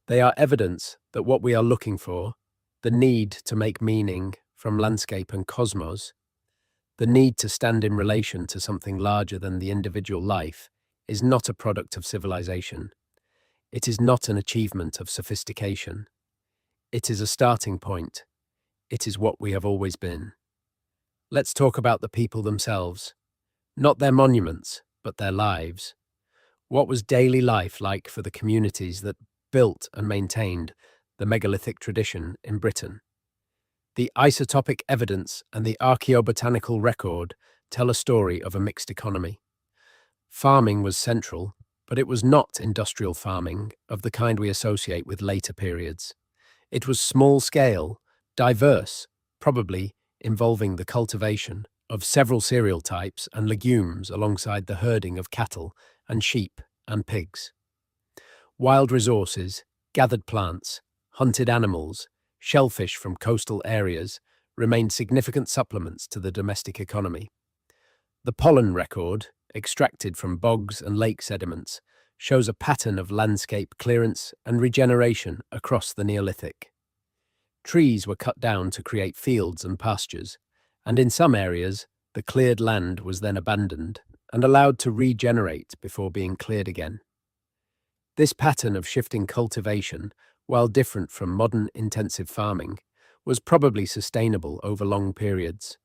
They are evidence that what we are looking for, the need to make meaning from landscape and cosmos, the need to stand in relation to something larger than the individual life, is not a product of civilization. It is not an achievement of sophistication. It is a starting point. It is what we have always been. Let's talk about the people themselves. Not their monuments, but their lives. What was daily life like for the communities that built and maintained the megalithic tradition in Britain? The isotopic evidence and the archaeobotanical record tell a story of a mixed economy. Farming was central, but it was not industrial farming of the kind we associate with later periods. It was small-scale, diverse, probably involving the cultivation of several cereal types and legumes alongside the herding of cattle and sheep and pigs. Wild resources, gathered plants, hunted animals, shellfish from coastal areas remained significant supplements to the domestic economy. The pollen record, extracted from bogs and lake sediments, shows a pattern of landscape clearance and regeneration across the Neolithic. Trees were cut down to create fields and pastures, and in some areas, the cleared land was then abandoned and allowed to regenerate before being cleared again. This pattern of shifting cultivation, while different from modern intensive farming, was probably sustainable over long periods.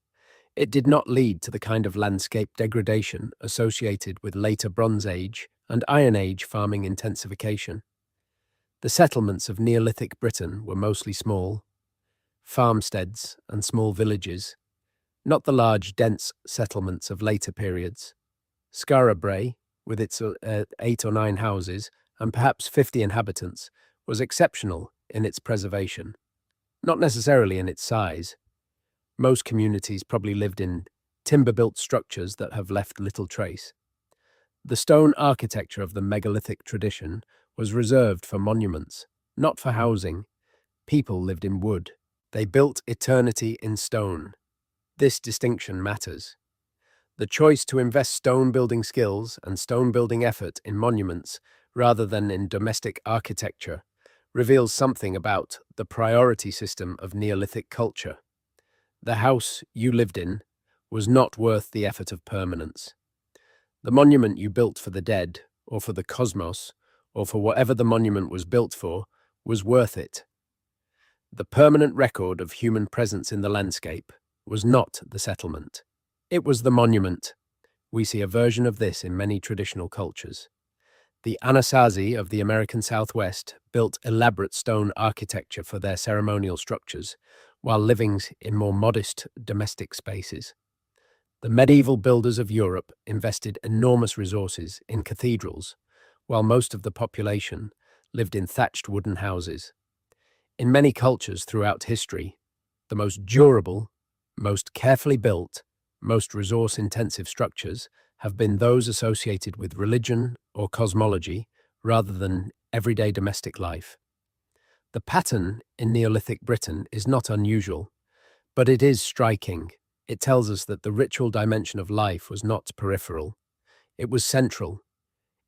It did not lead to the kind of landscape degradation associated with later Bronze Age and Iron Age farming intensification. The settlements of Neolithic Britain were mostly small, farmsteads and small villages, not the large, dense settlements of later periods. Skara Brae, with its 8 or 9 houses and perhaps 50 inhabitants, was exceptional in its preservation, not necessarily in its size. Most communities probably lived in timber-built structures that have left little trace. The stone architecture of the megalithic tradition was reserved for monuments, not for housing. People lived in wood. They built eternity in stone. This distinction matters. The choice to invest stone-building skills and stone-building effort in monuments rather than in domestic architecture reveals something about the priority system of Neolithic culture. The house you lived in was not worth the effort of permanence. The monument you built for the dead, or for the cosmos, or for whatever the monument was built for, was worth it. The permanent record of human presence in the landscape was not the settlement. It was the monument. We see a version of this in many traditional cultures. The Anasazi of the American Southwest built elaborate stone architecture for their ceremonial structures, while living in more modest domestic spaces. The medieval builders of Europe invested enormous resources in cathedrals, while most of the population lived in thatched wooden houses. In many cultures throughout history, the most durable, most carefully built, most resource-intensive structures have been those associated with religion or cosmology rather than everyday domestic life. The pattern in Neolithic Britain is not unusual, but it is striking. It tells us that the ritual dimension of life was not peripheral. It was central.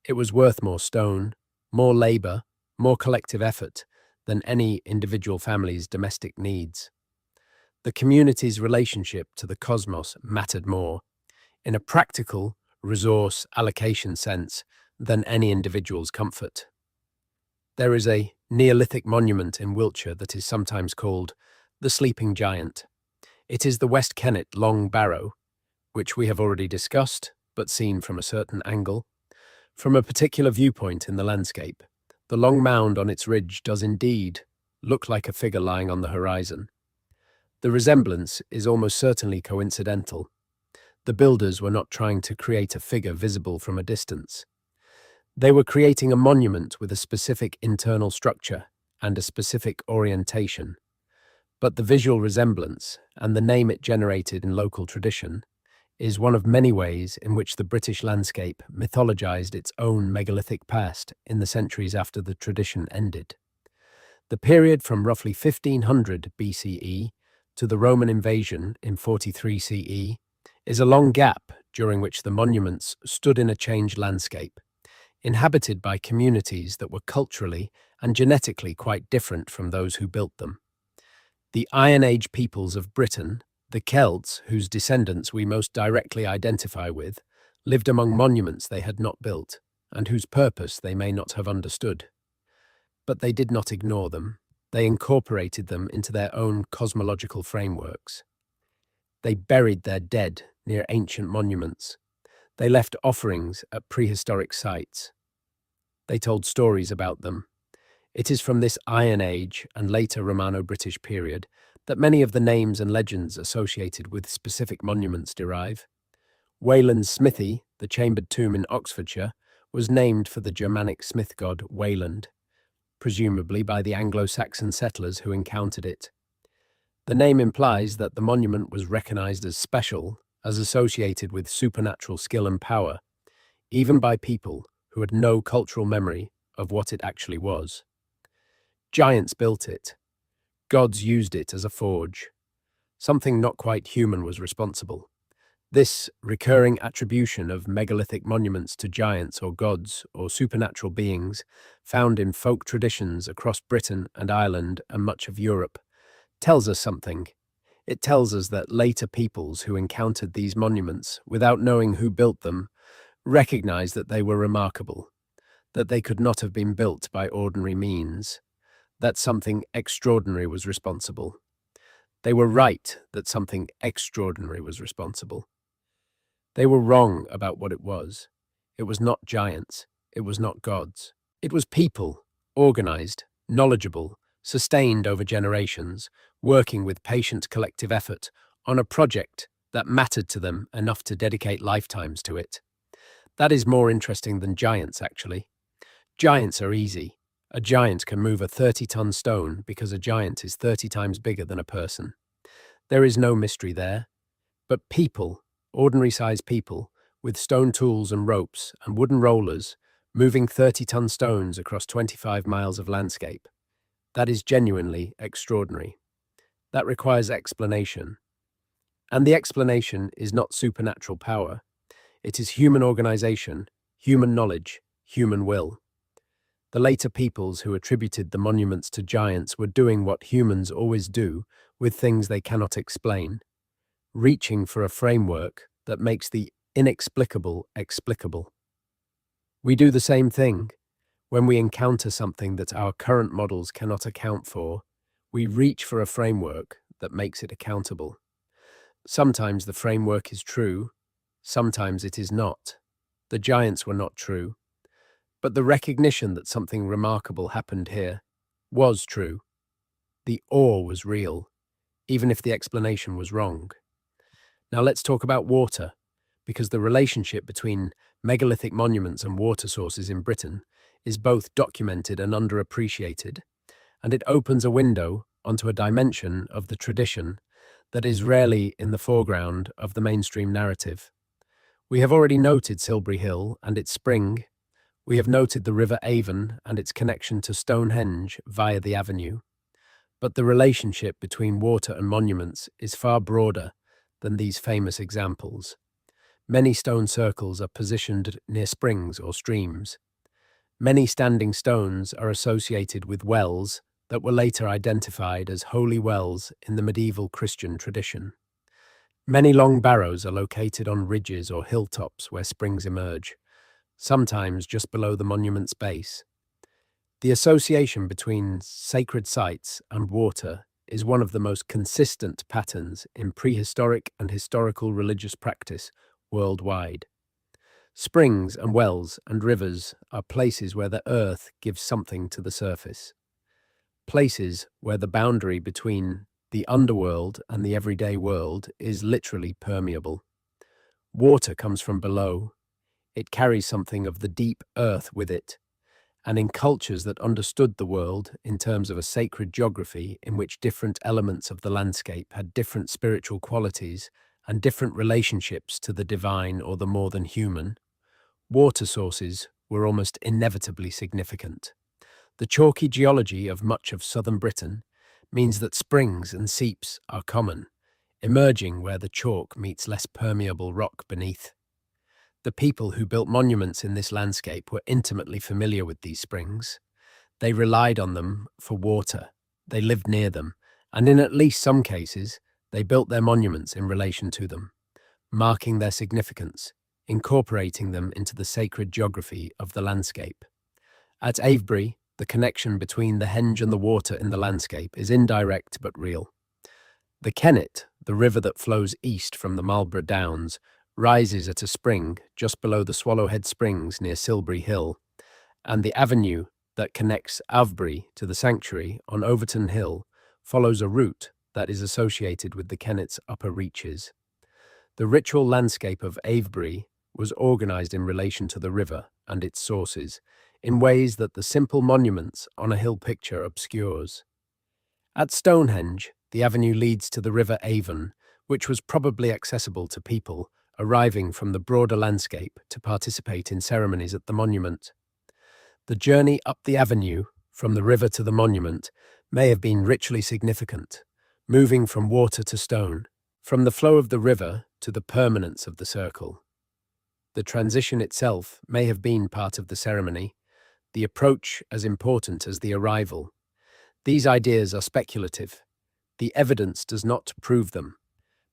It was worth more stone, more labor, more collective effort than any individual family's domestic needs. The community's relationship to the cosmos mattered more, in a practical, resource allocation sense, than any individual's comfort. There is a Neolithic monument in Wiltshire that is sometimes called the Sleeping Giant. It is the West Kennet Long Barrow, which we have already discussed, but seen from a certain angle. From a particular viewpoint in the landscape, the long mound on its ridge does indeed look like a figure lying on the horizon. The resemblance is almost certainly coincidental. The builders were not trying to create a figure visible from a distance. They were creating a monument with a specific internal structure and a specific orientation. But the visual resemblance, and the name it generated in local tradition, is one of many ways in which the British landscape mythologized its own megalithic past in the centuries after the tradition ended. The period from roughly 1500 BCE to the Roman invasion in 43 CE is a long gap during which the monuments stood in a changed landscape, inhabited by communities that were culturally and genetically quite different from those who built them. The Iron Age peoples of Britain, the Celts, whose descendants we most directly identify with, lived among monuments they had not built, and whose purpose they may not have understood. But they did not ignore them. They incorporated them into their own cosmological frameworks. They buried their dead near ancient monuments. They left offerings at prehistoric sites. They told stories about them. It is from this Iron Age and later Romano-British period that many of the names and legends associated with specific monuments derive. Wayland's Smithy, the chambered tomb in Oxfordshire, was named for the Germanic smith god Wayland, presumably by the Anglo-Saxon settlers who encountered it. The name implies that the monument was recognized as special, as associated with supernatural skill and power, even by people who had no cultural memory of what it actually was. Giants built it. Gods used it as a forge. Something not quite human was responsible. This recurring attribution of megalithic monuments to giants or gods or supernatural beings, found in folk traditions across Britain and Ireland and much of Europe, tells us something. It tells us that later peoples who encountered these monuments without knowing who built them recognized that they were remarkable, that they could not have been built by ordinary means, that something extraordinary was responsible. They were right that something extraordinary was responsible. They were wrong about what it was. It was not giants. It was not gods. It was people, organized, knowledgeable, sustained over generations, working with patient collective effort on a project that mattered to them enough to dedicate lifetimes to it. That is more interesting than giants, actually. Giants are easy. A giant can move a 30-ton stone because a giant is 30 times bigger than a person. There is no mystery there. But people, ordinary-sized people, with stone tools and ropes and wooden rollers, moving 30-ton stones across 25 miles of landscape, that is genuinely extraordinary. That requires explanation. And the explanation is not supernatural power. It is human organization, human knowledge, human will. The later peoples who attributed the monuments to giants were doing what humans always do with things they cannot explain, reaching for a framework that makes the inexplicable explicable. We do the same thing. When we encounter something that our current models cannot account for, we reach for a framework that makes it accountable. Sometimes the framework is true, sometimes it is not. The giants were not true. But the recognition that something remarkable happened here was true. The awe was real, even if the explanation was wrong. Now let's talk about water, because the relationship between megalithic monuments and water sources in Britain is both documented and underappreciated, and it opens a window onto a dimension of the tradition that is rarely in the foreground of the mainstream narrative. We have already noted Silbury Hill and its spring. We have noted the River Avon and its connection to Stonehenge via the avenue. But the relationship between water and monuments is far broader than these famous examples. Many stone circles are positioned near springs or streams. Many standing stones are associated with wells that were later identified as holy wells in the medieval Christian tradition. Many long barrows are located on ridges or hilltops where springs emerge, sometimes just below the monument's base. The association between sacred sites and water is one of the most consistent patterns in prehistoric and historical religious practice worldwide. Springs and wells and rivers are places where the earth gives something to the surface. Places where the boundary between the underworld and the everyday world is literally permeable. Water comes from below. It carries something of the deep earth with it. And in cultures that understood the world in terms of a sacred geography in which different elements of the landscape had different spiritual qualities and different relationships to the divine or the more than human, water sources were almost inevitably significant. The chalky geology of much of southern Britain means that springs and seeps are common, emerging where the chalk meets less permeable rock beneath. The people who built monuments in this landscape were intimately familiar with these springs. They relied on them for water, they lived near them, and in at least some cases, they built their monuments in relation to them, marking their significance, incorporating them into the sacred geography of the landscape. At Avebury, the connection between the henge and the water in the landscape is indirect but real. The Kennet, the river that flows east from the Marlborough Downs, rises at a spring just below the Swallowhead Springs near Silbury Hill, and the avenue that connects Avebury to the sanctuary on Overton Hill follows a route that is associated with the Kennet's upper reaches. The ritual landscape of Avebury was organized in relation to the river and its sources, in ways that the simple monuments on a hill picture obscures. At Stonehenge, the avenue leads to the River Avon, which was probably accessible to people arriving from the broader landscape to participate in ceremonies at the monument. The journey up the avenue from the river to the monument may have been ritually significant, moving from water to stone, from the flow of the river to the permanence of the circle. The transition itself may have been part of the ceremony, the approach as important as the arrival. These ideas are speculative. The evidence does not prove them,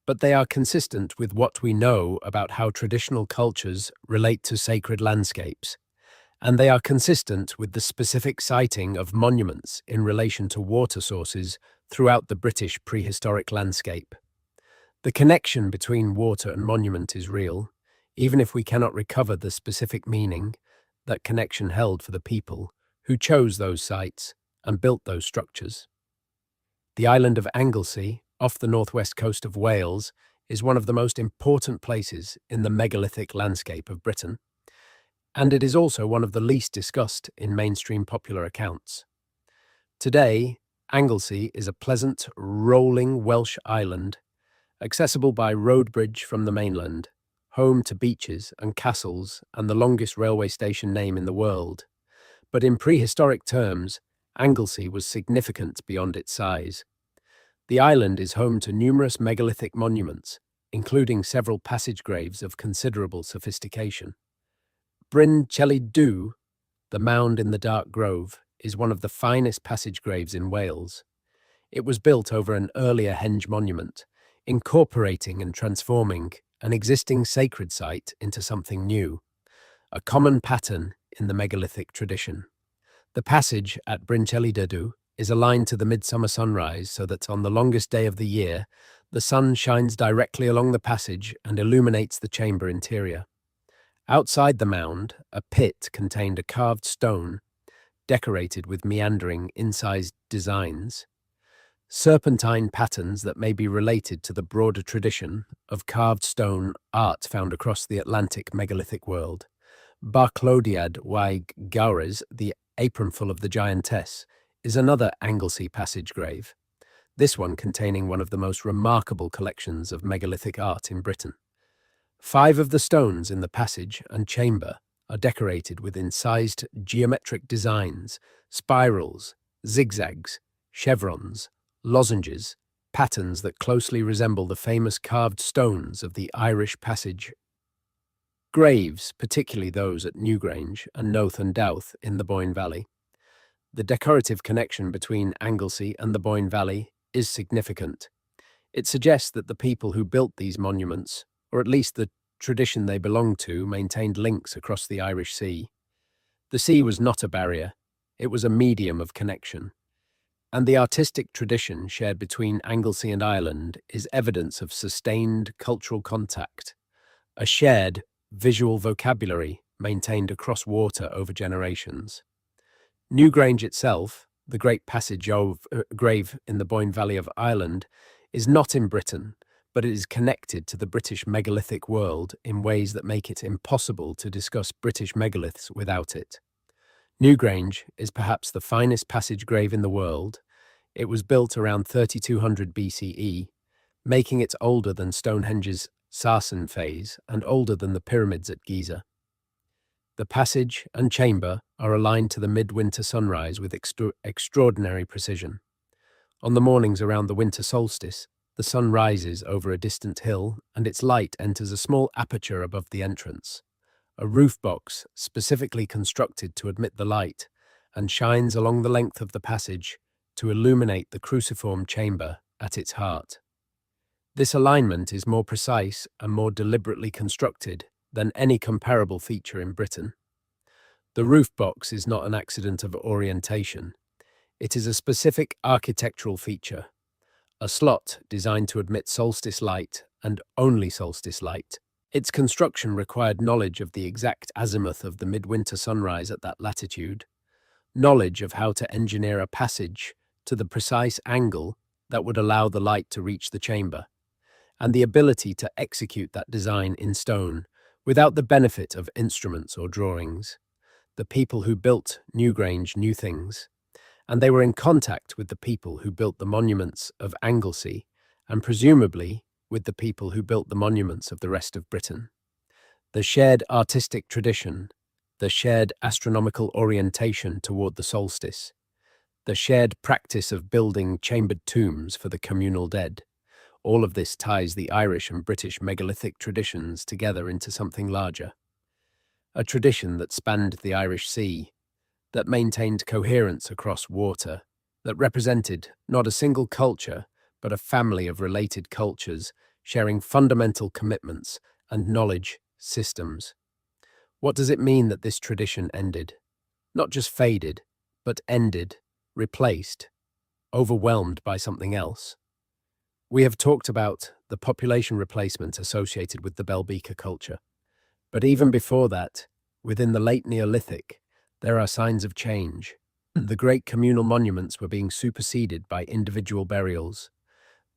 but they are consistent with what we know about how traditional cultures relate to sacred landscapes, and they are consistent with the specific siting of monuments in relation to water sources throughout the British prehistoric landscape. The connection between water and monument is real, even if we cannot recover the specific meaning that connection held for the people who chose those sites and built those structures. The island of Anglesey, off the northwest coast of Wales, is one of the most important places in the megalithic landscape of Britain, and it is also one of the least discussed in mainstream popular accounts. Today, Anglesey is a pleasant, rolling Welsh island, accessible by road bridge from the mainland, home to beaches and castles and the longest railway station name in the world. But in prehistoric terms, Anglesey was significant beyond its size. The island is home to numerous megalithic monuments, including several passage graves of considerable sophistication. Bryn Celyn Du, the mound in the dark grove, is one of the finest passage graves in Wales. It was built over an earlier henge monument, incorporating and transforming an existing sacred site into something new, a common pattern in the megalithic tradition. The passage at Bryn Celyn Du is aligned to the midsummer sunrise so that on the longest day of the year, the sun shines directly along the passage and illuminates the chamber interior. Outside the mound, a pit contained a carved stone decorated with meandering, incised designs, serpentine patterns that may be related to the broader tradition of carved stone art found across the Atlantic megalithic world. Barclodiad Waig Gowres, the apronful of the giantess, is another Anglesey passage grave. this one containing one of the most remarkable collections of megalithic art in Britain. 5 of the stones in the passage and chamber are decorated with incised geometric designs, spirals, zigzags, chevrons, lozenges, patterns that closely resemble the famous carved stones of the Irish passage. Graves, particularly those at Newgrange and Noath and Douth in the Boyne Valley. The decorative connection between Anglesey and the Boyne Valley is significant. It suggests that the people who built these monuments, or at least the tradition they belonged to, maintained links across the Irish Sea. The sea was not a barrier, it was a medium of connection. And the artistic tradition shared between Anglesey and Ireland is evidence of sustained cultural contact, a shared visual vocabulary maintained across water over generations. Newgrange itself, the great passage of grave in the Boyne Valley of Ireland, is not in Britain, but it is connected to the British megalithic world in ways that make it impossible to discuss British megaliths without it. Newgrange is perhaps the finest passage grave in the world. It was built around 3200 BCE, making it older than Stonehenge's Sarsen phase and older than the pyramids at Giza. The passage and chamber are aligned to the midwinter sunrise with extraordinary precision. On the mornings around the winter solstice, the sun rises over a distant hill and its light enters a small aperture above the entrance, a roof box specifically constructed to admit the light, and shines along the length of the passage to illuminate the cruciform chamber at its heart. This alignment is more precise and more deliberately constructed than any comparable feature in Britain. The roof box is not an accident of orientation. It is a specific architectural feature, a slot designed to admit solstice light and only solstice light. Its construction required knowledge of the exact azimuth of the midwinter sunrise at that latitude, knowledge of how to engineer a passage to the precise angle that would allow the light to reach the chamber, and the ability to execute that design in stone without the benefit of instruments or drawings. The people who built Newgrange knew things, and they were in contact with the people who built the monuments of Anglesey, and presumably with the people who built the monuments of the rest of Britain. The shared artistic tradition, the shared astronomical orientation toward the solstice, the shared practice of building chambered tombs for the communal dead, all of this ties the Irish and British megalithic traditions together into something larger. A tradition that spanned the Irish Sea, that maintained coherence across water, that represented not a single culture, but a family of related cultures sharing fundamental commitments and knowledge systems. What does it mean that this tradition ended? Not just faded, but ended, replaced, overwhelmed by something else. We have talked about the population replacement associated with the Bell Beaker culture. But even before that, within the late Neolithic, there are signs of change. The great communal monuments were being superseded by individual burials.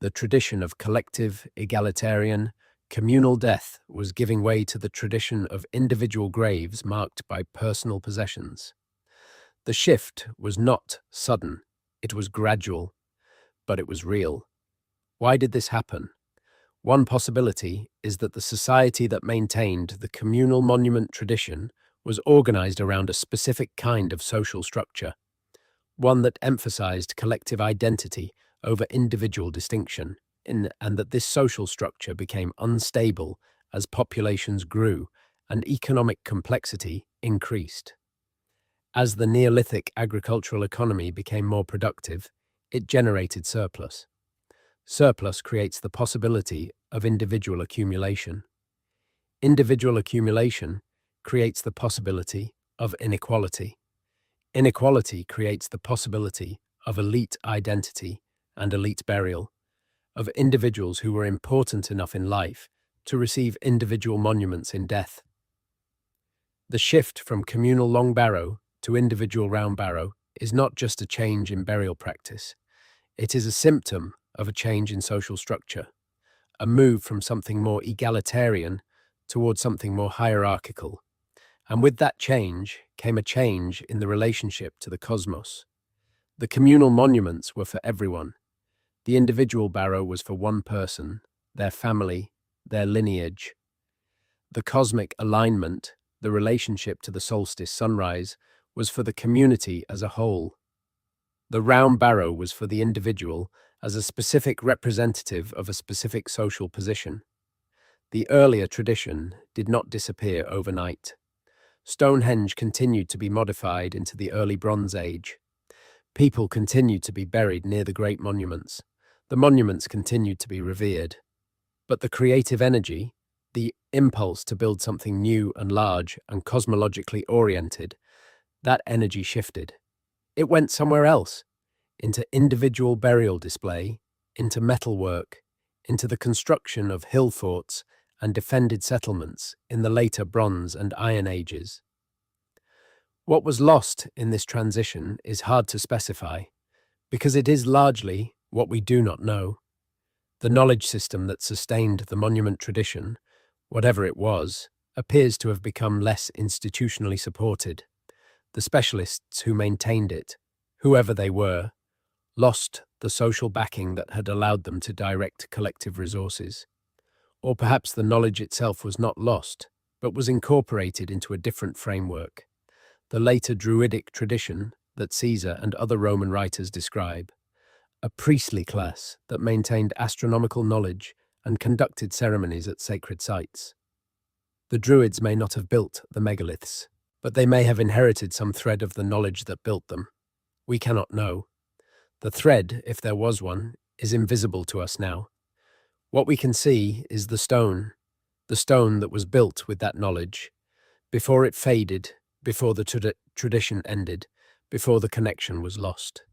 The tradition of collective, egalitarian, communal death was giving way to the tradition of individual graves marked by personal possessions. The shift was not sudden, it was gradual, but it was real. Why did this happen? One possibility is that the society that maintained the communal monument tradition was organized around a specific kind of social structure, one that emphasized collective identity over individual distinction, and that this social structure became unstable as populations grew and economic complexity increased. As the Neolithic agricultural economy became more productive, it generated surplus. Surplus creates the possibility of individual accumulation. Individual accumulation creates the possibility of inequality. Inequality creates the possibility of elite identity and elite burial, of individuals who were important enough in life to receive individual monuments in death. The shift from communal long barrow to individual round barrow is not just a change in burial practice. It is a symptom of a change in social structure, a move from something more egalitarian towards something more hierarchical. And with that change came a change in the relationship to the cosmos. The communal monuments were for everyone. The individual barrow was for one person, their family, their lineage. The cosmic alignment, the relationship to the solstice sunrise, was for the community as a whole. The round barrow was for the individual as a specific representative of a specific social position. The earlier tradition did not disappear overnight. Stonehenge continued to be modified into the early Bronze Age. People continued to be buried near the great monuments. The monuments continued to be revered. But the creative energy, the impulse to build something new and large and cosmologically oriented, that energy shifted. It went somewhere else, into individual burial display, into metalwork, into the construction of hill forts and defended settlements in the later Bronze and Iron Ages. What was lost in this transition is hard to specify, because it is largely what we do not know. The knowledge system that sustained the monument tradition, whatever it was, appears to have become less institutionally supported. The specialists who maintained it, whoever they were, lost the social backing that had allowed them to direct collective resources. Or perhaps the knowledge itself was not lost, but was incorporated into a different framework. The later Druidic tradition that Caesar and other Roman writers describe, a priestly class that maintained astronomical knowledge and conducted ceremonies at sacred sites. The Druids may not have built the megaliths, but they may have inherited some thread of the knowledge that built them. We cannot know. The thread, if there was one, is invisible to us now. What we can see is the stone that was built with that knowledge, before it faded, before the tradition ended, before the connection was lost.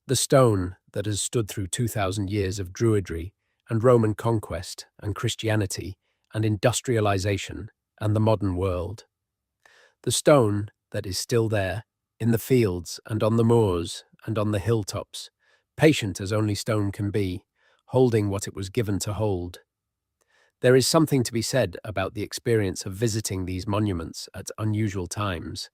The stone that has stood through 2,000 years of Druidry and Roman conquest and Christianity and industrialization and the modern world. The stone that is still there, in the fields and on the moors and on the hilltops, patient as only stone can be, holding what it was given to hold. There is something to be said about the experience of visiting these monuments at unusual times.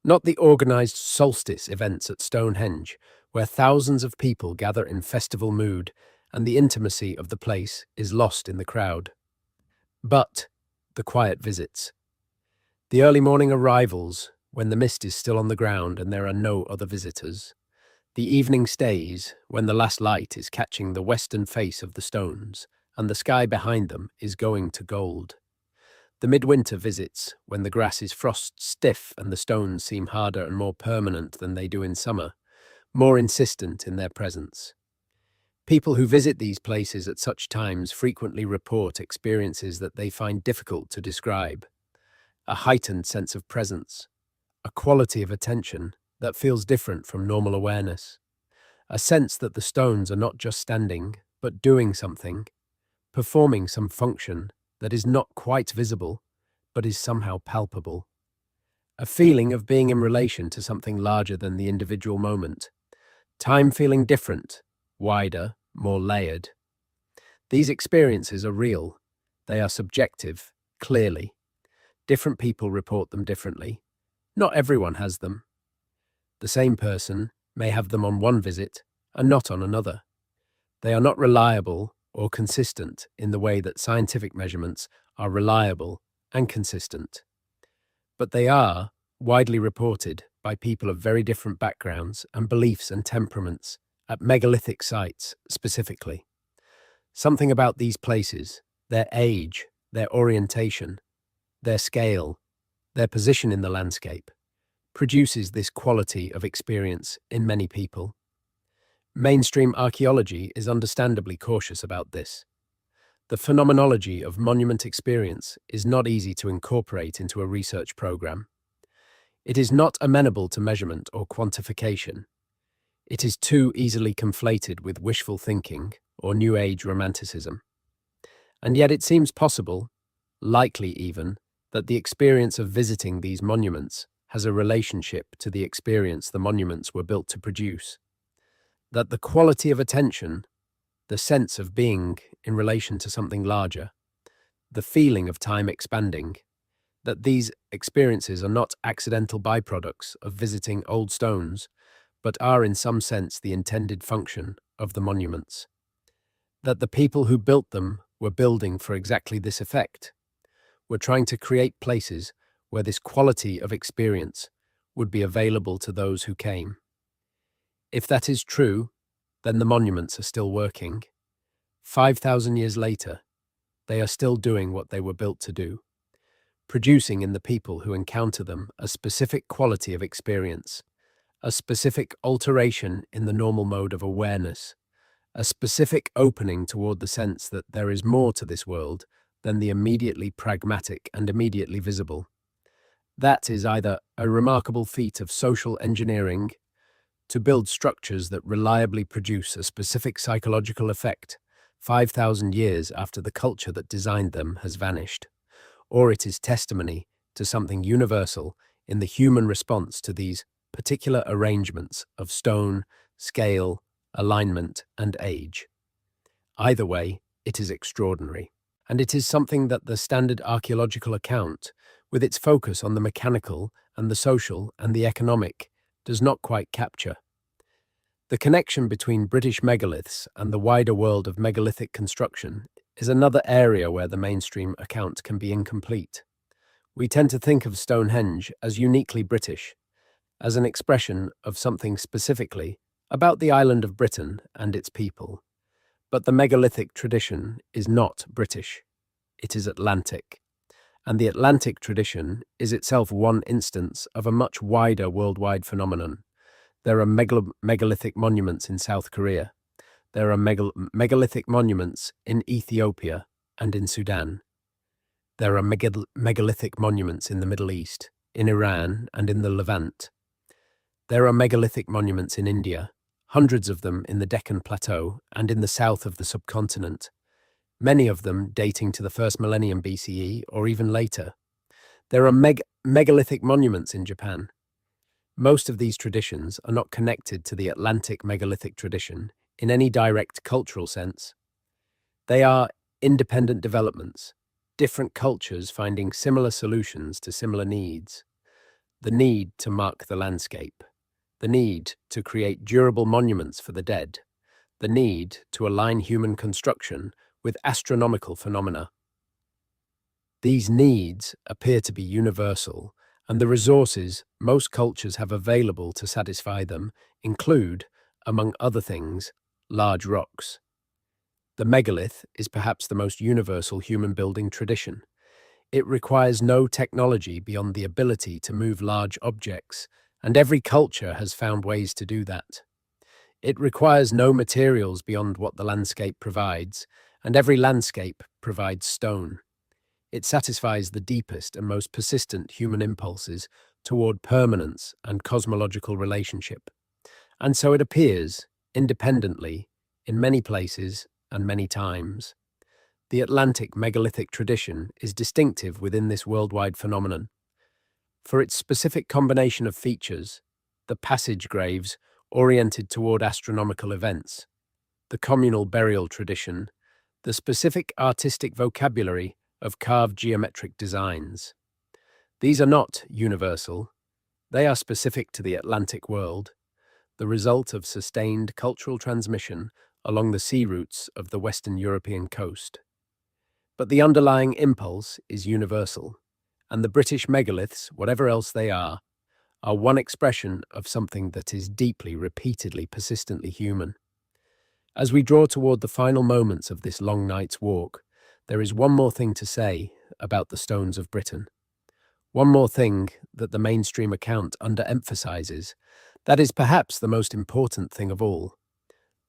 Not the organized solstice events at Stonehenge, where thousands of people gather in festival mood and the intimacy of the place is lost in the crowd. But the quiet visits. The early morning arrivals, when the mist is still on the ground and there are no other visitors. The evening stays, when the last light is catching the western face of the stones and the sky behind them is going to gold. The midwinter visits, when the grass is frost stiff and the stones seem harder and more permanent than they do in summer, more insistent in their presence. People who visit these places at such times frequently report experiences that they find difficult to describe. A heightened sense of presence, a quality of attention that feels different from normal awareness, a sense that the stones are not just standing, but doing something, performing some function that is not quite visible, but is somehow palpable. A feeling of being in relation to something larger than the individual moment. Time feeling different, wider, more layered. These experiences are real. They are subjective, clearly. Different people report them differently. Not everyone has them. The same person may have them on one visit and not on another. They are not reliable or consistent in the way that scientific measurements are reliable and consistent. But they are widely reported by people of very different backgrounds and beliefs and temperaments at megalithic sites specifically. Something about these places, their age, their orientation, their scale, their position in the landscape, produces this quality of experience in many people. Mainstream archaeology is understandably cautious about this. The phenomenology of monument experience is not easy to incorporate into a research program. It is not amenable to measurement or quantification. It is too easily conflated with wishful thinking or New Age romanticism. And yet it seems possible, likely even, that the experience of visiting these monuments has a relationship to the experience the monuments were built to produce. That the quality of attention, the sense of being in relation to something larger, the feeling of time expanding, that these experiences are not accidental byproducts of visiting old stones, but are in some sense the intended function of the monuments. That the people who built them were building for exactly this effect, were trying to create places where this quality of experience would be available to those who came. If that is true, then the monuments are still working. 5,000 years later, they are still doing what they were built to do, producing in the people who encounter them a specific quality of experience, a specific alteration in the normal mode of awareness, a specific opening toward the sense that there is more to this world than the immediately pragmatic and immediately visible. That is either a remarkable feat of social engineering to build structures that reliably produce a specific psychological effect 5,000 years after the culture that designed them has vanished, or it is testimony to something universal in the human response to these particular arrangements of stone, scale, alignment, and age. Either way, it is extraordinary, and it is something that the standard archaeological account, with its focus on the mechanical and the social and the economic, does not quite capture. The connection between British megaliths and the wider world of megalithic construction is another area where the mainstream account can be incomplete. We tend to think of Stonehenge as uniquely British, as an expression of something specifically about the island of Britain and its people. But the megalithic tradition is not British, it is Atlantic. And the Atlantic tradition is itself one instance of a much wider worldwide phenomenon. There are megalithic monuments in South Korea. There are megalithic monuments in Ethiopia and in Sudan. There are megalithic monuments in the Middle East, in Iran and in the Levant. There are megalithic monuments in India, hundreds of them in the Deccan Plateau and in the south of the subcontinent, many of them dating to the first millennium BCE or even later. There are megalithic monuments in Japan. Most of these traditions are not connected to the Atlantic megalithic tradition in any direct cultural sense. They are independent developments, different cultures finding similar solutions to similar needs. The need to mark the landscape, the need to create durable monuments for the dead, the need to align human construction with astronomical phenomena. These needs appear to be universal, and the resources most cultures have available to satisfy them include, among other things, large rocks. The megalith is perhaps the most universal human building tradition. It requires no technology beyond the ability to move large objects, and every culture has found ways to do that. It requires no materials beyond what the landscape provides, and every landscape provides stone. It satisfies the deepest and most persistent human impulses toward permanence and cosmological relationship. And so it appears, independently, in many places and many times. The Atlantic megalithic tradition is distinctive within this worldwide phenomenon. For its specific combination of features, the passage graves oriented toward astronomical events, the communal burial tradition, the specific artistic vocabulary of carved geometric designs. These are not universal. They are specific to the Atlantic world, the result of sustained cultural transmission along the sea routes of the Western European coast. But the underlying impulse is universal, and the British megaliths, whatever else they are one expression of something that is deeply, repeatedly, persistently human. As we draw toward the final moments of this long night's walk, there is one more thing to say about the stones of Britain. One more thing that the mainstream account underemphasizes, that is perhaps the most important thing of all.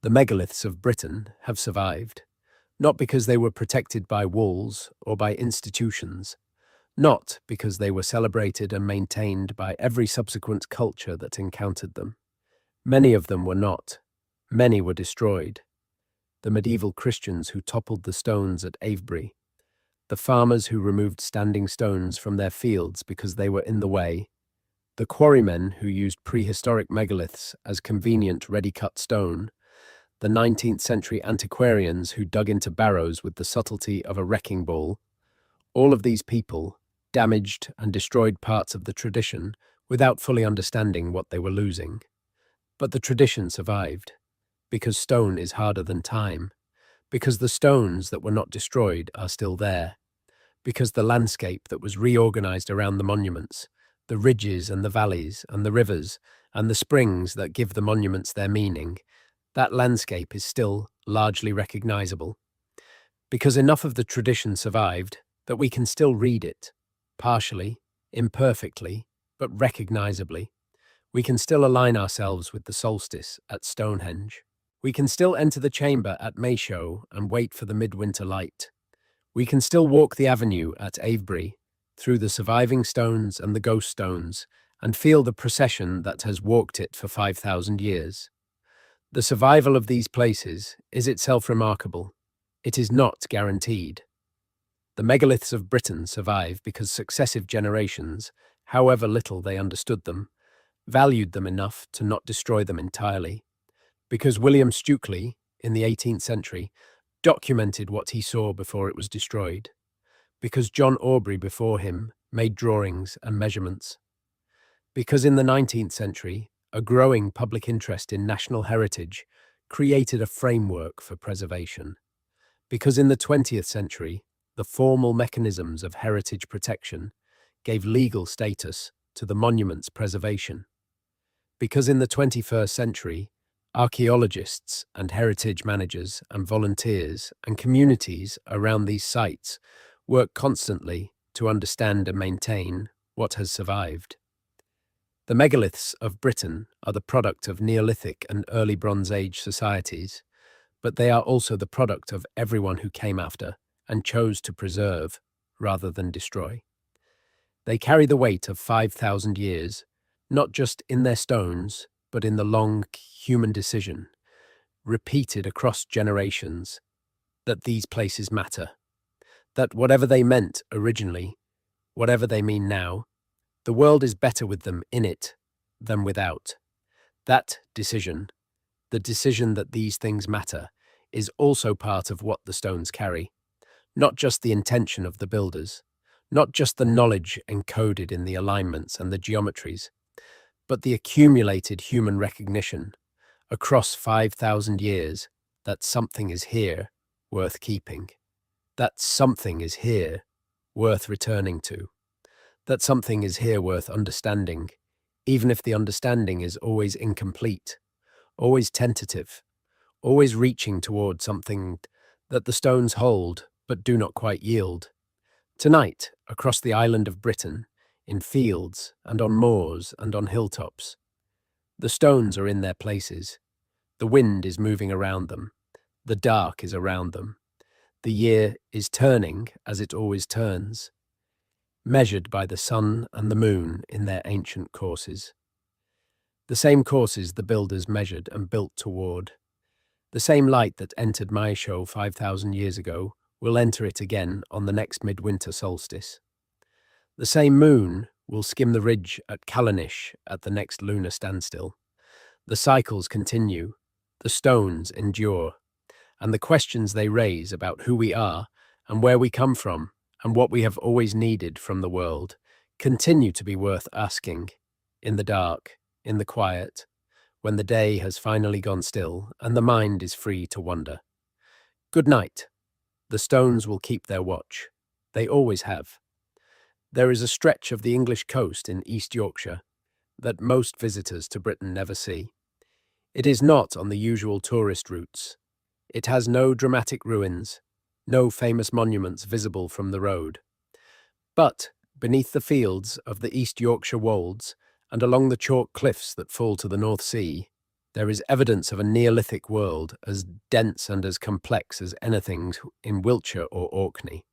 The megaliths of Britain have survived, not because they were protected by walls or by institutions, not because they were celebrated and maintained by every subsequent culture that encountered them. Many of them were not. Many were destroyed. The medieval Christians who toppled the stones at Avebury, the farmers who removed standing stones from their fields because they were in the way, the quarrymen who used prehistoric megaliths as convenient ready-cut stone, the 19th century antiquarians who dug into barrows with the subtlety of a wrecking ball, all of these people damaged and destroyed parts of the tradition without fully understanding what they were losing. But the tradition survived. because stone is harder than time, because the stones that were not destroyed are still there, because the landscape that was reorganized around the monuments, the ridges and the valleys and the rivers and the springs that give the monuments their meaning, that landscape is still largely recognizable, because enough of the tradition survived that we can still read it, partially, imperfectly, but recognizably. We can still align ourselves with the solstice at Stonehenge. We can still enter the chamber at Maeshowe and wait for the midwinter light. We can still walk the avenue at Avebury, through the surviving stones and the ghost stones, and feel the procession that has walked it for 5,000 years. The survival of these places is itself remarkable. It is not guaranteed. The megaliths of Britain survive because successive generations, however little they understood them, valued them enough to not destroy them entirely. Because William Stukeley, in the 18th century, documented what he saw before it was destroyed. Because John Aubrey before him made drawings and measurements. Because in the 19th century, a growing public interest in national heritage created a framework for preservation. Because in the 20th century, the formal mechanisms of heritage protection gave legal status to the monument's preservation. Because in the 21st century, archaeologists and heritage managers and volunteers and communities around these sites work constantly to understand and maintain what has survived. The megaliths of Britain are the product of Neolithic and early Bronze Age societies, but they are also the product of everyone who came after and chose to preserve rather than destroy. They carry the weight of 5,000 years, not just in their stones, but in the long human decision, repeated across generations, that these places matter, that whatever they meant originally, whatever they mean now, the world is better with them in it than without. That decision, the decision that these things matter, is also part of what the stones carry, not just the intention of the builders, not just the knowledge encoded in the alignments and the geometries, but the accumulated human recognition across 5,000 years that something is here worth keeping, that something is here worth returning to, that something is here worth understanding, even if the understanding is always incomplete, always tentative, always reaching toward something that the stones hold but do not quite yield. Tonight, across the island of Britain, in fields and on moors and on hilltops, the stones are in their places. The wind is moving around them. The dark is around them. The year is turning as it always turns, measured by the sun and the moon in their ancient courses. The same courses the builders measured and built toward. The same light that entered Maeshowe 5,000 years ago will enter it again on the next midwinter solstice. The same moon will skim the ridge at Callanish at the next lunar standstill. The cycles continue, the stones endure, and the questions they raise about who we are and where we come from and what we have always needed from the world continue to be worth asking, in the dark, in the quiet, when the day has finally gone still and the mind is free to wander. Good night. The stones will keep their watch. They always have. There is a stretch of the English coast in East Yorkshire that most visitors to Britain never see. It is not on the usual tourist routes. It has no dramatic ruins, no famous monuments visible from the road. But beneath the fields of the East Yorkshire wolds and along the chalk cliffs that fall to the North Sea, there is evidence of a Neolithic world as dense and as complex as anything in Wiltshire or Orkney.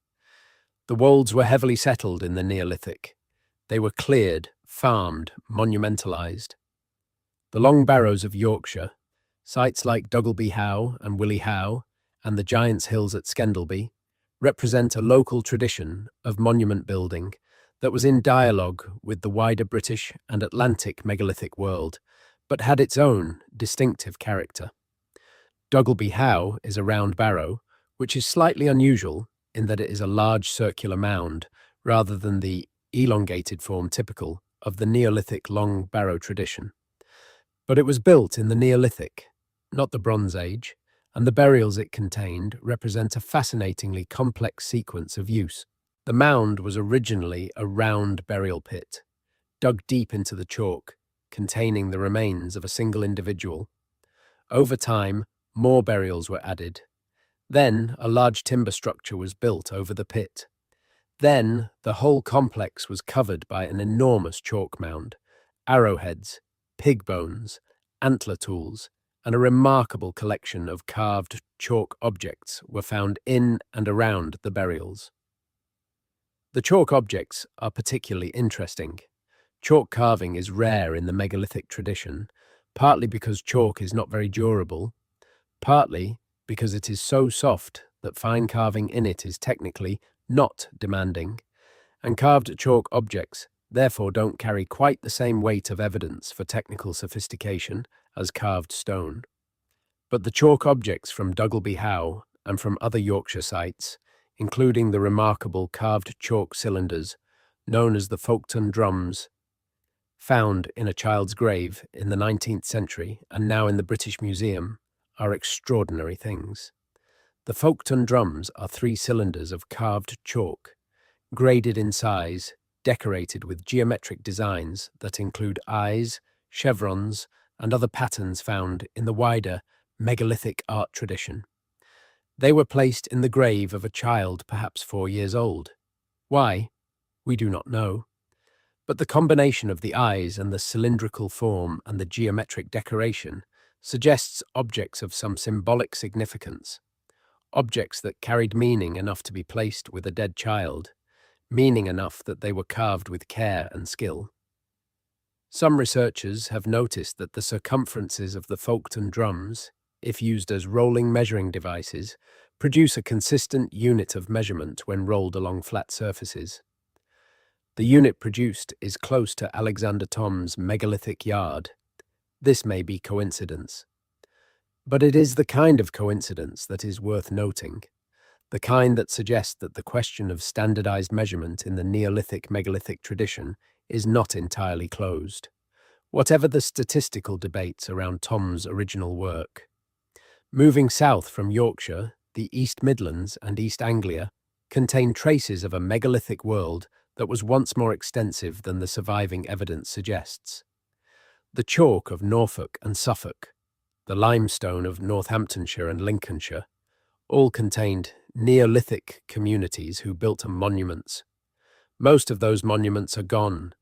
The wolds were heavily settled in the Neolithic. They were cleared, farmed, monumentalized. The long barrows of Yorkshire, sites like Duggleby Howe and Willey Howe, and the Giants Hills at Scendleby, represent a local tradition of monument building that was in dialogue with the wider British and Atlantic megalithic world, but had its own distinctive character. Duggleby Howe is a round barrow, which is slightly unusual in that it is a large circular mound rather than the elongated form typical of the Neolithic long barrow tradition. But it was built in the Neolithic, not the Bronze Age, and the burials it contained represent a fascinatingly complex sequence of use. The mound was originally a round burial pit, dug deep into the chalk, containing the remains of a single individual. Over time, more burials were added. Then, a large timber structure was built over the pit. Then, the whole complex was covered by an enormous chalk mound, arrowheads, pig bones, antler tools, and a remarkable collection of carved chalk objects were found in and around the burials. The chalk objects are particularly interesting. Chalk carving is rare in the megalithic tradition, partly because chalk is not very durable, partly because it is so soft that fine carving in it is technically not demanding, and carved chalk objects therefore don't carry quite the same weight of evidence for technical sophistication as carved stone. But the chalk objects from Duggleby Howe and from other Yorkshire sites, including the remarkable carved chalk cylinders known as the Folkestone drums, found in a child's grave in the 19th century and now in the British Museum, are extraordinary things. The Folkestone drums are 3 cylinders of carved chalk, graded in size, decorated with geometric designs that include eyes, chevrons, and other patterns found in the wider megalithic art tradition. They were placed in the grave of a child perhaps 4 years old. Why? We do not know. But the combination of the eyes and the cylindrical form and the geometric decoration suggests objects of some symbolic significance, objects that carried meaning enough to be placed with a dead child, meaning enough that they were carved with care and skill. Some researchers have noticed that the circumferences of the Folkestone drums, if used as rolling measuring devices, produce a consistent unit of measurement when rolled along flat surfaces. The unit produced is close to Alexander Thom's megalithic yard. This may be coincidence. But it is the kind of coincidence that is worth noting, the kind that suggests that the question of standardized measurement in the Neolithic megalithic tradition is not entirely closed, whatever the statistical debates around Thom's original work. Moving south from Yorkshire, the East Midlands and East Anglia contain traces of a megalithic world that was once more extensive than the surviving evidence suggests. The chalk of Norfolk and Suffolk, the limestone of Northamptonshire and Lincolnshire, all contained Neolithic communities who built monuments. Most of those monuments are gone,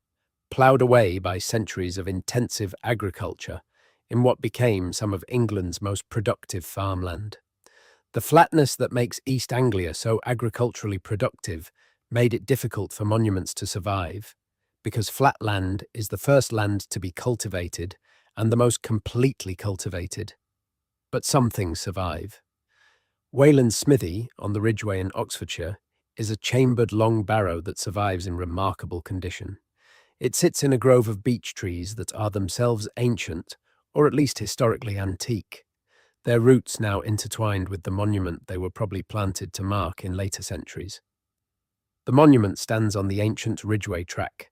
ploughed away by centuries of intensive agriculture in what became some of England's most productive farmland. The flatness that makes East Anglia so agriculturally productive made it difficult for monuments to survive, because flat land is the first land to be cultivated and the most completely cultivated. But some things survive. Wayland's Smithy, on the Ridgeway in Oxfordshire, is a chambered long barrow that survives in remarkable condition. It sits in a grove of beech trees that are themselves ancient, or at least historically antique, their roots now intertwined with the monument they were probably planted to mark in later centuries. The monument stands on the ancient Ridgeway track,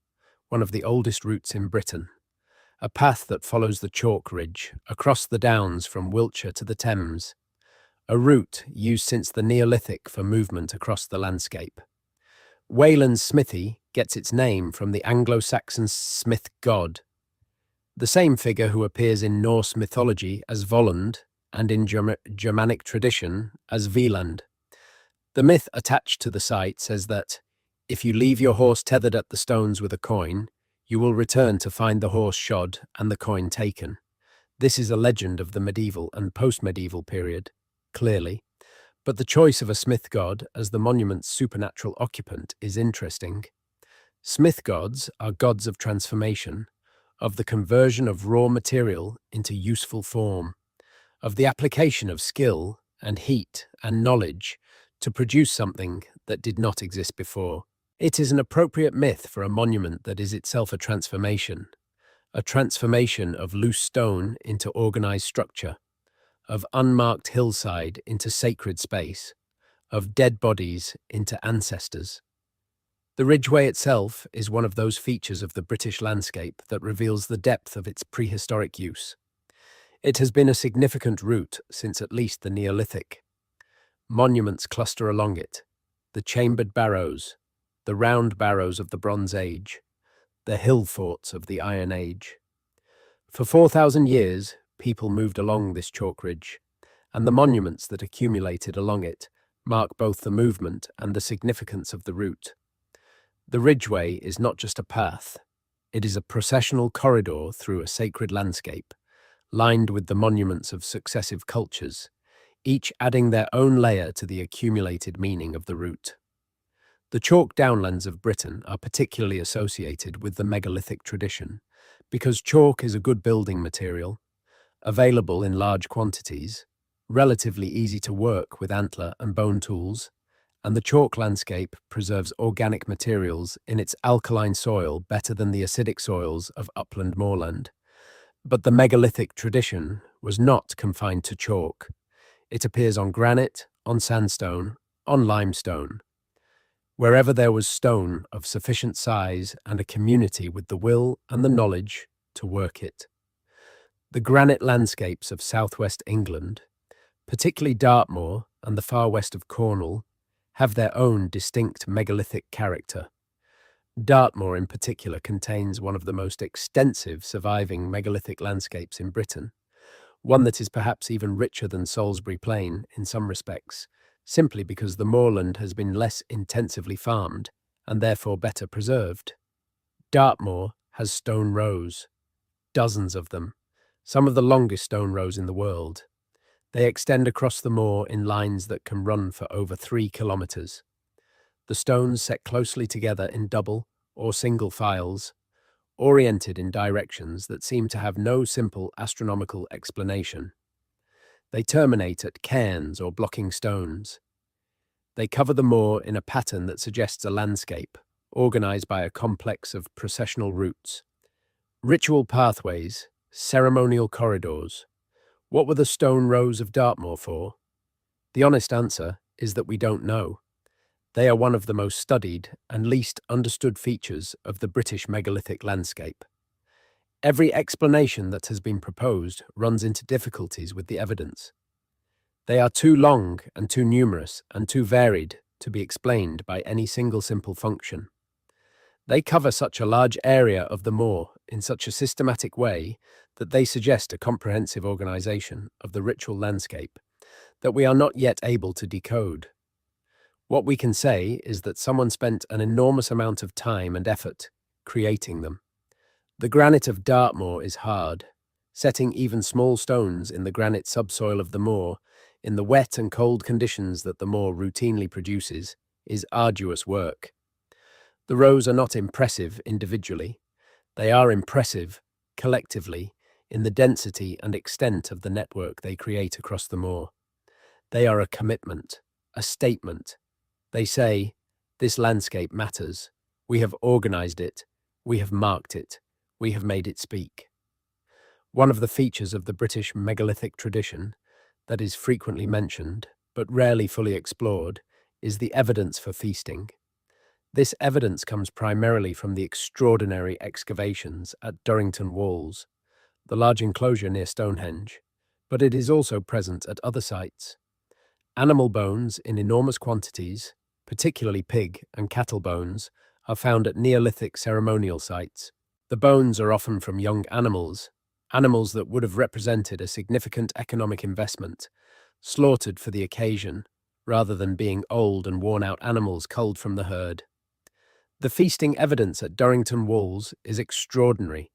one of the oldest routes in Britain, a path that follows the chalk ridge across the downs from Wiltshire to the Thames, a route used since the Neolithic for movement across the landscape. Wayland's Smithy gets its name from the Anglo-Saxon smith god, the same figure who appears in Norse mythology as Volund and in Germanic tradition as Wieland. The myth attached to the site says that, if you leave your horse tethered at the stones with a coin, you will return to find the horse shod and the coin taken. This is a legend of the medieval and post-medieval period, clearly, but the choice of a smith god as the monument's supernatural occupant is interesting. Smith gods are gods of transformation, of the conversion of raw material into useful form, of the application of skill and heat and knowledge to produce something that did not exist before. It is an appropriate myth for a monument that is itself a transformation of loose stone into organized structure, of unmarked hillside into sacred space, of dead bodies into ancestors. The Ridgeway itself is one of those features of the British landscape that reveals the depth of its prehistoric use. It has been a significant route since at least the Neolithic. Monuments cluster along it, the chambered barrows, the round barrows of the Bronze Age, the hill forts of the Iron Age. For 4,000 years, people moved along this chalk ridge, and the monuments that accumulated along it mark both the movement and the significance of the route. The ridgeway is not just a path, it is a processional corridor through a sacred landscape, lined with the monuments of successive cultures, each adding their own layer to the accumulated meaning of the route. The chalk downlands of Britain are particularly associated with the megalithic tradition, because chalk is a good building material, available in large quantities, relatively easy to work with antler and bone tools, and the chalk landscape preserves organic materials in its alkaline soil better than the acidic soils of upland moorland. But the megalithic tradition was not confined to chalk. It appears on granite, on sandstone, on limestone. Wherever there was stone of sufficient size and a community with the will and the knowledge to work it. The granite landscapes of southwest England, particularly Dartmoor and the far west of Cornwall, have their own distinct megalithic character. Dartmoor in particular contains one of the most extensive surviving megalithic landscapes in Britain, one that is perhaps even richer than Salisbury Plain in some respects, simply because the moorland has been less intensively farmed and therefore better preserved. Dartmoor has stone rows, dozens of them, some of the longest stone rows in the world. They extend across the moor in lines that can run for over 3 kilometres. The stones set closely together in double or single files, oriented in directions that seem to have no simple astronomical explanation. They terminate at cairns or blocking stones. They cover the moor in a pattern that suggests a landscape, organised by a complex of processional routes. Ritual pathways, ceremonial corridors. What were the stone rows of Dartmoor for? The honest answer is that we don't know. They are one of the most studied and least understood features of the British megalithic landscape. Every explanation that has been proposed runs into difficulties with the evidence. They are too long and too numerous and too varied to be explained by any single simple function. They cover such a large area of the moor in such a systematic way that they suggest a comprehensive organisation of the ritual landscape that we are not yet able to decode. What we can say is that someone spent an enormous amount of time and effort creating them. The granite of Dartmoor is hard. Setting even small stones in the granite subsoil of the moor, in the wet and cold conditions that the moor routinely produces, is arduous work. The rows are not impressive individually. They are impressive, collectively, in the density and extent of the network they create across the moor. They are a commitment, a statement. They say, this landscape matters. We have organised it. We have marked it. We have made it speak. One of the features of the British megalithic tradition that is frequently mentioned, but rarely fully explored, is the evidence for feasting. This evidence comes primarily from the extraordinary excavations at Durrington Walls, the large enclosure near Stonehenge, but it is also present at other sites. Animal bones in enormous quantities, particularly pig and cattle bones, are found at Neolithic ceremonial sites. The bones are often from young animals, animals that would have represented a significant economic investment, slaughtered for the occasion, rather than being old and worn-out animals culled from the herd. The feasting evidence at Durrington Walls is extraordinary.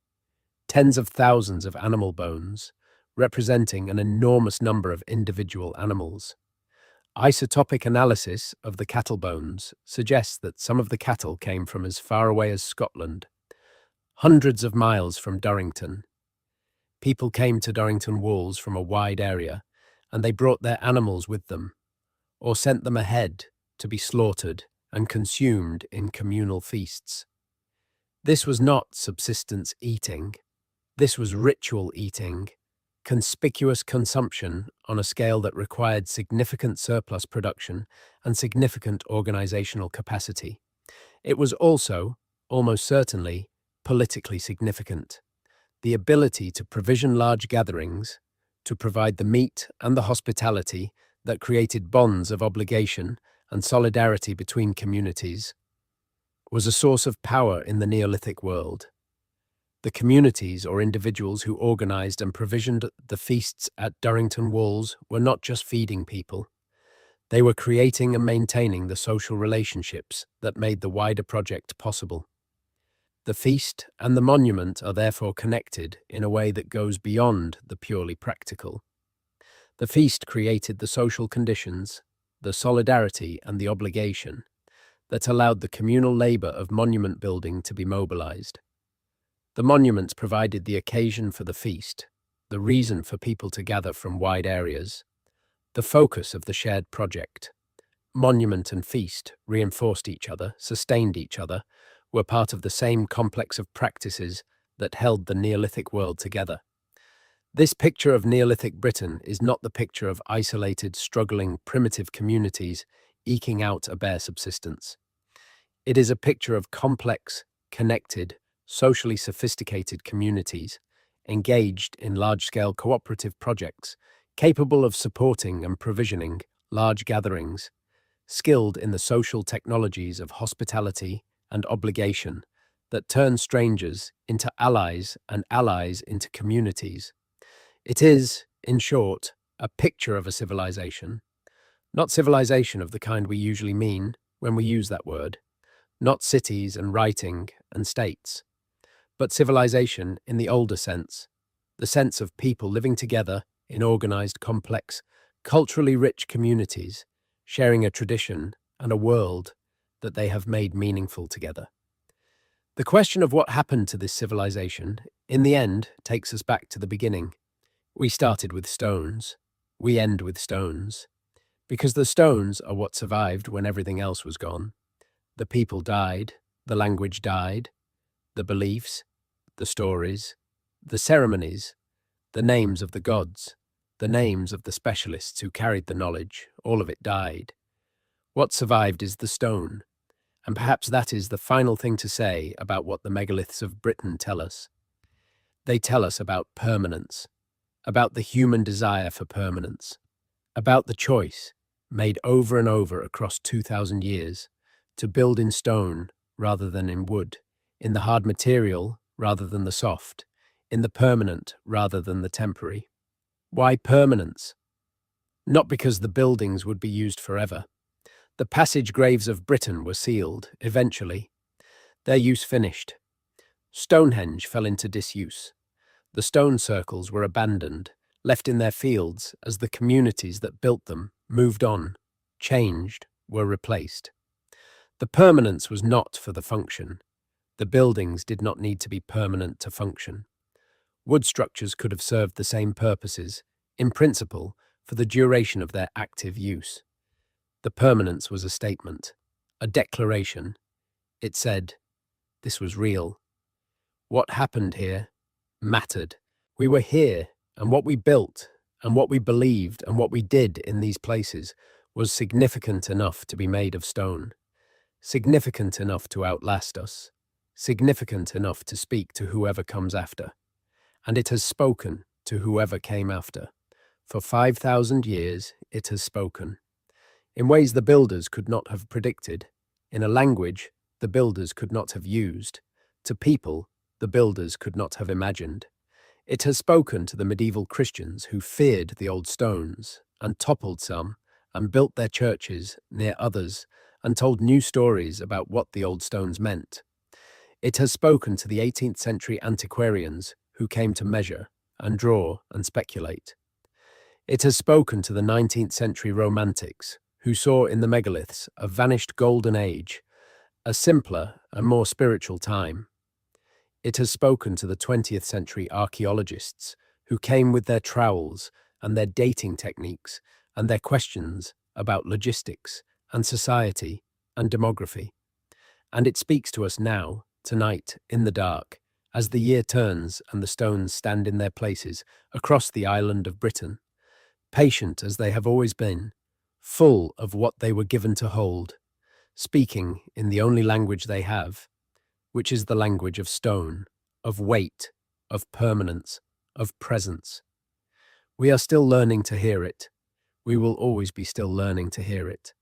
Tens of thousands of animal bones, representing an enormous number of individual animals. Isotopic analysis of the cattle bones suggests that some of the cattle came from as far away as Scotland, hundreds of miles from Durrington. People came to Durrington Walls from a wide area, and they brought their animals with them, or sent them ahead to be slaughtered and consumed in communal feasts. This was not subsistence eating. This was ritual eating, conspicuous consumption on a scale that required significant surplus production and significant organizational capacity. It was also, almost certainly, politically significant. The ability to provision large gatherings, to provide the meat and the hospitality that created bonds of obligation and solidarity between communities, was a source of power in the Neolithic world. The communities or individuals who organized and provisioned the feasts at Durrington Walls were not just feeding people. They were creating and maintaining the social relationships that made the wider project possible. The feast and the monument are therefore connected in a way that goes beyond the purely practical. The feast created the social conditions, the solidarity and the obligation that allowed the communal labor of monument building to be mobilized. The monuments provided the occasion for the feast, the reason for people to gather from wide areas, the focus of the shared project. Monument and feast reinforced each other, sustained each other, were part of the same complex of practices that held the Neolithic world together. This picture of Neolithic Britain is not the picture of isolated, struggling, primitive communities eking out a bare subsistence. It is a picture of complex, connected, socially sophisticated communities engaged in large-scale cooperative projects, capable of supporting and provisioning large gatherings, skilled in the social technologies of hospitality and obligation that turn strangers into allies and allies into communities. It is, in short, a picture of a civilization, not civilization of the kind we usually mean when we use that word, not cities and writing and states, but civilization in the older sense, the sense of people living together in organized, complex, culturally rich communities, sharing a tradition and a world that they have made meaningful together. The question of what happened to this civilization, in the end, takes us back to the beginning. We started with stones. We end with stones. Because the stones are what survived when everything else was gone. The people died, the language died, the beliefs, the stories, the ceremonies, the names of the gods, the names of the specialists who carried the knowledge, all of it died. What survived is the stone, and perhaps that is the final thing to say about what the megaliths of Britain tell us. They tell us about permanence, about the human desire for permanence, about the choice, made over and over across 2,000 years, to build in stone rather than in wood, in the hard material rather than the soft, in the permanent rather than the temporary. Why permanence? Not because the buildings would be used forever. The passage graves of Britain were sealed, eventually. Their use finished. Stonehenge fell into disuse. The stone circles were abandoned, left in their fields as the communities that built them moved on, changed, were replaced. The permanence was not for the function. The buildings did not need to be permanent to function. Wood structures could have served the same purposes, in principle, for the duration of their active use. The permanence was a statement, a declaration. It said, this was real. What happened here mattered. We were here, and what we built, and what we believed, and what we did in these places was significant enough to be made of stone, significant enough to outlast us, significant enough to speak to whoever comes after. And it has spoken to whoever came after. For 5,000 years, it has spoken. In ways the builders could not have predicted, in a language the builders could not have used, to people the builders could not have imagined. It has spoken to the medieval Christians who feared the old stones, and toppled some, and built their churches near others, and told new stories about what the old stones meant. It has spoken to the 18th century antiquarians who came to measure, and draw, and speculate. It has spoken to the 19th century romantics, who saw in the megaliths a vanished golden age, a simpler and more spiritual time. It has spoken to the 20th century archaeologists, who came with their trowels and their dating techniques and their questions about logistics and society and demography. And it speaks to us now, tonight, in the dark, as the year turns and the stones stand in their places across the island of Britain, patient as they have always been, full of what they were given to hold, speaking in the only language they have, which is the language of stone, of weight, of permanence, of presence. We are still learning to hear it. We will always be still learning to hear it.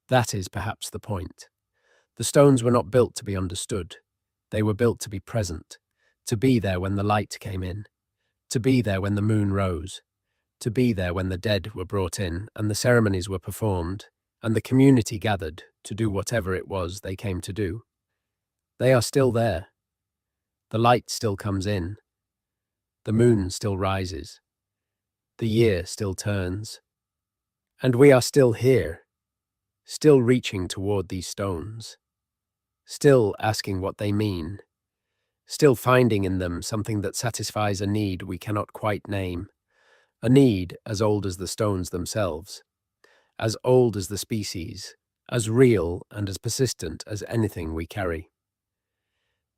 That is perhaps the point. The stones were not built to be understood. They were built to be present, to be there when the light came in, to be there when the moon rose, to be there when the dead were brought in and the ceremonies were performed and the community gathered to do whatever it was they came to do. They are still there. The light still comes in. The moon still rises. The year still turns. And we are still here, still reaching toward these stones, still asking what they mean, still finding in them something that satisfies a need we cannot quite name, a need as old as the stones themselves, as old as the species, as real and as persistent as anything we carry.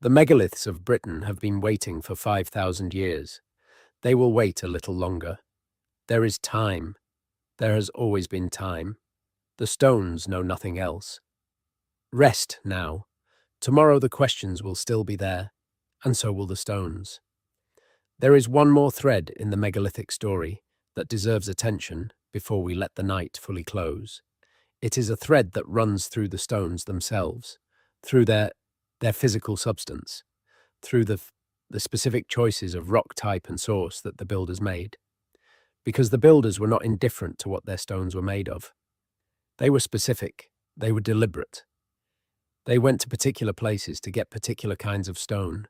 The megaliths of Britain have been waiting for 5,000 years. They will wait a little longer. There is time. There has always been time. The stones know nothing else. Rest now. Tomorrow the questions will still be there, and so will the stones. There is one more thread in the megalithic story that deserves attention before we let the night fully close. It is a thread that runs through the stones themselves, through their physical substance, through the specific choices of rock type and source that the builders made. Because the builders were not indifferent to what their stones were made of. They were specific, they were deliberate. They went to particular places to get particular kinds of stone,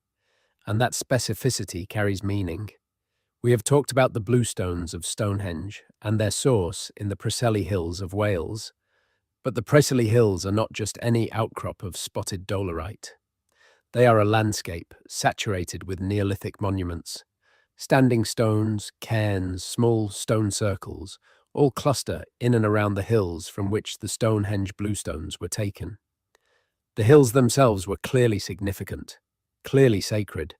and that specificity carries meaning. We have talked about the blue stones of Stonehenge and their source in the Preseli Hills of Wales, but the Preseli Hills are not just any outcrop of spotted dolerite. They are a landscape saturated with Neolithic monuments. Standing stones, cairns, small stone circles, all cluster in and around the hills from which the Stonehenge bluestones were taken. The hills themselves were clearly significant, clearly sacred,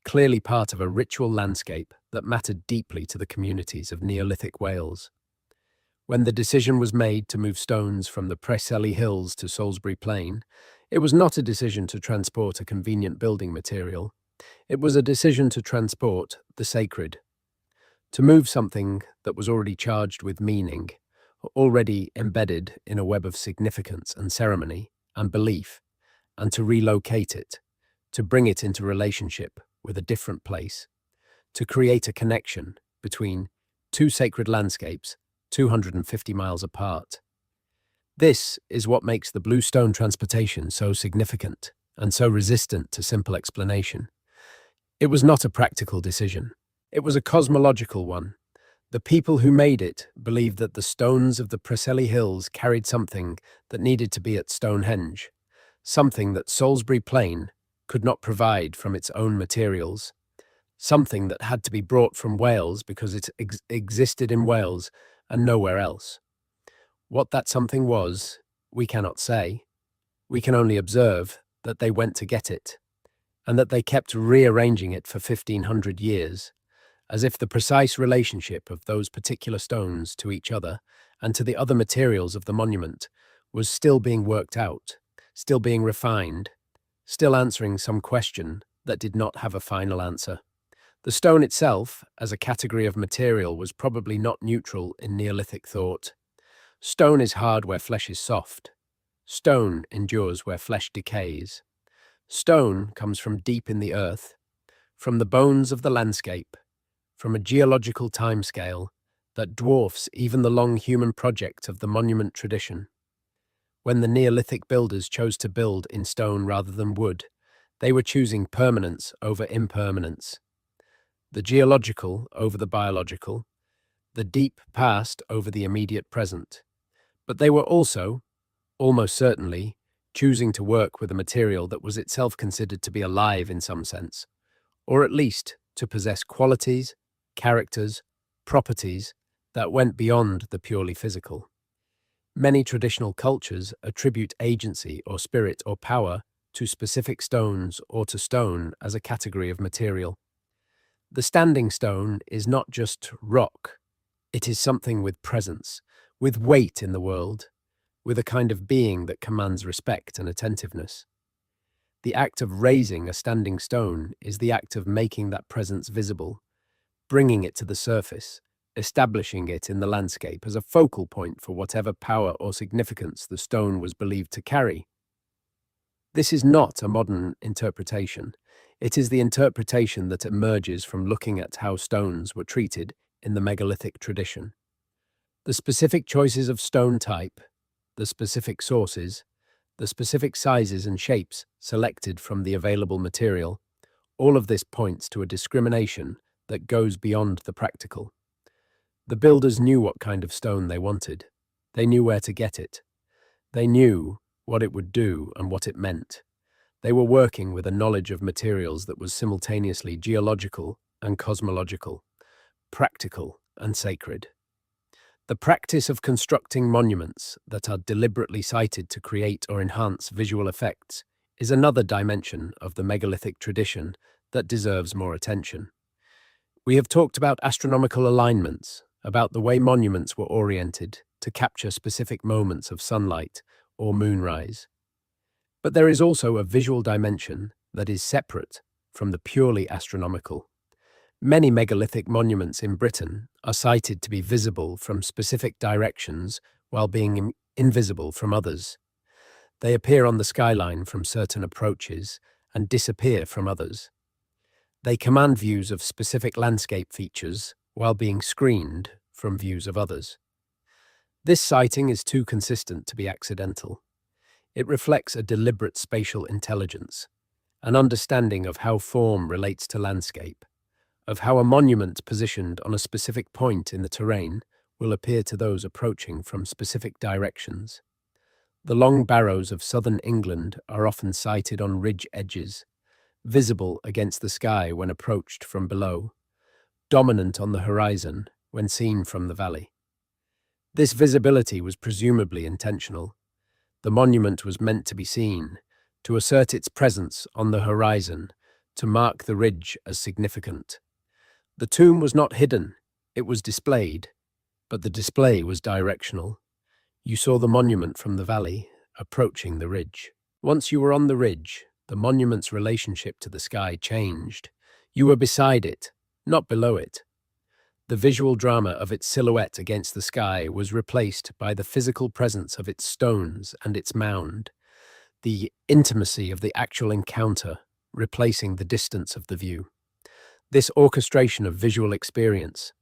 clearly part of a ritual landscape that mattered deeply to the communities of Neolithic Wales. When the decision was made to move stones from the Preseli Hills to Salisbury Plain, it was not a decision to transport a convenient building material. It was a decision to transport the sacred, to move something that was already charged with meaning, already embedded in a web of significance and ceremony and belief, and to relocate it, to bring it into relationship with a different place, to create a connection between two sacred landscapes 250 miles apart. This is what makes the bluestone transportation so significant and so resistant to simple explanation. It was not a practical decision. It was a cosmological one. The people who made it believed that the stones of the Preseli Hills carried something that needed to be at Stonehenge, something that Salisbury Plain could not provide from its own materials, something that had to be brought from Wales because it existed in Wales and nowhere else. What that something was, we cannot say. We can only observe that they went to get it, and that they kept rearranging it for 1,500 years, as if the precise relationship of those particular stones to each other and to the other materials of the monument was still being worked out, still being refined, still answering some question that did not have a final answer. The stone itself, as a category of material, was probably not neutral in Neolithic thought. Stone is hard where flesh is soft. Stone endures where flesh decays. Stone comes from deep in the earth, from the bones of the landscape, from a geological timescale that dwarfs even the long human project of the monument tradition. When the Neolithic builders chose to build in stone rather than wood, they were choosing permanence over impermanence, the geological over the biological, the deep past over the immediate present. But they were also, almost certainly, choosing to work with a material that was itself considered to be alive in some sense, or at least to possess qualities, characters, properties that went beyond the purely physical. Many traditional cultures attribute agency or spirit or power to specific stones or to stone as a category of material. The standing stone is not just rock. It is something with presence, with weight in the world, with a kind of being that commands respect and attentiveness. The act of raising a standing stone is the act of making that presence visible, bringing it to the surface, establishing it in the landscape as a focal point for whatever power or significance the stone was believed to carry. This is not a modern interpretation. It is the interpretation that emerges from looking at how stones were treated in the megalithic tradition. The specific choices of stone type, the specific sources, the specific sizes and shapes selected from the available material, all of this points to a discrimination that goes beyond the practical. The builders knew what kind of stone they wanted. They knew where to get it. They knew what it would do and what it meant. They were working with a knowledge of materials that was simultaneously geological and cosmological, practical and sacred. The practice of constructing monuments that are deliberately sited to create or enhance visual effects is another dimension of the megalithic tradition that deserves more attention. We have talked about astronomical alignments, about the way monuments were oriented to capture specific moments of sunlight or moonrise. But there is also a visual dimension that is separate from the purely astronomical. Many megalithic monuments in Britain are cited to be visible from specific directions while being invisible from others. They appear on the skyline from certain approaches and disappear from others. They command views of specific landscape features while being screened from views of others. This sighting is too consistent to be accidental. It reflects a deliberate spatial intelligence, an understanding of how form relates to landscape, of how a monument positioned on a specific point in the terrain will appear to those approaching from specific directions. The long barrows of southern England are often sited on ridge edges, visible against the sky when approached from below, dominant on the horizon when seen from the valley. This visibility was presumably intentional. The monument was meant to be seen, to assert its presence on the horizon, to mark the ridge as significant. The tomb was not hidden, it was displayed, but the display was directional. You saw the monument from the valley, approaching the ridge. Once you were on the ridge, the monument's relationship to the sky changed. You were beside it, not below it. The visual drama of its silhouette against the sky was replaced by the physical presence of its stones and its mound, the intimacy of the actual encounter replacing the distance of the view. This orchestration of visual experience,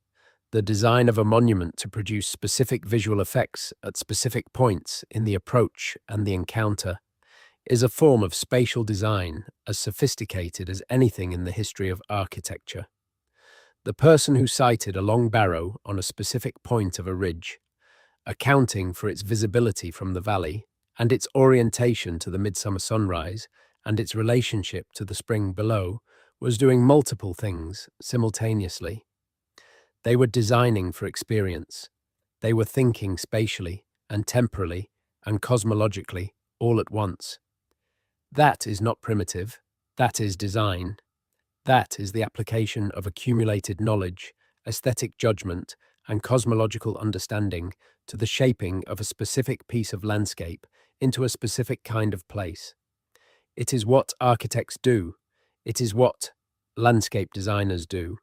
the design of a monument to produce specific visual effects at specific points in the approach and the encounter, is a form of spatial design as sophisticated as anything in the history of architecture. The person who sited a long barrow on a specific point of a ridge, accounting for its visibility from the valley and its orientation to the midsummer sunrise and its relationship to the spring below, was doing multiple things simultaneously. They were designing for experience. They were thinking spatially and temporally and cosmologically all at once. That is not primitive. That is design. That is the application of accumulated knowledge, aesthetic judgment, and cosmological understanding to the shaping of a specific piece of landscape into a specific kind of place. It is what architects do. It is what landscape designers do.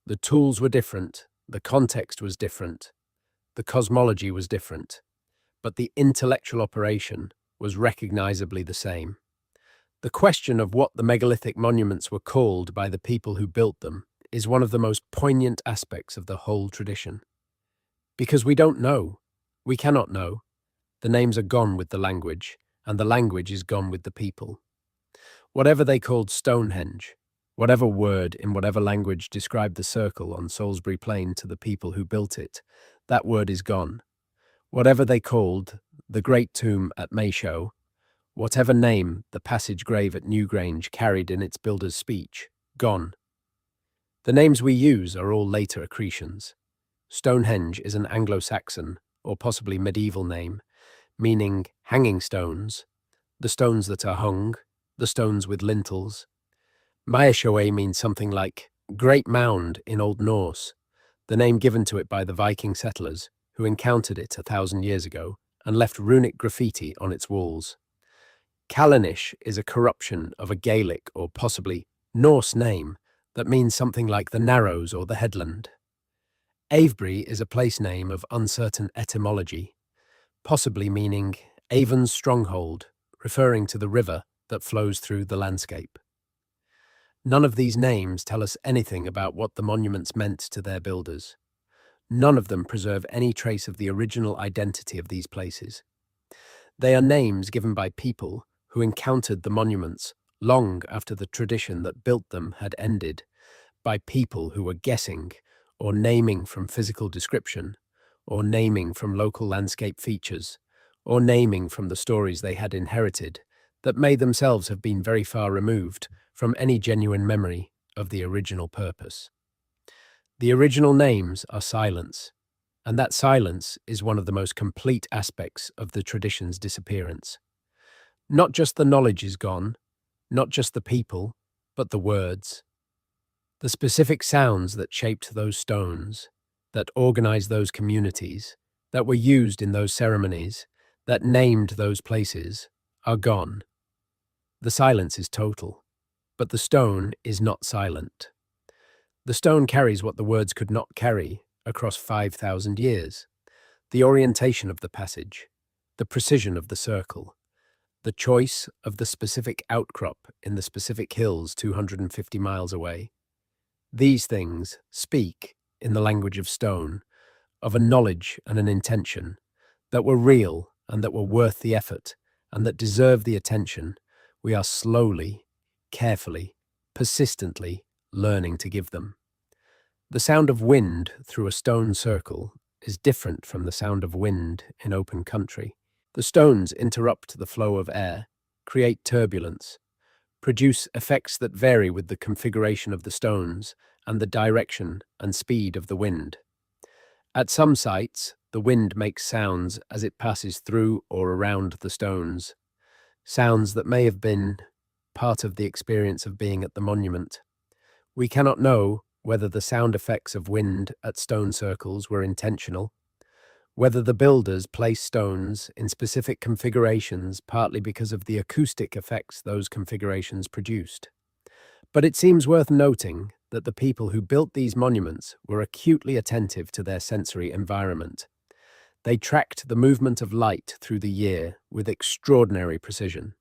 The tools were different, the context was different, the cosmology was different, but the intellectual operation was recognizably the same. The question of what the megalithic monuments were called by the people who built them is one of the most poignant aspects of the whole tradition. Because we don't know, we cannot know. The names are gone with the language, and the language is gone with the people. Whatever they called Stonehenge, whatever word in whatever language described the circle on Salisbury Plain to the people who built it, that word is gone. Whatever they called the Great Tomb at Maeshowe, whatever name the passage grave at Newgrange carried in its builder's speech, gone. The names we use are all later accretions. Stonehenge is an Anglo-Saxon, or possibly medieval name, meaning hanging stones, the stones that are hung, the stones with lintels. Maeshowe means something like Great Mound in Old Norse, the name given to it by the Viking settlers who encountered it 1,000 years ago and left runic graffiti on its walls. Callanish is a corruption of a Gaelic or possibly Norse name that means something like the Narrows or the Headland. Avebury is a place name of uncertain etymology, possibly meaning Avon's stronghold, referring to the river that flows through the landscape. None of these names tell us anything about what the monuments meant to their builders. None of them preserve any trace of the original identity of these places. They are names given by people who encountered the monuments long after the tradition that built them had ended, by people who were guessing or naming from physical description, or naming from local landscape features, or naming from the stories they had inherited that may themselves have been very far removed from any genuine memory of the original purpose. The original names are silence, and that silence is one of the most complete aspects of the tradition's disappearance. Not just the knowledge is gone, not just the people, but the words. The specific sounds that shaped those stones, that organized those communities, that were used in those ceremonies, that named those places, are gone. The silence is total, but the stone is not silent. The stone carries what the words could not carry across 5,000 years. The orientation of the passage, the precision of the circle, the choice of the specific outcrop in the specific hills 250 miles away. These things speak, in the language of stone, of a knowledge and an intention that were real and that were worth the effort and that deserve the attention we are slowly, carefully, persistently learning to give them. The sound of wind through a stone circle is different from the sound of wind in open country. The stones interrupt the flow of air, create turbulence, produce effects that vary with the configuration of the stones and the direction and speed of the wind. At some sites, the wind makes sounds as it passes through or around the stones, sounds that may have been part of the experience of being at the monument. We cannot know whether the sound effects of wind at stone circles were intentional, whether the builders placed stones in specific configurations partly because of the acoustic effects those configurations produced. But it seems worth noting that the people who built these monuments were acutely attentive to their sensory environment. They tracked the movement of light through the year with extraordinary precision.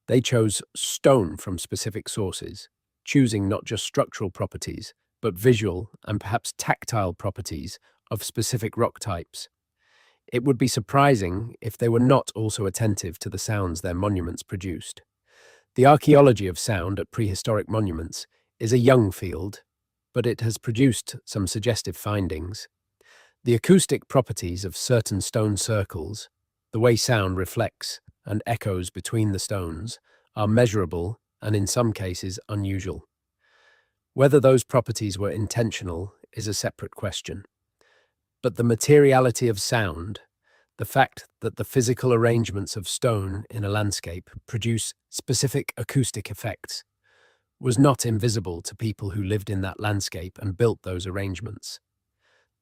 They chose stone from specific sources, choosing not just structural properties, but visual and perhaps tactile properties of specific rock types. It would be surprising if they were not also attentive to the sounds their monuments produced. The archaeology of sound at prehistoric monuments is a young field, but it has produced some suggestive findings. The acoustic properties of certain stone circles, the way sound reflects and echoes between the stones, are measurable and in some cases unusual. Whether those properties were intentional is a separate question. But the materiality of sound, the fact that the physical arrangements of stone in a landscape produce specific acoustic effects, was not invisible to people who lived in that landscape and built those arrangements.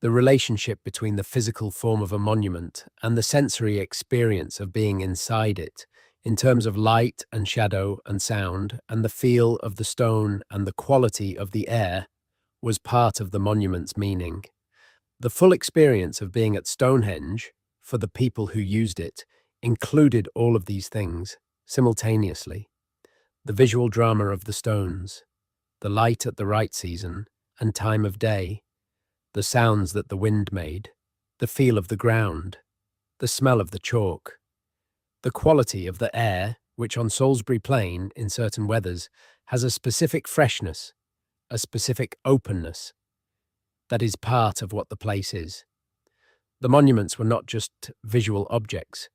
The relationship between the physical form of a monument and the sensory experience of being inside it, in terms of light and shadow and sound and the feel of the stone and the quality of the air, was part of the monument's meaning. The full experience of being at Stonehenge, for the people who used it, included all of these things simultaneously. The visual drama of the stones, the light at the right season and time of day, the sounds that the wind made, the feel of the ground, the smell of the chalk, the quality of the air, which on Salisbury Plain, in certain weathers, has a specific freshness, a specific openness, that is part of what the place is. The monuments were not just visual objects.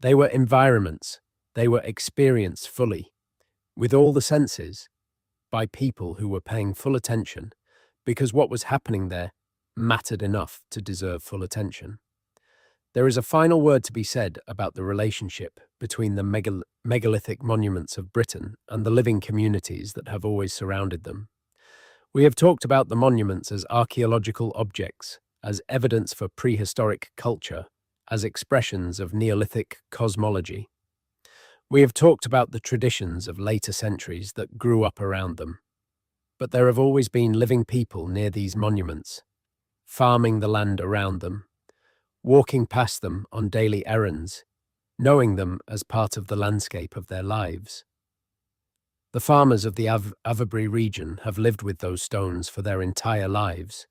They were environments. They were experienced fully, with all the senses, by people who were paying full attention, because what was happening there mattered enough to deserve full attention. There is a final word to be said about the relationship between the megalithic monuments of Britain and the living communities that have always surrounded them. We have talked about the monuments as archaeological objects, as evidence for prehistoric culture, as expressions of Neolithic cosmology. We have talked about the traditions of later centuries that grew up around them. But there have always been living people near these monuments, farming the land around them, walking past them on daily errands, knowing them as part of the landscape of their lives. The farmers of the Avebury region have lived with those stones for their entire lives.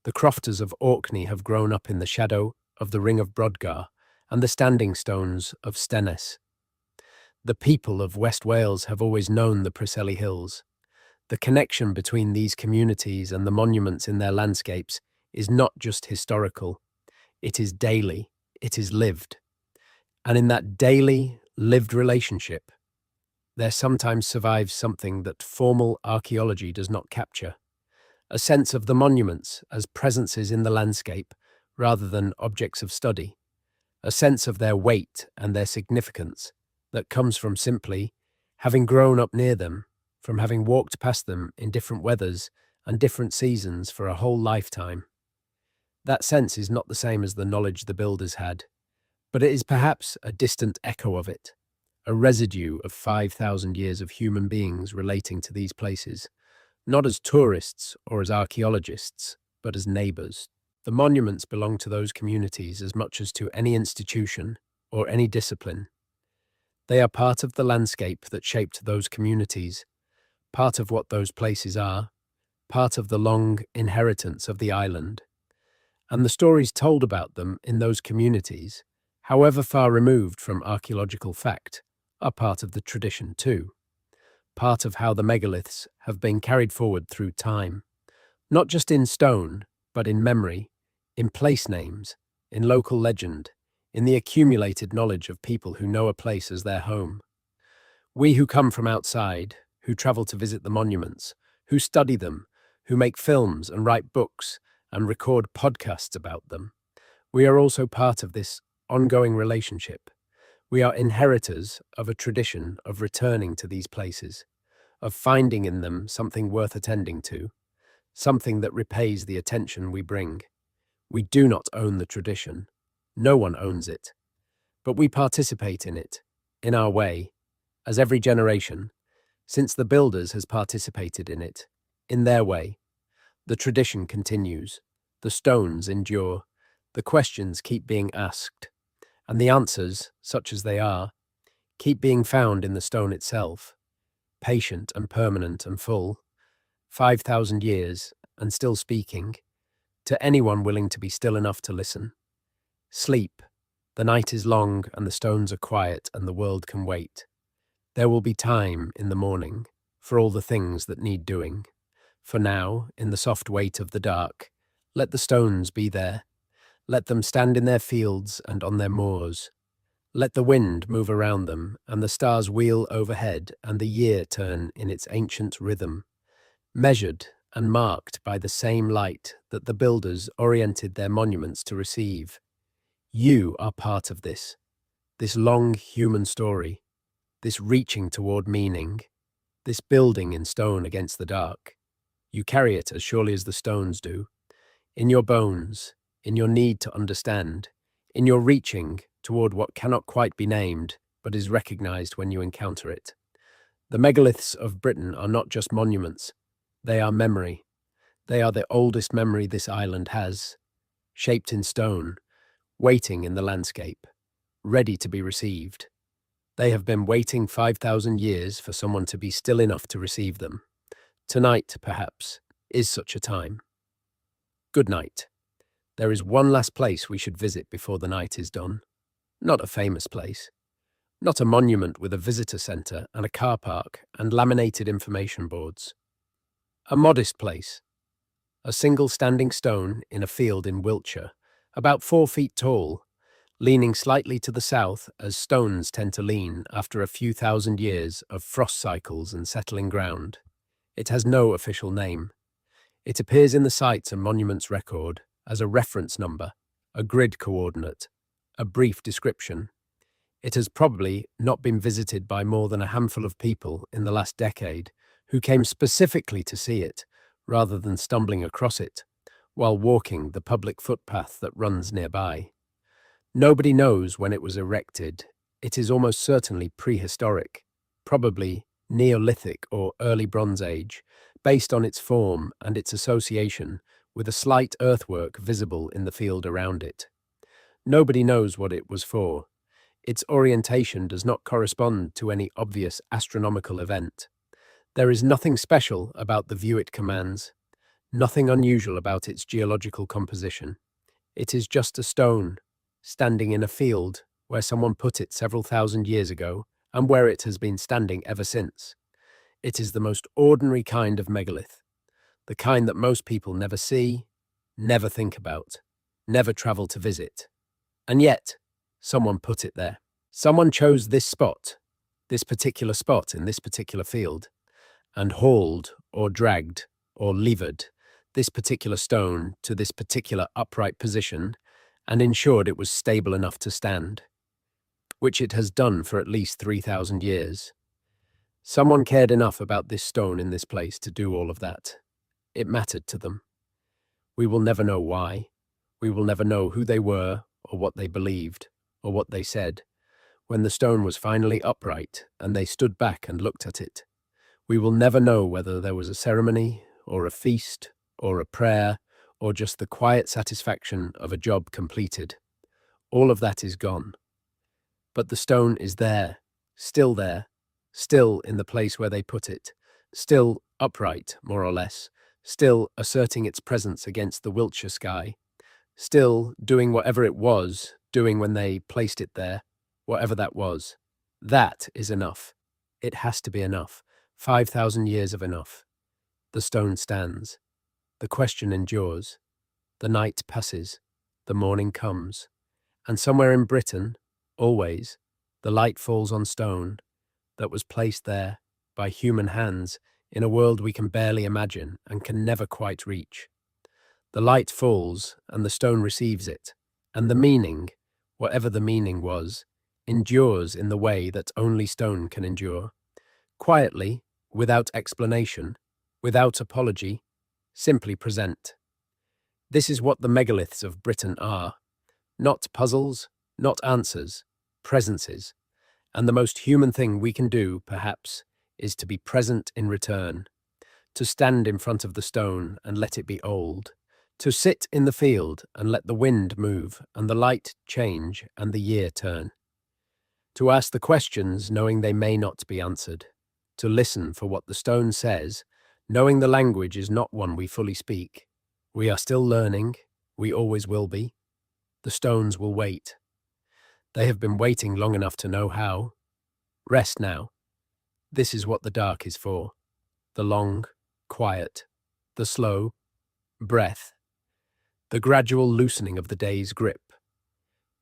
The crofters of Orkney have grown up in the shadow of the Ring of Brodgar and the standing stones of Stennis. The people of West Wales have always known the Preseli Hills. The connection between these communities and the monuments in their landscapes is not just historical, it is daily, it is lived. And in that daily, lived relationship, there sometimes survives something that formal archaeology does not capture, a sense of the monuments as presences in the landscape rather than objects of study, a sense of their weight and their significance that comes from simply having grown up near them, from having walked past them in different weathers and different seasons for a whole lifetime. That sense is not the same as the knowledge the builders had, but it is perhaps a distant echo of it, a residue of 5,000 years of human beings relating to these places, not as tourists or as archaeologists, but as neighbours. The monuments belong to those communities as much as to any institution or any discipline. They are part of the landscape that shaped those communities, part of what those places are, part of the long inheritance of the island. And the stories told about them in those communities, however far removed from archaeological fact, are part of the tradition too, part of how the megaliths have been carried forward through time, not just in stone, but in memory, in place names, in local legend, in the accumulated knowledge of people who know a place as their home. We who come from outside, who travel to visit the monuments, who study them, who make films and write books and record podcasts about them, we are also part of this ongoing relationship. We are inheritors of a tradition of returning to these places, of finding in them something worth attending to, something that repays the attention we bring. We do not own the tradition. No one owns it. But we participate in it, in our way, as every generation, since the builders has participated in it, in their way. The tradition continues. The stones endure. The questions keep being asked. And the answers, such as they are, keep being found in the stone itself, patient and permanent and full, 5,000 years and still speaking, to anyone willing to be still enough to listen. Sleep. The night is long and the stones are quiet and the world can wait. There will be time in the morning for all the things that need doing. For now, in the soft weight of the dark, let the stones be there. Let them stand in their fields and on their moors. Let the wind move around them and the stars wheel overhead and the year turn in its ancient rhythm, measured and marked by the same light that the builders oriented their monuments to receive. You are part of this long human story, this reaching toward meaning, this building in stone against the dark. You carry it as surely as the stones do, in your bones, in your need to understand, in your reaching toward what cannot quite be named, but is recognized when you encounter it. The megaliths of Britain are not just monuments, they are memory. They are the oldest memory this island has, shaped in stone, waiting in the landscape, ready to be received. They have been waiting 5,000 years for someone to be still enough to receive them. Tonight, perhaps, is such a time. Good night. There is one last place we should visit before the night is done. Not a famous place. Not a monument with a visitor centre and a car park and laminated information boards. A modest place. A single standing stone in a field in Wiltshire, about 4 feet tall, leaning slightly to the south as stones tend to lean after a few thousand years of frost cycles and settling ground. It has no official name. It appears in the Sites and Monuments record as a reference number, a grid coordinate, a brief description. It has probably not been visited by more than a handful of people in the last decade who came specifically to see it, rather than stumbling across it, while walking the public footpath that runs nearby. Nobody knows when it was erected. It is almost certainly prehistoric, probably Neolithic or early Bronze Age, based on its form and its association with a slight earthwork visible in the field around it. Nobody knows what it was for. Its orientation does not correspond to any obvious astronomical event. There is nothing special about the view it commands, nothing unusual about its geological composition. It is just a stone, standing in a field where someone put it several thousand years ago and where it has been standing ever since. It is the most ordinary kind of megalith, the kind that most people never see, never think about, never travel to visit. And yet, someone put it there. Someone chose this particular spot in this particular field, and hauled or dragged or levered this particular stone to this particular upright position and ensured it was stable enough to stand, which it has done for at least 3,000 years. Someone cared enough about this stone in this place to do all of that. It mattered to them. We will never know why. We will never know who they were or what they believed or what they said. When the stone was finally upright and they stood back and looked at it, we will never know whether there was a ceremony or a feast or a prayer or just the quiet satisfaction of a job completed. All of that is gone. But the stone is there, still in the place where they put it, still upright, more or less, still asserting its presence against the Wiltshire sky, still doing whatever it was doing when they placed it there, whatever that was. That is enough. It has to be enough. 5,000 years of enough. The stone stands. The question endures. The night passes. The morning comes. And somewhere in Britain, always, the light falls on stone that was placed there by human hands in a world we can barely imagine and can never quite reach. The light falls and the stone receives it, and the meaning, whatever the meaning was, endures in the way that only stone can endure. Quietly, without explanation, without apology, simply present. This is what the megaliths of Britain are. Not puzzles, not answers, presences. And the most human thing we can do, perhaps, is to be present in return, to stand in front of the stone and let it be old, to sit in the field and let the wind move and the light change and the year turn, to ask the questions knowing they may not be answered, to listen for what the stone says, knowing the language is not one we fully speak. We are still learning, we always will be. The stones will wait. They have been waiting long enough to know how. Rest now. This is what the dark is for. The long, quiet, the slow breath, the gradual loosening of the day's grip.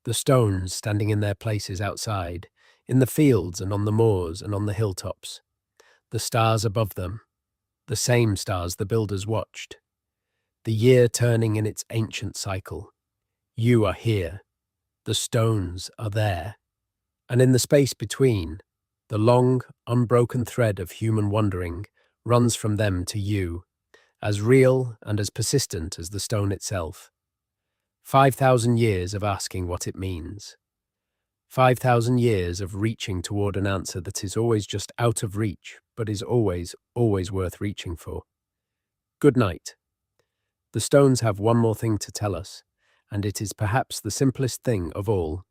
The stones standing in their places outside, in the fields and on the moors and on the hilltops. The stars above them, the same stars the builders watched. The year turning in its ancient cycle. You are here. The stones are there. And in the space between, the long, unbroken thread of human wandering runs from them to you, as real and as persistent as the stone itself. 5,000 years of asking what it means. 5,000 years of reaching toward an answer that is always just out of reach, but is always, always worth reaching for. Good night. The stones have one more thing to tell us, and it is perhaps the simplest thing of all.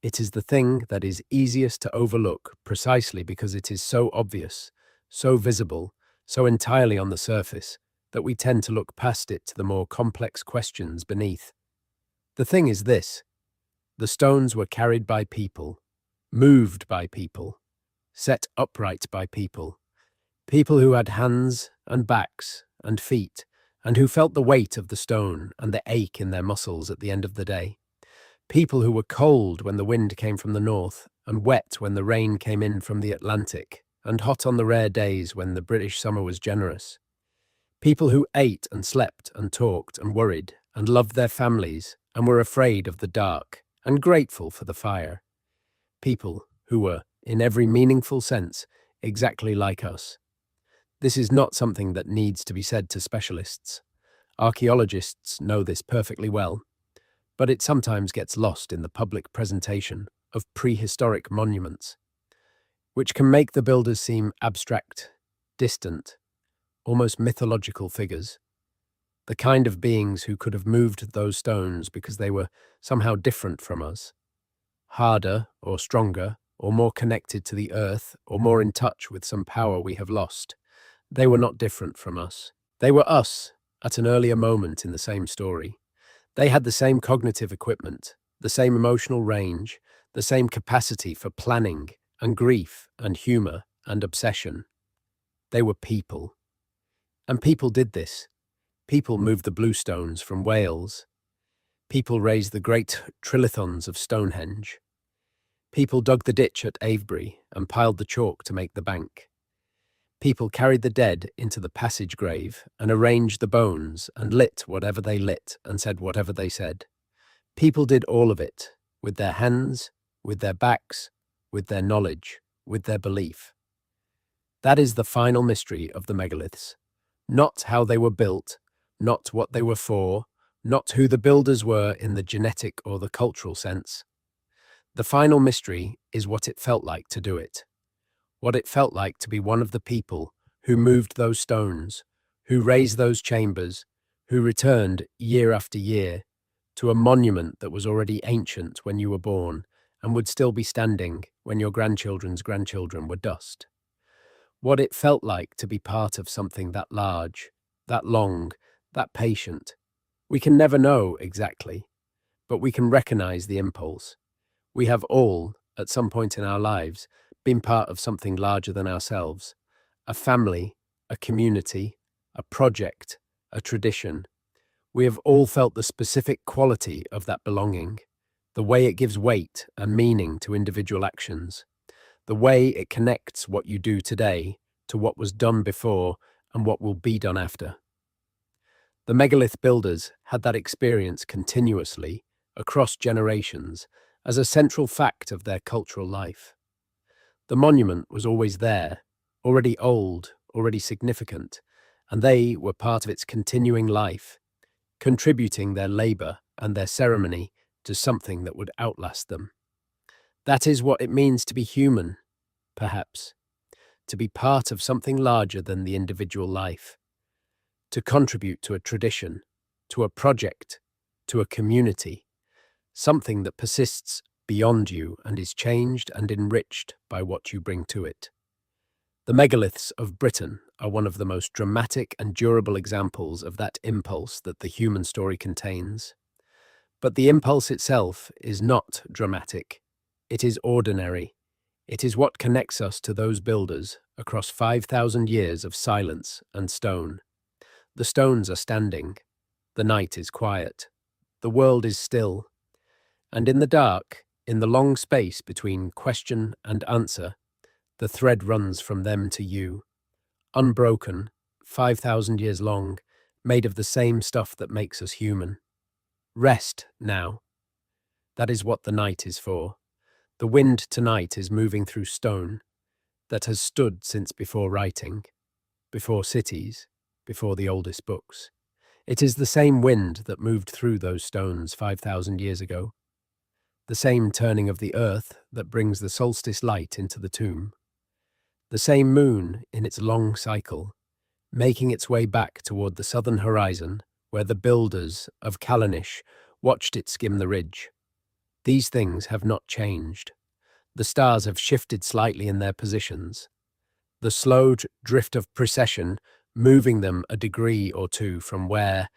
It is the thing that is easiest to overlook precisely because it is so obvious, so visible, so entirely on the surface, that we tend to look past it to the more complex questions beneath. The thing is this: the stones were carried by people, moved by people, set upright by people, people who had hands and backs and feet, and who felt the weight of the stone and the ache in their muscles at the end of the day. People who were cold when the wind came from the north, and wet when the rain came in from the Atlantic, and hot on the rare days when the British summer was generous. People who ate and slept and talked and worried and loved their families and were afraid of the dark and grateful for the fire. People who were, in every meaningful sense, exactly like us. This is not something that needs to be said to specialists. Archaeologists know this perfectly well, but it sometimes gets lost in the public presentation of prehistoric monuments, which can make the builders seem abstract, distant, almost mythological figures. the kind of beings who could have moved those stones because they were somehow different from us, harder or stronger, or more connected to the earth, or more in touch with some power we have lost. They were not different from us. They were us at an earlier moment in the same story. They had the same cognitive equipment, the same emotional range, the same capacity for planning and grief and humor and obsession. They were people. And people did this. People moved the bluestones from Wales. People raised the great trilithons of Stonehenge. People dug the ditch at Avebury and piled the chalk to make the bank. People carried the dead into the passage grave and arranged the bones and lit whatever they lit and said whatever they said. People did all of it, with their hands, with their backs, with their knowledge, with their belief. That is the final mystery of the megaliths. Not how they were built, not what they were for, not who the builders were in the genetic or the cultural sense. The final mystery is what it felt like to do it. What it felt like to be one of the people who moved those stones, who raised those chambers, who returned year after year to a monument that was already ancient when you were born and would still be standing when your grandchildren's grandchildren were dust. What it felt like to be part of something that large, that long, that patient. We can never know exactly, but we can recognize the impulse. We have all, at some point in our lives, been part of something larger than ourselves, a family, a community, a project, a tradition. We have all felt the specific quality of that belonging, the way it gives weight and meaning to individual actions, the way it connects what you do today to what was done before and what will be done after. The megalith builders had that experience continuously, across generations, as a central fact of their cultural life. The monument was always there, already old, already significant, and they were part of its continuing life, contributing their labor and their ceremony to something that would outlast them. That is what it means to be human, perhaps, to be part of something larger than the individual life, to contribute to a tradition, to a project, to a community, something that persists beyond you and is changed and enriched by what you bring to it. The megaliths of Britain are one of the most dramatic and durable examples of that impulse that the human story contains. But the impulse itself is not dramatic. It is ordinary. It is what connects us to those builders across 5,000 years of silence and stone. The stones are standing. The night is quiet. The world is still. And in the dark, in the long space between question and answer, the thread runs from them to you, unbroken, 5,000 years long, made of the same stuff that makes us human. Rest now. That is what the night is for. The wind tonight is moving through stone that has stood since before writing, before cities, before the oldest books. It is the same wind that moved through those stones 5,000 years ago. The same turning of the earth that brings the solstice light into the tomb. The same moon in its long cycle, making its way back toward the southern horizon where the builders of Callanish watched it skim the ridge. These things have not changed. The stars have shifted slightly in their positions. The slow drift of precession moving them a degree or two from where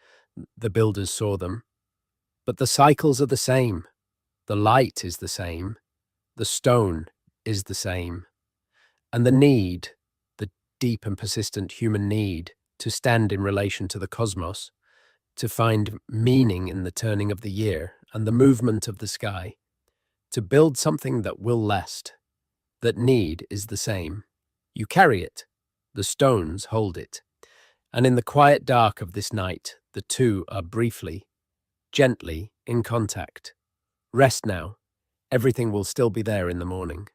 the builders saw them. But the cycles are the same. The light is the same. The stone is the same. And the need, the deep and persistent human need to stand in relation to the cosmos, to find meaning in the turning of the year and the movement of the sky, to build something that will last, that need is the same. You carry it, the stones hold it, and in the quiet dark of this night, the two are briefly, gently in contact. Rest now. Everything will still be there in the morning.